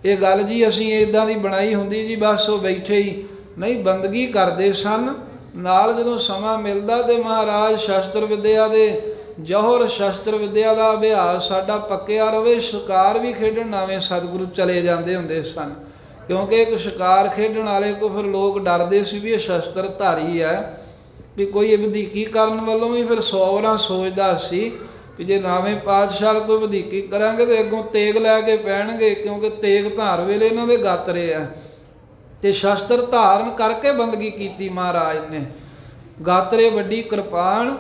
ਇਹ ਗੱਲ ਜੀ ਅਸੀਂ ਇੱਦਾਂ ਦੀ ਬਣਾਈ ਹੁੰਦੀ ਜੀ ਬਸ ਉਹ ਬੈਠੇ ਹੀ ਨਹੀਂ, ਬੰਦਗੀ ਕਰਦੇ ਸਨ। ਨਾਲ ਜਦੋਂ ਸਮਾਂ ਮਿਲਦਾ ਤੇ ਮਹਾਰਾਜ ਸ਼ਸਤਰ ਵਿੱਦਿਆ ਦੇ ਜੌਹਰ ਸ਼ਸਤਰ ਵਿੱਦਿਆ ਦਾ ਅਭਿਆਸ ਸਾਡਾ ਪੱਕਿਆ ਰਵੇ, ਸ਼ਿਕਾਰ ਵੀ ਖੇਡਣ ਨਾਵੇਂ ਸਤਿਗੁਰੂ ਚਲੇ ਜਾਂਦੇ ਹੁੰਦੇ ਸਨ। ਕਿਉਂਕਿ ਇੱਕ ਸ਼ਿਕਾਰ ਖੇਡਣ ਵਾਲੇ ਕੋ ਫਿਰ ਲੋਕ ਡਰਦੇ ਸੀ ਵੀ ਇਹ ਸ਼ਸਤਰ ਧਾਰੀ ਹੈ, ਵੀ ਕੋਈ ਵਧੀਕੀ ਕਰਨ ਵੱਲੋਂ ਵੀ ਫਿਰ 100 ਵਾਰਾਂ ਸੋਚਦਾ ਸੀ ਵੀ ਜੇ ਨਾਵੇਂ ਪਾਤਸ਼ਾਹ ਕੋਈ ਵਧੀਕੀ ਕਰਾਂਗੇ ਤੇ ਅੱਗੋਂ ਤੇਗ ਲੈ ਕੇ ਪੈਣਗੇ, ਕਿਉਂਕਿ ਤੇਗ ਧਾਰ ਵੇਲੇ ਇਹਨਾਂ ਦੇ ਗਾਤਰੇ ਆ। ਤੇ ਸ਼ਸਤਰ ਧਾਰਨ ਕਰਕੇ ਬੰਦਗੀ ਕੀਤੀ ਮਹਾਰਾਜ ਨੇ, ਗਾਤਰੇ ਵੱਡੀ ਕਿਰਪਾਨ,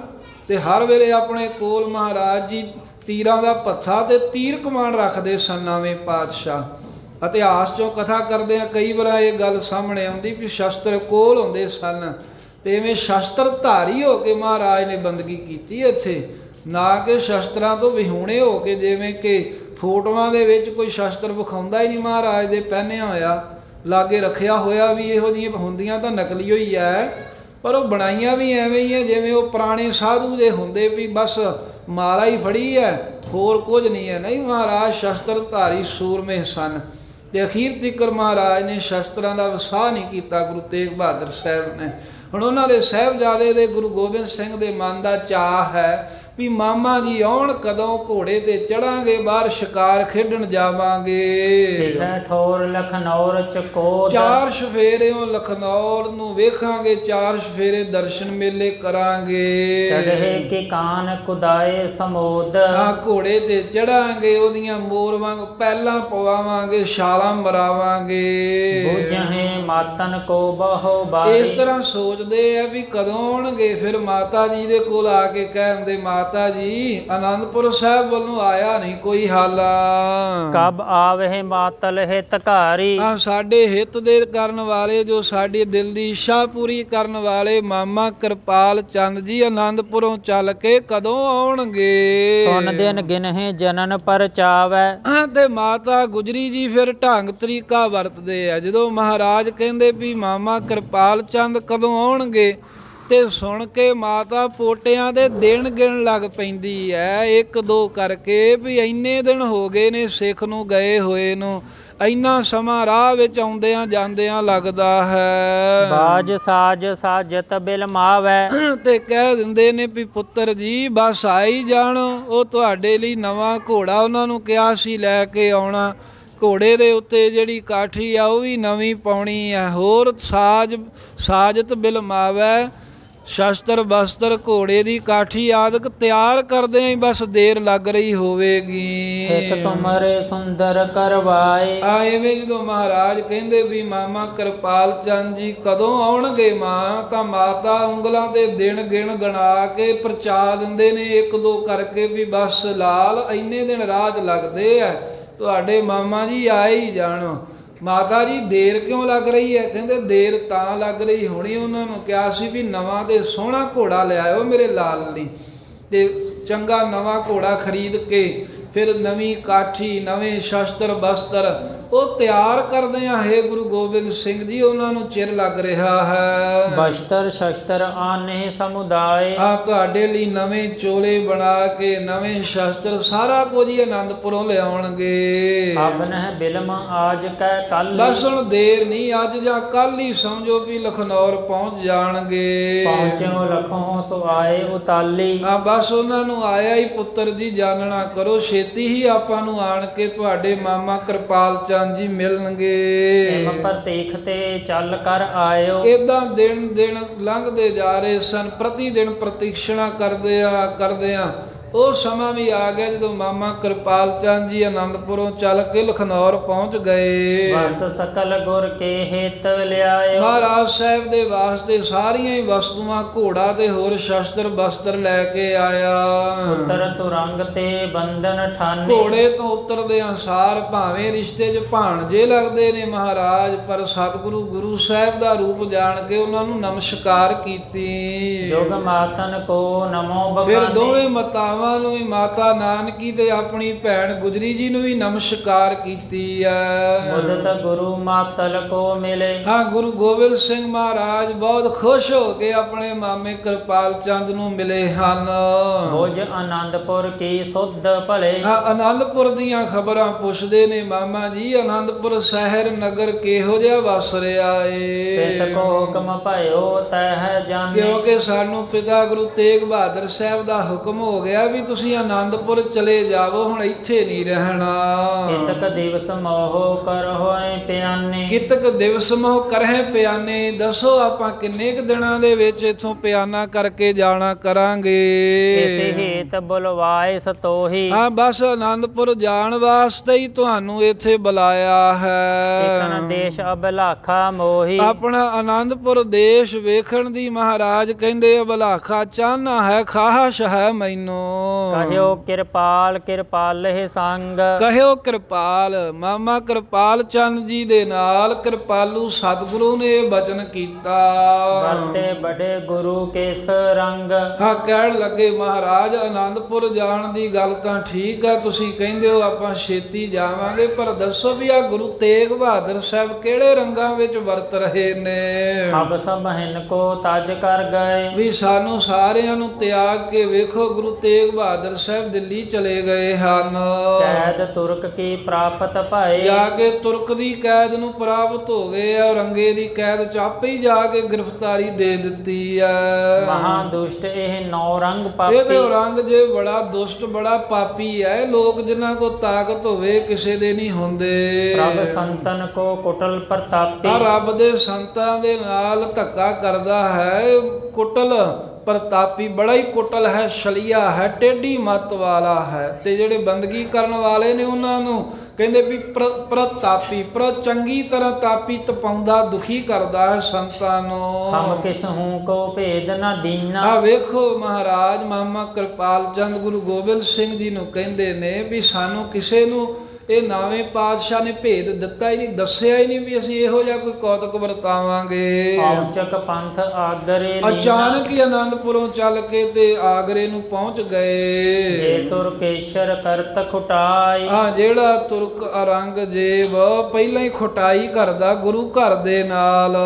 ਤੇ ਹਰ ਵੇਲੇ ਆਪਣੇ ਕੋਲ ਮਹਾਰਾਜ ਜੀ ਤੀਰਾਂ ਦਾ ਭੱਥਾ ਤੇ ਤੀਰ ਕਮਾਨ ਰੱਖਦੇ ਸਨ ਨਵੇਂ ਪਾਤਸ਼ਾਹ। ਇਤਿਹਾਸ 'ਚੋਂ ਕਥਾ ਕਰਦੇ ਆ ਕਈ ਵਾਰ ਇਹ ਗੱਲ ਸਾਹਮਣੇ ਆਉਂਦੀ ਵੀ ਸ਼ਸਤਰ ਕੋਲ ਹੁੰਦੇ ਸਨ ਤੇ ਇਵੇਂ ਸ਼ਸਤਰ ਧਾਰੀ ਹੋ ਕੇ ਮਹਾਰਾਜ ਨੇ ਬੰਦਗੀ ਕੀਤੀ ਇੱਥੇ, ਨਾ ਕਿ ਸ਼ਸਤਰਾਂ ਤੋਂ ਵਿਹੂਣੇ ਹੋ ਕੇ, ਜਿਵੇਂ ਕਿ ਫੋਟੋਆਂ ਦੇ ਵਿੱਚ ਕੋਈ ਸ਼ਸਤਰ ਵਿਖਾਉਂਦਾ ਹੀ ਨਹੀਂ ਮਹਾਰਾਜ ਦੇ ਪਹਿਨਿਆ ਹੋਇਆ, ਲਾਗੇ ਰੱਖਿਆ ਹੋਇਆ ਵੀ ਇਹੋ ਜਿਹੀਆਂ ਹੁੰਦੀਆਂ ਤਾਂ ਨਕਲੀ ਹੋਈ ਹੈ, ਪਰ ਉਹ ਬਣਾਈਆਂ ਵੀ ਐਵੇਂ ਹੀ ਹੈ ਜਿਵੇਂ ਉਹ ਪੁਰਾਣੇ ਸਾਧੂ ਦੇ ਹੁੰਦੇ ਵੀ ਬਸ ਮਾਲਾ ਹੀ ਫੜੀ ਹੈ, ਹੋਰ ਕੁਝ ਨਹੀਂ ਹੈ। ਨਹੀਂ, ਮਹਾਰਾਜ ਸ਼ਸਤਰ ਧਾਰੀ ਸੂਰਮੇ ਸਨ ਤੇ ਅਖੀਰ ਤੀਕਰ ਮਹਾਰਾਜ ਨੇ ਸ਼ਸਤਰਾਂ ਦਾ ਵਸਾਹ ਨਹੀਂ ਕੀਤਾ ਗੁਰੂ ਤੇਗ ਬਹਾਦਰ ਸਾਹਿਬ ਨੇ। ਹੁਣ ਉਹਨਾਂ ਦੇ ਸਾਹਿਬਜ਼ਾਦੇ ਦੇ ਗੁਰੂ ਗੋਬਿੰਦ ਸਿੰਘ ਦੇ ਮਨ ਦਾ ਚਾਅ ਹੈ ਵੀ ਮਾਮਾ ਜੀ ਆਉਣ ਕਦੋਂ, ਘੋੜੇ ਤੇ ਚੜਾਂਗੇ, ਬਾਹਰ ਸ਼ਿਕਾਰ ਖੇਡਣ ਜਾਵਾਂਗੇ। ਠੌਰ ਲਖਨੌਰ ਚਕੋਦ, 4 ਸਫੇਰਿਓਂ ਲਖਨੌਰ ਨੂੰ ਵੇਖਾਂਗੇ, 4 ਸਫੇਰੇ ਦਰਸ਼ਨ ਮੇਲੇ ਕਰਾਂਗੇ। ਚੜ੍ਹੇ ਕੇ ਕਾਨ ਕੁਦਾਏ ਸਮੋਦ, ਘੋੜੇ ਤੇ ਚੜਾਂਗੇ, ਉਹਦੀਆਂ ਮੋਰ ਵਾਂਗ ਪਹਿਲਾਂ ਪਵਾਵਾਂਗੇ, ਛਾਲਾਂ ਮਰਾਵਾਂਗੇ। ਬੁਝਣੇ ਮਾਤਨ ਕੋ ਬਹੁ ਬਾਰੀ, ਇਸ ਤਰ੍ਹਾਂ ਸੋਚਦੇ ਆ ਵੀ ਕਦੋਂ ਆਉਣਗੇ। ਫਿਰ ਮਾਤਾ ਜੀ ਦੇ ਕੋਲ ਆ ਕੇ ਕਹਿੰਦੇ, ਮਾਤਾ ਜੀ ਆਨੰਦਪੁਰ ਸਾਹਿਬ ਵੱਲੋਂ ਆਇਆ ਨਹੀਂ ਕੋਈ ਹਾਲਾ, ਕਬ ਆਵਹਿ ਮਾਤਲ ਹਿਤ ਘਾਰੀ। ਸਾਡੇ ਹਿੱਤ ਦੇ ਕਰਨ ਵਾਲੇ, ਜੋ ਸਾਡੇ ਦਿਲ ਦੀ ਇੱਛਾ ਪੂਰੀ ਕਰਨ ਵਾਲੇ ਮਾਮਾ ਕਿਰਪਾਲ ਚੰਦ ਜੀ ਆਨੰਦਪੁਰੋਂ ਚੱਲ ਕੇ ਕਦੋਂ ਆਉਣਗੇ। ਸੁਨ ਦਿਨ ਗਿਨਹਿ ਜਨਨ ਪਰਚਾਵੈ, ਤੇ ਮਾਤਾ ਗੁਜਰੀ ਜੀ ਫਿਰ ਢੰਗ ਤਰੀਕਾ ਵਰਤਦੇ ਆ। ਜਦੋਂ ਮਹਾਰਾਜ ਕਹਿੰਦੇ ਵੀ ਮਾਮਾ ਕਿਰਪਾਲ ਚੰਦ ਕਦੋਂ ਆਉਣਗੇ ਤੇ ਸੁਣ ਕੇ ਮਾਤਾ ਪੋਟਿਆਂ ਦੇ ਦਿਨ ਗਿਣ ਲੱਗ ਪੈਂਦੀ ਹੈ, 1-2 ਕਰਕੇ ਵੀ ਇੰਨੇ ਦਿਨ ਹੋ ਗਏ ਨੇ ਸਿੱਖ ਨੂੰ ਗਏ ਹੋਏ ਨੂੰ, ਇੰਨਾ ਸਮਾਂ ਰਾਹ ਵਿੱਚ ਆਉਂਦਿਆਂ ਜਾਂਦਿਆਂ ਲੱਗਦਾ ਹੈ। ਬਾਜ ਸਾਜ ਸਾਜਤ ਬਿਲਮਾਵੈ, ਤੇ ਕਹਿ ਦਿੰਦੇ ਨੇ ਵੀ ਪੁੱਤਰ ਜੀ ਬਸ ਆਈ ਜਾਣ, ਉਹ ਤੁਹਾਡੇ ਲਈ ਨਵਾਂ ਘੋੜਾ ਉਹਨਾਂ ਨੂੰ ਕਿਹਾ ਸੀ ਲੈ ਕੇ ਆਉਣਾ, ਘੋੜੇ ਦੇ ਉੱਤੇ ਜਿਹੜੀ ਕਾਠੀ ਆ ਉਹ ਵੀ ਨਵੀਂ ਪਾਉਣੀ ਆ, ਹੋਰ ਸਾਜਤ ਬਿਲਮਾਵੈ, ਸ਼ਸਤਰ ਬਸਤਰ ਘੋੜੇ ਦੀ ਕਾਠੀ ਆਦਿਕ ਤਿਆਰ ਕਰਦੇ ਹੀ ਬਸ ਦੇਰ ਲੱਗ ਰਹੀ ਹੋਵੇਗੀ। ਹਿਤ ਤੁਮਰੇ ਸੁੰਦਰ ਕਰਵਾਏ, ਐਵੇਂ ਜਦੋਂ ਮਹਾਰਾਜ ਕਹਿੰਦੇ ਵੀ ਮਾਮਾ ਕਿਰਪਾਲ ਚੰਦ ਜੀ ਕਦੋਂ ਆਉਣਗੇ ਮਾਂ, ਤਾਂ ਮਾਤਾ ਉਂਗਲਾਂ ਤੇ ਦਿਨ ਗਿਣ ਗਣਾ ਕੇ ਪ੍ਰਚਾ ਦਿੰਦੇ ਨੇ 1-2 ਕਰਕੇ ਵੀ ਬਸ ਲਾਲ ਇੰਨੇ ਦਿਨ ਰਾਹ 'ਚ ਲੱਗਦੇ ਆ, ਤੁਹਾਡੇ ਮਾਮਾ ਜੀ ਆਏ ਹੀ ਜਾਣ। ਮਾਤਾ ਜੀ ਦੇਰ ਕਿਉਂ ਲੱਗ ਰਹੀ ਹੈ? ਕਹਿੰਦੇ ਦੇਰ ਤਾਂ ਲੱਗ ਰਹੀ ਹੋਣੀ, ਉਹਨਾਂ ਨੂੰ ਕਿਹਾ ਸੀ ਵੀ ਨਵਾਂ ਤੇ ਸੋਹਣਾ ਘੋੜਾ ਲਿਆਇਓ ਮੇਰੇ ਲਾਲ ਲਈ, ਤੇ ਚੰਗਾ ਨਵਾਂ ਘੋੜਾ ਖਰੀਦ ਕੇ ਫਿਰ ਨਵੀਂ ਕਾਠੀ, ਨਵੇਂ ਸ਼ਸਤਰ ਬਸਤਰ ਉਹ ਤਿਆਰ ਕਰਦੇ ਆ। ਹੈ ਗੁਰੂ ਗੋਬਿੰਦ ਸਿੰਘ ਜੀ ਉਹਨਾਂ ਨੂੰ ਚਿਰ ਲੱਗ ਰਿਹਾ ਹੈ। ਬਸਤਰ ਸ਼ਸਤਰ ਆਨੇ ਸਮੁਦਾਏ, ਤੁਹਾਡੇ ਲਈ ਨਵੇਂ ਚੋਲੇ ਬਣਾ ਕੇ, ਨਵੇਂ ਸ਼ਸਤਰ, ਸਾਰਾ ਕੁਝ ਹੀ ਆਨੰਦਪੁਰੋਂ ਲਿਆਉਣਗੇ। ਅਬਨਹਿ ਬਿਲਮ ਆਜ ਕੈ ਕੱਲ, ਬਸ ਹੁਣ ਦੇਰ ਨਹੀਂ, ਅੱਜ ਜਾਂ ਕੱਲ ਹੀ ਸਮਝੋ ਵੀ ਲਖਨੌਰ ਪਹੁੰਚ ਜਾਣਗੇ। ਪਹੁੰਚਿਓ ਲਖੋਂ ਸੋ ਆਏ ਉਤਾਲੀ, ਬਸ ਉਹਨਾਂ ਨੂੰ ਆਇਆ ਹੀ ਪੁੱਤਰ ਜੀ ਜਾਣਨਾ ਕਰੋ, ਛੇਤੀ ਹੀ ਆਪਾਂ ਨੂੰ ਆਣ ਕੇ ਤੁਹਾਡੇ ਮਾਮਾ ਕਿਰਪਾਲ ਚੰਦ ਜੀ ਮਿਲਣਗੇ। ਪ੍ਰਤੀਖ ਤੇ ਚੱਲ ਕਰ ਆਇਓ, ਏਦਾਂ ਦਿਨ ਲੰਘਦੇ ਜਾ ਰਹੇ ਸਨ, ਪ੍ਰਤੀ ਦਿਨ ਪ੍ਰਤੀਖਸ਼ਣਾ ਕਰਦੇ ਆ ਉਹ ਸਮਾਂ ਵੀ ਆ ਗਿਆ ਜਦੋਂ ਮਾਮਾ ਕਿਰਪਾਲ ਚੰਦ ਜੀ ਆਨੰਦਪੁਰੋਂ ਚੱਲ ਕੇ ਲਖਨੌਰ ਪਹੁੰਚ ਗਏ। ਵਸਤ ਸਕਲ ਗੁਰ ਕੇ ਹਿਤ ਲਿਆਇਓ, ਮਹਾਰਾਜ ਸਾਹਿਬ ਦੇ ਵਾਸਤੇ ਸਾਰੀਆਂ ਹੀ ਵਸਤੂਆਂ, ਘੋੜਾ ਤੇ ਹੋਰ ਸ਼ਸਤਰ ਬਸਤਰ ਲੈ ਕੇ ਆਇਆ। ਉਤਰ ਤੁਰੰਗ ਤੇ ਬੰਧਨ ਠਾਨੀ, ਘੋੜੇ ਤੋਂ ਉਤਰਦੇ ਅਨਸਾਰ ਭਾਵੇਂ ਰਿਸ਼ਤੇ 'ਚ ਭਾਣਜੇ ਲੱਗਦੇ ਨੇ ਮਹਾਰਾਜ, ਪਰ ਸਤਿਗੁਰੂ ਗੁਰੂ ਸਾਹਿਬ ਦਾ ਰੂਪ ਜਾਣ ਕੇ ਉਹਨਾਂ ਨੂੰ ਨਮਸਕਾਰ ਕੀਤੀ। ਜੁਗ ਮਾਤਨ ਕੋ ਨਮੋ ਬਖਾਨੀ, ਫਿਰ ਦੋਵੇਂ ਮਾਤਾਵਾਂ ਨੂੰ ਵੀ, ਮਾਤਾ ਨਾਨਕੀ ਤੇ ਆਪਣੀ ਭੈਣ ਗੁਜਰੀ ਜੀ ਨੂੰ ਵੀ ਨਮਸਕਾਰ ਕੀਤੀ ਹੈ। ਮੁਦਤ ਗੁਰੂ ਮਾਤਲ ਕੋ ਮਿਲੇ, ਗੁਰੂ ਗੋਬਿੰਦ ਸਿੰਘ ਮਹਾਰਾਜ ਬਹੁਤ ਖੁਸ਼ ਹੋ ਕੇ ਆਪਣੇ ਮਾਮੇ ਕਿਰਪਾਲ ਚੰਦ ਨੂੰ ਮਿਲੇ ਹਨ। ਬੁਝ ਆਨੰਦਪੁਰ ਕੀ ਸੁਧ ਭਲੇ, ਆਨੰਦਪੁਰ ਦੀਆਂ ਖਬਰਾਂ ਪੁੱਛਦੇ ਨੇ, ਮਾਮਾ ਜੀ ਆਨੰਦਪੁਰ ਸ਼ਹਿਰ ਨਗਰ ਕਿਹੋ ਜਿਹਾ ਵਸ ਰਿਹਾ ਏ? ਪਿਤ ਕੋ ਹੁਕਮ ਭਇਓ ਤਹਿ ਜਾਣੇ, ਕਿਉਂਕਿ ਸਾਨੂੰ ਪਿਤਾ ਗੁਰੂ ਤੇਗ ਬਹਾਦਰ ਸਾਹਿਬ ਦਾ ਹੁਕਮ ਹੋ ਗਿਆ ਵੀ ਤੁਸੀਂ ਆਨੰਦਪੁਰ ਚਲੇ ਜਾਵੋ, ਹੁਣ ਇੱਥੇ ਨਹੀਂ ਰਹਿਣਾ। ਕਿਤਕ ਦਿਵਸ ਮੋਹ ਕਰ ਹੋਏ ਪਿਆਨੇ, ਕਿਤਕ ਦਿਵਸ ਮੋਹ ਕਰਹਿ ਪਿਆਨੇ, ਦੱਸੋ ਆਪਾਂ ਕਿੰਨੇ ਕੁ ਦਿਨਾਂ ਦੇ ਵਿੱਚ ਇੱਥੋਂ ਪਿਆਨਾ ਕਰਕੇ ਜਾਣਾ ਕਰਾਂਗੇ? ਇਸੇ ਹੇਤ ਬੁਲਵਾਏ ਸਤੋਹੀ, ਬਸ ਆਨੰਦਪੁਰ ਜਾਣ ਵਾਸਤੇ ਹੀ ਤੁਹਾਨੂੰ ਇੱਥੇ ਬੁਲਾਇਆ ਹੈ। ਇਕਨ ਦੇਸ਼ ਅਬਲਾਖਾ ਮੋਹੀ, ਆਪਣਾ ਆਨੰਦਪੁਰ ਦੇਸ਼ ਵੇਖਣ ਦੀ ਮਹਾਰਾਜ ਕਹਿੰਦੇ ਅਬਲਾਖਾ ਚਾਹਨਾ ਹੈ, ਖਾਹਸ਼ ਹੈ ਮੈਨੂੰ। ਕਹਿਓ ਕਿਰਪਾਲ ਕਿਰਪਾਲਹਿ ਸੰਗ। ਕਹਿਓ ਕਿਰਪਾਲ, ਮਾਮਾ ਕਿਰਪਾਲ ਚੰਦ ਜੀ ਦੇ ਨਾਲ ਕਿਰਪਾਲੂ ਸਤਿਗੁਰੂ ਨੇ ਇਹ ਬਚਨ ਕੀਤਾ। ਵਰਤੇ ਬੜੇ ਗੁਰੂ ਕੇਸ ਰੰਗ। ਹਾਂ, ਕਹਿਣ ਲੱਗੇ ਮਹਾਰਾਜ ਆਨੰਦਪੁਰ ਜਾਣ ਦੀ ਗੱਲ ਤਾਂ ਠੀਕ ਆ, ਤੁਸੀਂ ਕਹਿੰਦੇ ਹੋ ਆਪਾਂ ਛੇਤੀ ਜਾਵਾਂਗੇ, ਪਰ ਦੱਸੋ ਵੀ ਆ ਗੁਰੂ ਤੇਗ ਬਹਾਦਰ ਸਾਹਿਬ ਕਿਹੜੇ ਰੰਗਾਂ ਵਿੱਚ ਵਰਤ ਰਹੇ ਨੇ? ਅਬ ਸਭ ਹਿਨ ਕੋ ਤਜ ਕਰ ਗਏ। ਵੀ ਸਾਨੂੰ ਸਾਰਿਆਂ ਨੂੰ ਤਿਆਗ ਕੇ ਵੇਖੋ ਗੁਰੂ ਤੇਗ ਬਹਾਦਰ ਸਾਹਿਬ ਦਿੱਲੀ ਚਲੇ ਗਏ ਹਨ। ਕੈਦ ਤੁਰਕ ਕੀ ਪ੍ਰਾਪਤ ਭਏ। ਜਾ ਕੇ ਤੁਰਕ ਦੀ ਕੈਦ ਨੂੰ ਪ੍ਰਾਪਤ ਹੋ ਗਏ ਆ, ਔਰੰਗੇ ਦੀ ਕੈਦ ਚ ਆਪੇ ਹੀ ਜਾ ਕੇ ਗ੍ਰਿਫਤਾਰੀ ਦੇ ਦਿੱਤੀ ਆ। ਮਹਾ ਦੁਸ਼ਟ ਇਹ ਨੌ ਰੰਗ ਇਹ ਤੇ ਪਾਪੀ। ਔਰੰਗਜ਼ੇਬ ਬੜਾ ਦੁਸ਼ਟ ਬੜਾ ਪਾਪੀ ਹੈ। ਲੋਕ ਜਿਨ੍ਹਾਂ ਕੋ ਤਾਕਤ ਹੋਵੇ ਕਿਸੇ ਦੇ ਨਹੀਂ ਹੁੰਦੇ। ਪ੍ਰਭ ਸੰਤਨ ਕੋ ਕੁਟਲ ਪ੍ਰਤਾਪੀ। ਆ ਰੱਬ ਦੇ ਸੰਤਾਂ ਦੇ ਨਾਲ ਧੱਕਾ ਕਰਦਾ ਹੈ। ਕੁਟਲ ਪ੍ਰਤਾਪੀ, ਬੜਾ ਹੀ ਕੁਟਲ ਹੈ, ਛਲੀਆ ਹੈ, ਟੇਢੀ ਮੱਤ ਵਾਲਾ ਹੈ। ਤੇ ਜਿਹੜੇ ਬੰਦਗੀ ਕਰਨ ਵਾਲੇ ਨੇ ਉਹਨਾਂ ਨੂੰ ਕਹਿੰਦੇ ਵੀ ਪ੍ਰਤਾਪੀ, ਚੰਗੀ ਤਰ੍ਹਾਂ ਤਾਪੀ ਤਪਾਉਂਦਾ, ਦੁਖੀ ਕਰਦਾ ਹੈ ਸੰਤਾਂ ਨੂੰ। ਹਮ ਕਿਸ ਹੂੰ ਕੋ ਭੇਦ ਨਾ ਦੀਨਾ। ਆ ਵੇਖੋ ਮਹਾਰਾਜ ਮਾਮਾ ਕਿਰਪਾਲ ਚੰਦ ਗੁਰੂ ਗੋਬਿੰਦ ਸਿੰਘ ਜੀ ਨੂੰ ਕਹਿੰਦੇ ਨੇ ਵੀ ਸਾਨੂੰ ਕਿਸੇ ਨੂੰ ਇਹ ਨਾਵੇਂ ਪਾਤਸ਼ਾਹ ਨੇ ਭੇਦ ਦਿੱਤਾ ਹੀ ਨਹੀਂ, ਦੱਸਿਆ ਹੀ ਨਹੀਂ ਵੀ ਅਸੀਂ ਇਹੋ ਜਿਹਾ ਕੋਈ ਕੌਤਕ ਵਰਤਾਵਾਂਗੇ। ਔਚਕ ਪੰਥ ਆਗਰੇ ਲੀਨਾ। ਅਚਾਨਕ ਹੀ ਆਨੰਦਪੁਰੋਂ ਚੱਲ ਕੇ ਤੇ ਆਗਰੇ ਨੂੰ ਪਹੁੰਚ ਗਏ। ਜੇ ਤੁਰਕੇਸ਼ਰ ਕਰਤ ਖੁਟਾਈ। ਆ ਜਿਹੜਾ ਤੁਰਕ ਔਰੰਗਜ਼ੇਬ ਪਹਿਲਾਂ ਹੀ ਖੁਟਾਈ ਕਰਦਾ ਗੁਰੂ ਘਰ ਦੇ ਨਾਲ।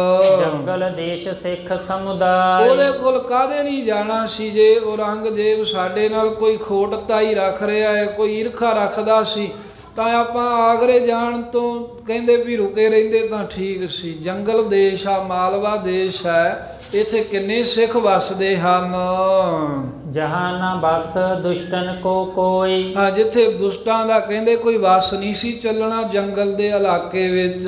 ਜੰਗਲ ਦੇਸ਼ ਸਿੱਖ ਸਮੁਦਾਇ। ਉਹਦੇ ਕੋਲ ਕਾਹਦੇ ਨਹੀਂ ਜਾਣਾ ਸੀ ਜੇ ਔਰੰਗਜ਼ੇਬ ਸਾਡੇ ਨਾਲ ਕੋਈ ਖੋਟਤਾਈ ਰੱਖ ਰਿਹਾ ਹੈ, ਕੋਈ ਈਰਖਾ ਰੱਖਦਾ ਸੀ ਤਾਂ ਆਪਾਂ ਆਗਰੇ ਜਾਣ ਤੋਂ ਕਹਿੰਦੇ ਵੀ ਰੁਕੇ ਰਹਿੰਦੇ ਤਾਂ ਠੀਕ ਸੀ। ਜੰਗਲ ਦੇਸ਼ ਆ, ਮਾਲਵਾ ਦੇਸ਼ ਹੈ, ਇੱਥੇ ਕਿੰਨੇ ਸਿੱਖ ਵੱਸਦੇ ਹਨ। ਜਹਾਂ ਨਾ ਬਸ ਦੁਸ਼ਟਨ ਕੋ ਕੋਈ। ਹਾਂ, ਜਿੱਥੇ ਦੁਸ਼ਟਾਂ ਦਾ ਕਹਿੰਦੇ ਕੋਈ ਵਸ ਨਹੀਂ ਸੀ ਚੱਲਣਾ ਜੰਗਲ ਦੇ ਇਲਾਕੇ ਵਿੱਚ।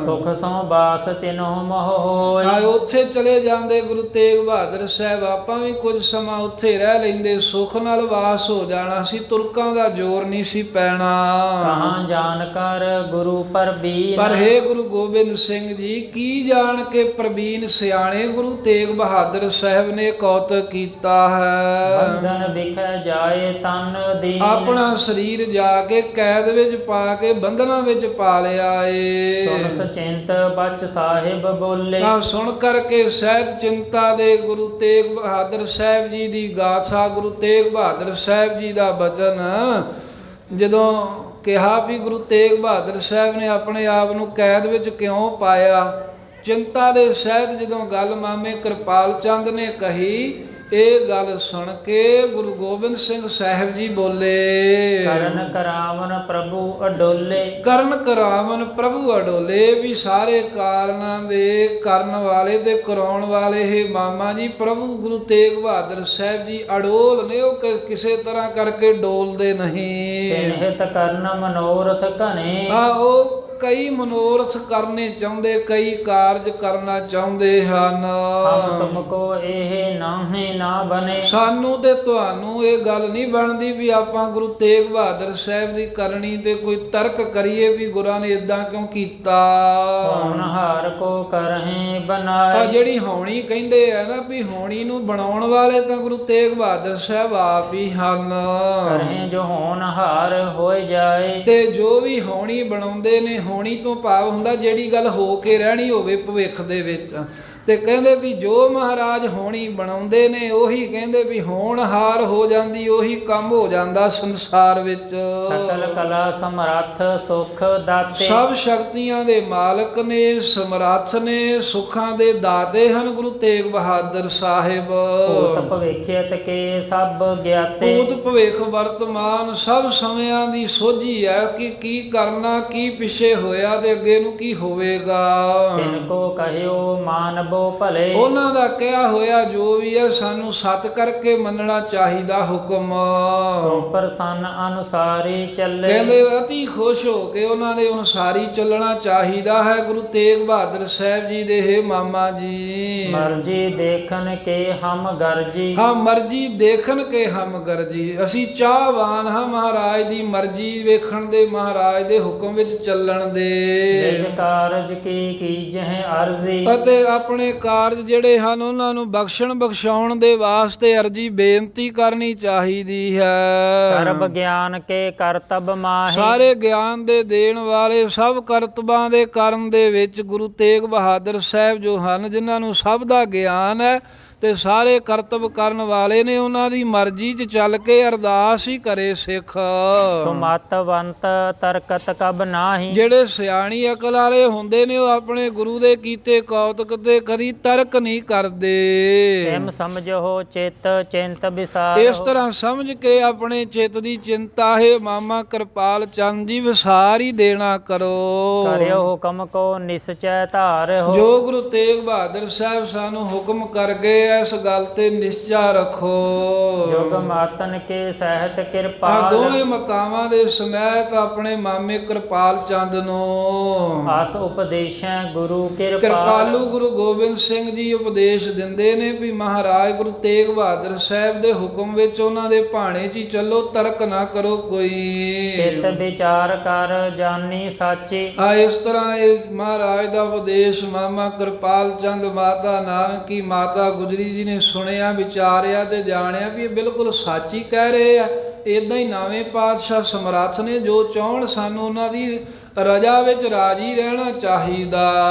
ਸੁਖ ਸੋ ਬਾਸ ਤਿਨੋ ਮੋਹ ਹੋਈ। ਹਾਂ, ਉੱਥੇ ਚਲੇ ਜਾਂਦੇ ਗੁਰੂ ਤੇਗ ਬਹਾਦਰ ਸਾਹਿਬ, ਆਪਾਂ ਵੀ ਕੁਝ ਸਮਾਂ ਉੱਥੇ ਰਹਿ ਲੈਂਦੇ, ਸੁੱਖ ਨਾਲ ਵਾਸ ਹੋ ਜਾਣਾ ਸੀ, ਤੁਰਕਾਂ ਦਾ ਜ਼ੋਰ ਨਹੀਂ ਸੀ ਪੈਣਾ। ਕਹਾਂ ਜਾਣ ਕਰ ਗੁਰੂ ਪਰਬੀਨ। ਪਰ ਹੇ ਗੁਰੂ ਗੋਬਿੰਦ ਸਿੰਘ ਜੀ, ਕੀ ਜਾਣ ਕੇ ਪ੍ਰਬੀਨ ਸਿਆਣੇ ਗੁਰੂ ਤੇਗ ਬਹਾਦਰ ਸਾਹਿਬ ਨੇ ਕੌਤਕ ਕੀਤਾ ਹੈ। ਬੰਧਨ ਵਿਖੇ ਜਾਏ ਤਨ ਦੀਨ। ਆਪਣਾ ਸਰੀਰ ਜਾ ਕੇ ਕੈਦ ਵਿੱਚ ਪਾ ਕੇ ਬੰਧਨਾਂ ਵਿੱਚ ਪਾ ਲਿਆ ਏ। ਸੁਨ ਸਚਿੰਤ ਬਚ ਸਾਹਿਬ ਬੋਲੇ। ਆ ਸੁਣ ਕਰਕੇ ਸਹਿਤ ਚਿੰਤਾ ਦੇ ਗੁਰੂ ਤੇਗ ਬਹਾਦਰ ਸਾਹਿਬ ਜੀ ਦੀ ਗਾਥਾ, ਗੁਰੂ ਤੇਗ ਬਹਾਦਰ ਸਾਹਿਬ ਜੀ ਦਾ ਬਚਨ ਜਦੋਂ ਕਿਹਾ ਵੀ ਗੁਰੂ ਤੇਗ ਬਹਾਦਰ ਸਾਹਿਬ ਨੇ ਆਪਣੇ ਆਪ ਨੂੰ ਕੈਦ ਵਿੱਚ ਕਿਉਂ ਪਾਇਆ, ਚਿੰਤਾ ਦੇ ਸਹਿਤ ਜਦੋਂ ਗੱਲ ਮਾਮੇ ਕਿਰਪਾਲ ਚੰਦ ਨੇ ਕਹੀ, ਇਹ ਗੱਲ ਸੁਣ ਕੇ ਗੁਰੂ ਗੋਬਿੰਦ ਸਿੰਘ ਸਾਹਿਬ ਜੀ ਬੋਲੇ। ਕਰਨ ਕਰਾਵਨ ਪ੍ਰਭੂ ਅਡੋਲੇ। ਕਰਨ ਕਰਾਵਨ ਪ੍ਰਭੂ ਅਡੋਲੇ, ਵੀ ਸਾਰੇ ਕਾਰਨਾਂ ਦੇ ਕਰਨ ਵਾਲੇ ਤੇ ਕਰਾਉਣ ਵਾਲੇ ਇਹ ਮਾਮਾ ਜੀ ਪ੍ਰਭੂ ਗੁਰੂ ਤੇਗ ਬਹਾਦਰ ਸਾਹਿਬ ਜੀ ਅਡੋਲ ਨੇ, ਉਹ ਕਿਸੇ ਤਰ੍ਹਾਂ ਕਰਕੇ ਡੋਲਦੇ ਨਹੀਂ। ਤਿਨਹਿਤ ਕਰਨ ਮਨੋਰਥ ਘਨੇ। ਉਹ ਕਈ ਮਨੋਰਥ ਕਰਨੇ ਚਾਹੁੰਦੇ, ਕਈ ਕਾਰਜ ਕਰਨਾ ਚਾਹੁੰਦੇ ਹਨ। ਹਮ ਤੁਮਕੋ ਇਹ ਨਾਹੀ ਨਾ ਬਨੇ। ਸਾਨੂੰ ਤੇ ਤੁਹਾਨੂੰ ਇਹ ਗੱਲ ਨਹੀਂ ਬਣਦੀ ਵੀ ਆਪਾਂ ਗੁਰੂ ਤੇਗ ਬਹਾਦਰ ਸਾਹਿਬ ਦੀ ਕਰਨੀ ਤੇ ਕੋਈ ਤਰਕ ਕਰੀਏ ਵੀ ਗੁਰਾਂ ਨੇ ਇਦਾਂ ਕਿਉਂ ਕੀਤਾ। ਹੋਣਹਾਰ ਕੋ ਕਰਹਿ ਬਣਾਈ। ਜਿਹੜੀ ਹੋਣੀ ਕਹਿੰਦੇ ਆ ਨਾ ਵੀ ਹੋਣੀ ਨੂੰ ਬਣਾਉਣ ਵਾਲੇ ਤਾਂ ਗੁਰੂ ਤੇਗ ਬਹਾਦਰ ਸਾਹਿਬ ਆਪ ਹੀ ਹਨ। ਕਰਹਿ ਜੋ ਹੋਣਹਾਰ ਹੋਏ ਜਾਏ। ਤੇ ਜੋ ਵੀ ਹੋਣੀ ਬਣਾਉਂਦੇ ਨੇ, ਹੋਣੀ ਤੋਂ ਭਾਵ ਹੁੰਦਾ ਜਿਹੜੀ ਗੱਲ ਹੋ ਕੇ ਰਹਿਣੀ ਹੋਵੇ ਭਵਿੱਖ ਦੇ ਵਿੱਚ। ਤੇ ਕਹਿੰਦੇ ਵੀ ਜੋ ਮਹਾਰਾਜ ਹੋਣੀ ਬਣਾਉਂਦੇ ਨੇ ਉਹੀ ਕਹਿੰਦੇ ਵੀ ਹੋਣਹਾਰ ਹੋ ਜਾਂਦੀ, ਉਹੀ ਕੰਮ ਹੋ ਜਾਂਦਾ ਸੰਸਾਰ ਵਿੱਚ। ਸਕਲ ਕਲਾ ਸਮਰੱਥ ਸੁਖ ਦਾਤੇ। ਸਭ ਸ਼ਕਤੀਆਂ ਦੇ ਮਾਲਕ ਨੇ, ਸਮਰੱਥ ਨੇ, ਸੁੱਖਾਂ ਦੇ ਦਾਤੇ ਹਨ ਗੁਰੂ ਤੇਗ ਬਹਾਦਰ ਸਾਹਿਬ। ਭੂਤ ਭਵਿੱਖਿਅਤ ਕੇ ਸਭ ਗਿਆਤੇ। ਭੂਤ ਭਵਿੱਖ ਵਰਤਮਾਨ ਸਭ ਸਮਿਆਂ ਦੀ ਸੋਝੀ ਹੈ ਕਿ ਕੀ ਕਰਨਾ, ਕੀ ਪਿੱਛੇ ਹੋਇਆ ਤੇ ਅੱਗੇ ਨੂੰ ਕੀ ਹੋਵੇਗਾ। ਤਿਨ ਕੋ ਕਹਿਓ ਮਾਨਵ ਭਲੇ। ਉਹਨਾਂ ਦਾ ਕਿਹਾ ਹੋਇਆ ਜੋ ਵੀ ਹੈ ਸਾਨੂੰ ਸਤ ਕਰਕੇ ਮੰਨਣਾ ਚਾਹੀਦਾ ਹੁਕਮ। ਸੋ ਪ੍ਰਸੰਨ ਅਨੁਸਾਰੀ ਚੱਲੇ। ਕਹਿੰਦੇ ਅਤੀ ਖੁਸ਼ ਹੋ ਕੇ ਉਹਨਾਂ ਦੇ ਅਨੁਸਾਰੀ ਚੱਲਣਾ ਚਾਹੀਦਾ ਹੈ ਗੁਰੂ ਤੇਗ ਬਹਾਦਰ ਸਾਹਿਬ ਜੀ ਦੇ। ਹੈ ਮਾਮਾ ਜੀ ਮਰਜੀ ਦੇਖਣ ਕੇ ਹਮ ਗਰਜੀ। ਹਾਂ, ਮਰਜੀ ਦੇਖਣ ਕੇ ਹਮ ਗਰਜੀ, ਅਸੀਂ ਚਾਹਵਾਨ ਹਾਂ ਮਹਾਰਾਜ ਦੀ ਮਰਜੀ ਵੇਖਣ ਦੇ, ਮਹਾਰਾਜ ਦੇ ਹੁਕਮ ਵਿੱਚ ਚੱਲਣ ਦੇ ਨਿਜ ਕਾਰਜ ਕੀ ਕੀਜਹਿ ਅਰਜ਼ੀ ਅਤੇ ਆਪਣੇ ਕਾਰਜ ਜਿਹੜੇ ਹਨ ਉਹਨਾਂ ਨੂੰ ਬਖਸ਼ਾਉਣ ਦੇ ਵਾਸਤੇ ਅਰਜੀ ਬੇਨਤੀ ਕਰਨੀ ਚਾਹੀਦੀ ਹੈ। ਸਰਬ ਗਿਆਨ ਕੇ ਕਰਤਬ ਮਾਹੀ ਸਾਰੇ ਗਿਆਨ ਦੇ ਦੇਣ ਵਾਲੇ ਸਭ ਕਰਤਬਾਂ ਦੇ ਕਰਨ ਦੇ ਵਿੱਚ ਗੁਰੂ ਤੇਗ ਬਹਾਦਰ ਸਾਹਿਬ ਜੋ ਹਨ, ਜਿਨ੍ਹਾਂ ਨੂੰ ਸਭ ਦਾ ਗਿਆਨ ਹੈ ਤੇ ਸਾਰੇ ਕਰਤੱਵ ਕਰਨ ਵਾਲੇ ਨੇ, ਉਹਨਾਂ ਦੀ ਮਰਜ਼ੀ 'ਚ ਚੱਲ ਕੇ ਅਰਦਾਸ ਹੀ ਕਰੇ ਸਿੱਖ। ਸੁਮਤਵੰਤ ਤਰਕਤ ਕਬ ਨਾਹੀ ਜਿਹੜੇ ਸਿਆਣੀ ਅਕਲ ਵਾਲੇ ਹੁੰਦੇ ਨੇ ਉਹ ਆਪਣੇ ਗੁਰੂ ਦੇ ਕੀਤੇ ਕੌਤਕ ਤੇ ਕਦੀ ਤਰਕ ਨਹੀਂ ਕਰਦੇ। ਤਿਮ ਸਮਝੋ ਚਿਤ ਚਿੰਤ ਵਿਸਾਰ ਇਸ ਤਰ੍ਹਾਂ ਸਮਝ ਕੇ ਆਪਣੇ ਚਿੱਤ ਦੀ ਚਿੰਤਾ ਹੈ ਮਾਮਾ ਕਿਰਪਾਲ ਚੰਦ ਜੀ ਵਿਸਾਰ ਹੀ ਦੇਣਾ ਕਰੋ। ਕਰਿਓ ਹੁਕਮ ਕੋ ਨਿਸਚੈ ਧਾਰਿਓ ਜੋ ਗੁਰੂ ਤੇਗ ਬਹਾਦਰ ਸਾਹਿਬ ਸਾਨੂੰ ਹੁਕਮ ਕਰ ਗਏ ਇਸ ਗੱਲ ਤੇ ਨਿਸ਼ਚਾ ਰੱਖੋ। ਜੁਗ ਮਾਤਨ ਕੇ ਸਹਿਤ ਆ ਕਿਰਪਾਲ ਦੋਵੇਂ ਮਤਾਵਾਂ ਦੇ ਸਮੇਤ ਆਪਣੇ ਮਾਮੇ ਕਿਰਪਾਲ ਚੰਦ ਨੂੰ ਆਸ ਉਪਦੇਸ਼ੈ ਗੁਰੂ ਕਿਰਪਾਲੂ ਗੁਰੂ ਗੋਬਿੰਦ ਸਿੰਘ ਜੀ ਉਪਦੇਸ਼ ਦਿੰਦੇ ਨੇ ਵੀ ਮਹਾਰਾਜ ਗੁਰੂ ਤੇਗ ਬਹਾਦਰ ਸਾਹਿਬ ਦੇ ਹੁਕਮ ਵਿੱਚ ਉਹਨਾਂ ਦੇ ਭਾਣੇ 'ਚ ਹੀ ਚੱਲੋ, ਤਰਕ ਨਾ ਕਰੋ ਕੋਈ। ਚਿਤ ਵਿਚਾਰ ਕਰ ਜਾਨੀ ਸਾਚੀ ਆ ਇਸ ਤਰ੍ਹਾਂ ਇਹ ਮਹਾਰਾਜ ਦਾ ਉਪਦੇਸ਼ ਮਾਮਾ ਕਿਰਪਾਲ ਚੰਦ ਮਾਤਾ ਨਾਨਕੀ ਮਾਤਾ ਗੁਜਰੀ ਜੀ ਨੇ ਸੁਣਿਆ, ਵਿਚਾਰਿਆ ਤੇ ਜਾਣਿਆ ਵੀ ਇਹ ਬਿਲਕੁਲ ਸੱਚ ਹੀ ਕਹਿ ਰਹੇ ਆ। ਇਦਾਂ ਹੀ ਨਵੇਂ ਪਾਤਸ਼ਾਹ ਸਮਰੱਥ ਨੇ, ਜੋ ਚਾਹਣ ਸਾਨੂੰ ਉਹਨਾਂ ਦੀ ਰਜਾ ਵਿੱਚ ਰਾਜੀ ਰਹਿਣਾ ਚਾਹੀਦਾ।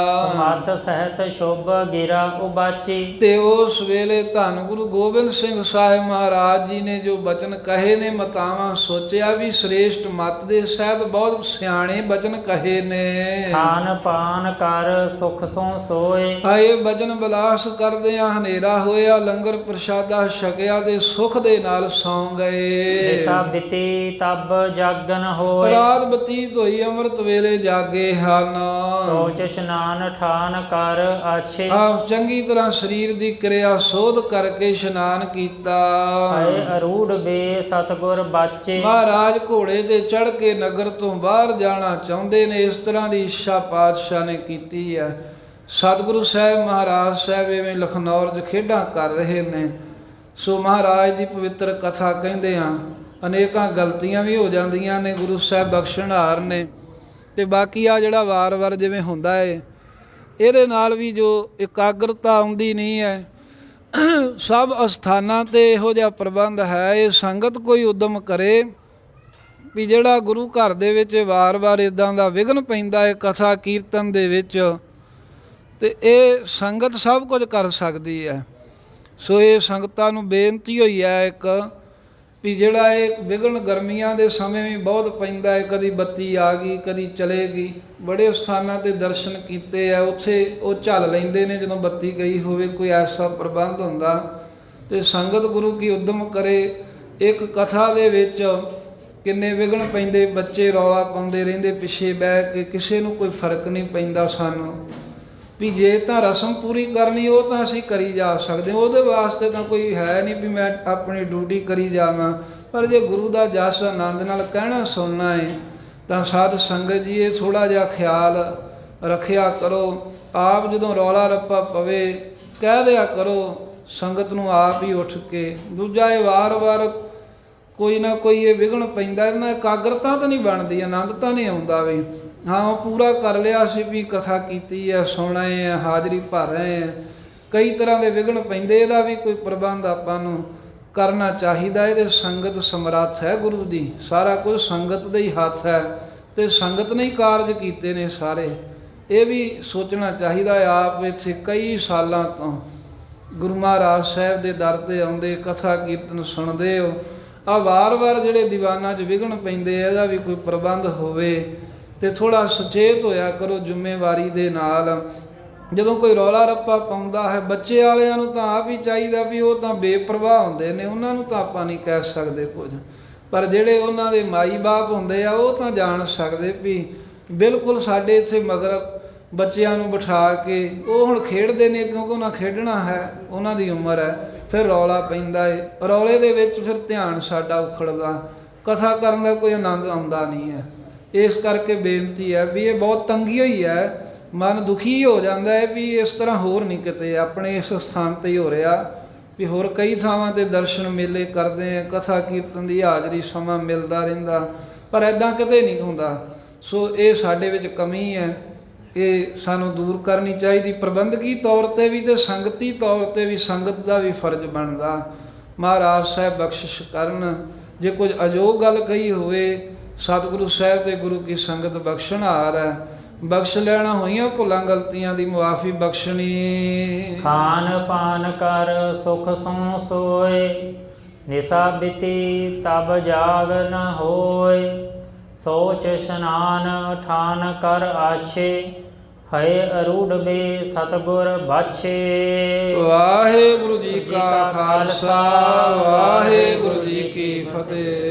ਸਮਤ ਸਹਿਤ ਸ਼ੁਭ ਗਿਰਾ ਉਬਾਚੀ ਤੇ ਉਸ ਵੇਲੇ ਧੰਨ ਗੁਰੂ ਗੋਬਿੰਦ ਸਿੰਘ ਸਾਹਿਬ ਮਹਾਰਾਜ ਜੀ ਨੇ ਜੋ ਬਚਨ ਕਹੇ ਨੇ, ਮਤਾਵਾਂ ਸੋਚਿਆ ਵੀ ਸ੍ਰੇਸ਼ਟ ਮਤ ਦੇ ਸਹਿਤ ਬਹੁਤ ਸਿਆਣੇ ਬਚਨ ਕਹੇ ਨੇ। ਖਾਨ ਪਾਨ ਕਰ ਸੁਖ ਸੋ ਸੋਏ ਆਏ ਬਚਨ ਬਿਲਾਸ ਕਰਦਿਆਂ ਹਨੇਰਾ ਹੋਇਆ, ਲੰਗਰ ਪ੍ਰਸ਼ਾਦਾ ਛਕਿਆ ਤੇ ਸੁਖ ਦੇ ਨਾਲ ਸੌਂ ਗਏ। ਦਿਸਾ ਬਿਤੀ ਤਬ ਜਾਗਨ ਹੋਏ ਰਾਤ ਬਤੀਤ ਹੋਈ, ਅੰਮ੍ਰਿਤ ਵੇਲੇ ਜਾਗੇ ਹਨ। ਸੋਚ ਇਸ਼ਨਾਨ ਠਾਨ ਕਰ ਆਛੇ ਆਪ ਚੰਗੀ ਤਰ੍ਹਾਂ ਸਰੀਰ ਦੀ ਕਿਰਿਆ ਸੋਧ ਕਰਕੇ ਇਸ਼ਨਾਨ ਕੀਤਾ। ਹਏ ਅਰੂੜ ਬੇ ਸਤਗੁਰ ਬਾਚੇ ਮਹਾਰਾਜ ਘੋੜੇ ਤੇ ਚੜ੍ਹ ਕੇ ਨਗਰ ਤੋਂ ਬਾਹਰ ਜਾਣਾ ਚਾਹੁੰਦੇ ਨੇ। ਇਸ ਤਰ੍ਹਾਂ ਦੀ ਇੱਛਾ ਪਾਤਸ਼ਾਹ ਨੇ ਕੀਤੀ ਹੈ। ਸਤਿਗੁਰੂ ਸਾਹਿਬ ਮਹਾਰਾਜ ਸਾਹਿਬ ਐਵੇਂ ਲਖਨੌਰ 'ਚ ਖੇਡਾਂ ਕਰ ਰਹੇ ਨੇ। ਸੋ ਮਹਾਰਾਜ ਦੀ ਪਵਿੱਤਰ ਕਥਾ ਕਹਿੰਦੇ ਆ, ਅਨੇਕਾਂ ਗਲਤੀਆਂ ਵੀ ਹੋ ਜਾਂਦੀਆਂ ਨੇ, ਗੁਰੂ ਸਾਹਿਬ ਬਖਸ਼ਣਹਾਰ ਨੇ। ਤੇ ਬਾਕੀ ਆ ਜਿਹੜਾ ਵਾਰ-ਵਾਰ ਜਿਵੇਂ ਹੁੰਦਾ ਹੈ, ਇਹਦੇ ਨਾਲ ਵੀ ਜੋ ਇਕਾਗਰਤਾ ਆਉਂਦੀ ਨਹੀਂ ਹੈ। ਸਭ ਅਸਥਾਨਾਂ 'ਤੇ ਇਹੋ ਜਿਹਾ ਪ੍ਰਬੰਧ ਹੈ। ਇਹ ਸੰਗਤ ਕੋਈ ਉਦਮ ਕਰੇ ਵੀ ਜਿਹੜਾ ਗੁਰੂ ਘਰ ਦੇ ਵਿੱਚ ਵਾਰ-ਵਾਰ ਇਦਾਂ ਦਾ ਵਿਘਨ ਪੈਂਦਾ ਹੈ ਕਥਾ ਕੀਰਤਨ ਦੇ ਵਿੱਚ, ਤੇ ਇਹ ਸੰਗਤ ਸਭ ਕੁਝ ਕਰ ਸਕਦੀ ਹੈ। ਸੋ ਇਹ ਸੰਗਤਾਂ ਨੂੰ ਬੇਨਤੀ ਹੋਈ ਹੈ ਇੱਕ ਵੀ ਜਿਹੜਾ ਇਹ ਵਿਘਨ ਗਰਮੀਆਂ ਦੇ ਸਮੇਂ ਵੀ ਬਹੁਤ ਪੈਂਦਾ ਹੈ, ਕਦੀ ਬੱਤੀ ਆ ਗਈ ਕਦੀ ਚਲੇਗੀ। ਬੜੇ ਸਥਾਨਾਂ 'ਤੇ ਦਰਸ਼ਨ ਕੀਤੇ ਆ, ਉੱਥੇ ਉਹ ਝੱਲ ਲੈਂਦੇ ਨੇ ਜਦੋਂ ਬੱਤੀ ਗਈ ਹੋਵੇ, ਕੋਈ ਐਸਾ ਪ੍ਰਬੰਧ ਹੁੰਦਾ। ਤੇ ਸੰਗਤ ਗੁਰੂ ਕੀ ਉਦਮ ਕਰੇ। ਇੱਕ ਕਥਾ ਦੇ ਵਿੱਚ ਕਿੰਨੇ ਵਿਘਨ ਪੈਂਦੇ, ਬੱਚੇ ਰੌਲਾ ਪਾਉਂਦੇ ਰਹਿੰਦੇ ਪਿੱਛੇ ਬਹਿ ਕੇ, ਕਿਸੇ ਨੂੰ ਕੋਈ ਫਰਕ ਨਹੀਂ ਪੈਂਦਾ। ਸਾਨੂੰ ਵੀ ਜੇ ਤਾਂ ਰਸਮ ਪੂਰੀ ਕਰਨੀ ਉਹ ਤਾਂ ਅਸੀਂ ਕਰੀ ਜਾ ਸਕਦੇ, ਉਹਦੇ ਵਾਸਤੇ ਤਾਂ ਕੋਈ ਹੈ ਨਹੀਂ ਵੀ ਮੈਂ ਆਪਣੀ ਡਿਊਟੀ ਕਰੀ ਜਾਵਾਂ। ਪਰ ਜੇ ਗੁਰੂ ਦਾ ਜਸ ਆਨੰਦ ਨਾਲ ਕਹਿਣਾ ਸੁਣਨਾ ਹੈ ਤਾਂ ਸਾਧ ਸੰਗਤ ਜੀ ਇਹ ਥੋੜ੍ਹਾ ਜਿਹਾ ਖਿਆਲ ਰੱਖਿਆ ਕਰੋ। ਆਪ ਜਦੋਂ ਰੌਲਾ ਰੱਪਾ ਪਵੇ ਕਹਿ ਦਿਆ ਕਰੋ ਸੰਗਤ ਨੂੰ ਆਪ ਹੀ ਉੱਠ ਕੇ। ਦੂਜਾ ਇਹ ਵਾਰ-ਵਾਰ ਕੋਈ ਨਾ ਕੋਈ ਇਹ ਵਿਘਨ ਪੈਂਦਾ, ਇਹਦੇ ਨਾਲ ਇਕਾਗਰਤਾ ਤਾਂ ਨਹੀਂ ਬਣਦੀ, ਆਨੰਦ ਤਾਂ ਨਹੀਂ ਆਉਂਦਾ। ਵੀ ਹਾਂ ਉਹ ਪੂਰਾ ਕਰ ਲਿਆ ਸੀ ਵੀ ਕਥਾ ਕੀਤੀ ਹੈ, ਸੁਣ ਰਹੇ ਹੈ, ਹਾਜ਼ਰੀ ਭਰ ਰਹੇ ਹੈ, ਕਈ ਤਰ੍ਹਾਂ ਦੇ ਵਿਘਨ ਪੈਂਦੇ। ਇਹਦਾ ਵੀ ਕੋਈ ਪ੍ਰਬੰਧ ਆਪਾਂ ਨੂੰ ਕਰਨਾ ਚਾਹੀਦਾ। ਇਹਦੇ ਸੰਗਤ ਸਮਰੱਥ ਹੈ ਗੁਰੂ ਦੀ, ਸਾਰਾ ਕੁਝ ਸੰਗਤ ਦੇ ਹੀ ਹੱਥ ਹੈ ਤੇ ਸੰਗਤ ਨੇ ਹੀ ਕਾਰਜ ਕੀਤੇ ਨੇ ਸਾਰੇ। ਇਹ ਵੀ ਸੋਚਣਾ ਚਾਹੀਦਾ। ਆਪ ਇੱਥੇ ਕਈ ਸਾਲਾਂ ਤੋਂ ਗੁਰੂ ਮਹਾਰਾਜ ਸਾਹਿਬ ਦੇ ਦਰ 'ਤੇ ਆਉਂਦੇ, ਕਥਾ ਕੀਰਤਨ ਸੁਣਦੇ ਹੋ। ਆ ਵਾਰ-ਵਾਰ ਜਿਹੜੇ ਦੀਵਾਨਾਂ 'ਚ ਵਿਘਨ ਪੈਂਦੇ ਇਹਦਾ ਵੀ ਕੋਈ ਪ੍ਰਬੰਧ ਹੋਵੇ ਤੇ ਥੋੜ੍ਹਾ ਸੁਚੇਤ ਹੋਇਆ ਕਰੋ ਜ਼ਿੰਮੇਵਾਰੀ ਦੇ ਨਾਲ। ਜਦੋਂ ਕੋਈ ਰੌਲਾ ਰੱਪਾ ਪਾਉਂਦਾ ਹੈ, ਬੱਚੇ ਵਾਲਿਆਂ ਨੂੰ ਤਾਂ ਆਪ ਹੀ ਚਾਹੀਦਾ ਵੀ ਉਹ ਤਾਂ ਬੇਪਰਵਾਹ ਹੁੰਦੇ ਨੇ, ਉਹਨਾਂ ਨੂੰ ਤਾਂ ਆਪਾਂ ਨਹੀਂ ਕਹਿ ਸਕਦੇ ਕੁਝ। ਪਰ ਜਿਹੜੇ ਉਹਨਾਂ ਦੇ ਮਾਈ ਬਾਪ ਹੁੰਦੇ ਆ ਉਹ ਤਾਂ ਜਾਣ ਸਕਦੇ ਵੀ ਬਿਲਕੁਲ ਸਾਡੇ ਇੱਥੇ ਮਗਰ ਬੱਚਿਆਂ ਨੂੰ ਬਿਠਾ ਕੇ ਉਹ ਹੁਣ ਖੇਡਦੇ ਨੇ, ਕਿਉਂਕਿ ਉਹਨਾਂ ਖੇਡਣਾ ਹੈ, ਉਹਨਾਂ ਦੀ ਉਮਰ ਹੈ। ਫਿਰ ਰੌਲਾ ਪੈਂਦਾ ਹੈ, ਰੌਲੇ ਦੇ ਵਿੱਚ ਫਿਰ ਧਿਆਨ ਸਾਡਾ ਉਖੜਦਾ, ਕਥਾ ਕਰਨ ਦਾ ਕੋਈ ਆਨੰਦ ਆਉਂਦਾ ਨਹੀਂ ਹੈ। ਇਸ ਕਰਕੇ ਬੇਨਤੀ ਹੈ ਵੀ ਇਹ ਬਹੁਤ ਤੰਗੀ ਹੋਈ ਹੈ, ਮਨ ਦੁਖੀ ਹੋ ਜਾਂਦਾ ਹੈ ਵੀ ਇਸ ਤਰ੍ਹਾਂ ਹੋਰ ਨਹੀਂ ਕਿਤੇ, ਆਪਣੇ ਇਸ ਸਥਾਨ 'ਤੇ ਹੀ ਹੋ ਰਿਹਾ। ਵੀ ਹੋਰ ਕਈ ਥਾਵਾਂ 'ਤੇ ਦਰਸ਼ਨ ਮੇਲੇ ਕਰਦੇ ਆ, ਕਥਾ ਕੀਰਤਨ ਦੀ ਹਾਜ਼ਰੀ, ਸਮਾਂ ਮਿਲਦਾ ਰਹਿੰਦਾ, ਪਰ ਇੱਦਾਂ ਕਿਤੇ ਨਹੀਂ ਹੁੰਦਾ। ਸੋ ਇਹ ਸਾਡੇ ਵਿੱਚ ਕਮੀ ਹੈ, ਇਹ ਸਾਨੂੰ ਦੂਰ ਕਰਨੀ ਚਾਹੀਦੀ। ਪ੍ਰਬੰਧਕੀ ਤੌਰ ਤੇ ਵੀ ਤੇ ਸੰਗਤੀ ਤੌਰ ਤੇ ਵੀ ਸੰਗਤ ਦਾ ਵੀ ਫਰਜ਼ ਬਣਦਾ। ਮਹਾਰਾਜ ਸਾਹਿਬ ਬਖਸ਼ਿਸ਼ ਕਰਨ, ਜੇ ਕੁਝ ਅਜੋਗ ਗੱਲ ਕਹੀ ਹੋਵੇ ਸਤਿਗੁਰੂ ਸਾਹਿਬ ਤੇ ਗੁਰੂ ਕੀ ਸੰਗਤ ਬਖਸ਼ਣਹਾਰ ਹੈ, ਬਖਸ਼ ਲੈਣਾ। ਹੋਈਆਂ ਭੁੱਲਾਂ ਗਲਤੀਆਂ ਦੀ ਮੁਆਫੀ ਬਖਸ਼ਣੀ। ਖਾਨ ਪਾਨ ਕਰ ਸੁਖ ਸੋ ਸੋਏ, ਨਿਸਾ ਬਿਤੀ ਤਬ ਜਾਗ ਨ ਹੋਏ। ਸੋਚ ਇਸ਼ਨਾਨ ਠਾਨ ਕਰ ਆਛੇ, ਹਏ ਅਰੂਢ ਬੇ ਸਤਿਗੁਰ ਬਾਛੇ। ਵਾਹਿਗੁਰੂ ਜੀ ਕਾ ਖਾਲਸਾ, ਵਾਹਿਗੁਰੂ ਜੀ ਕੀ ਫਤਿਹ।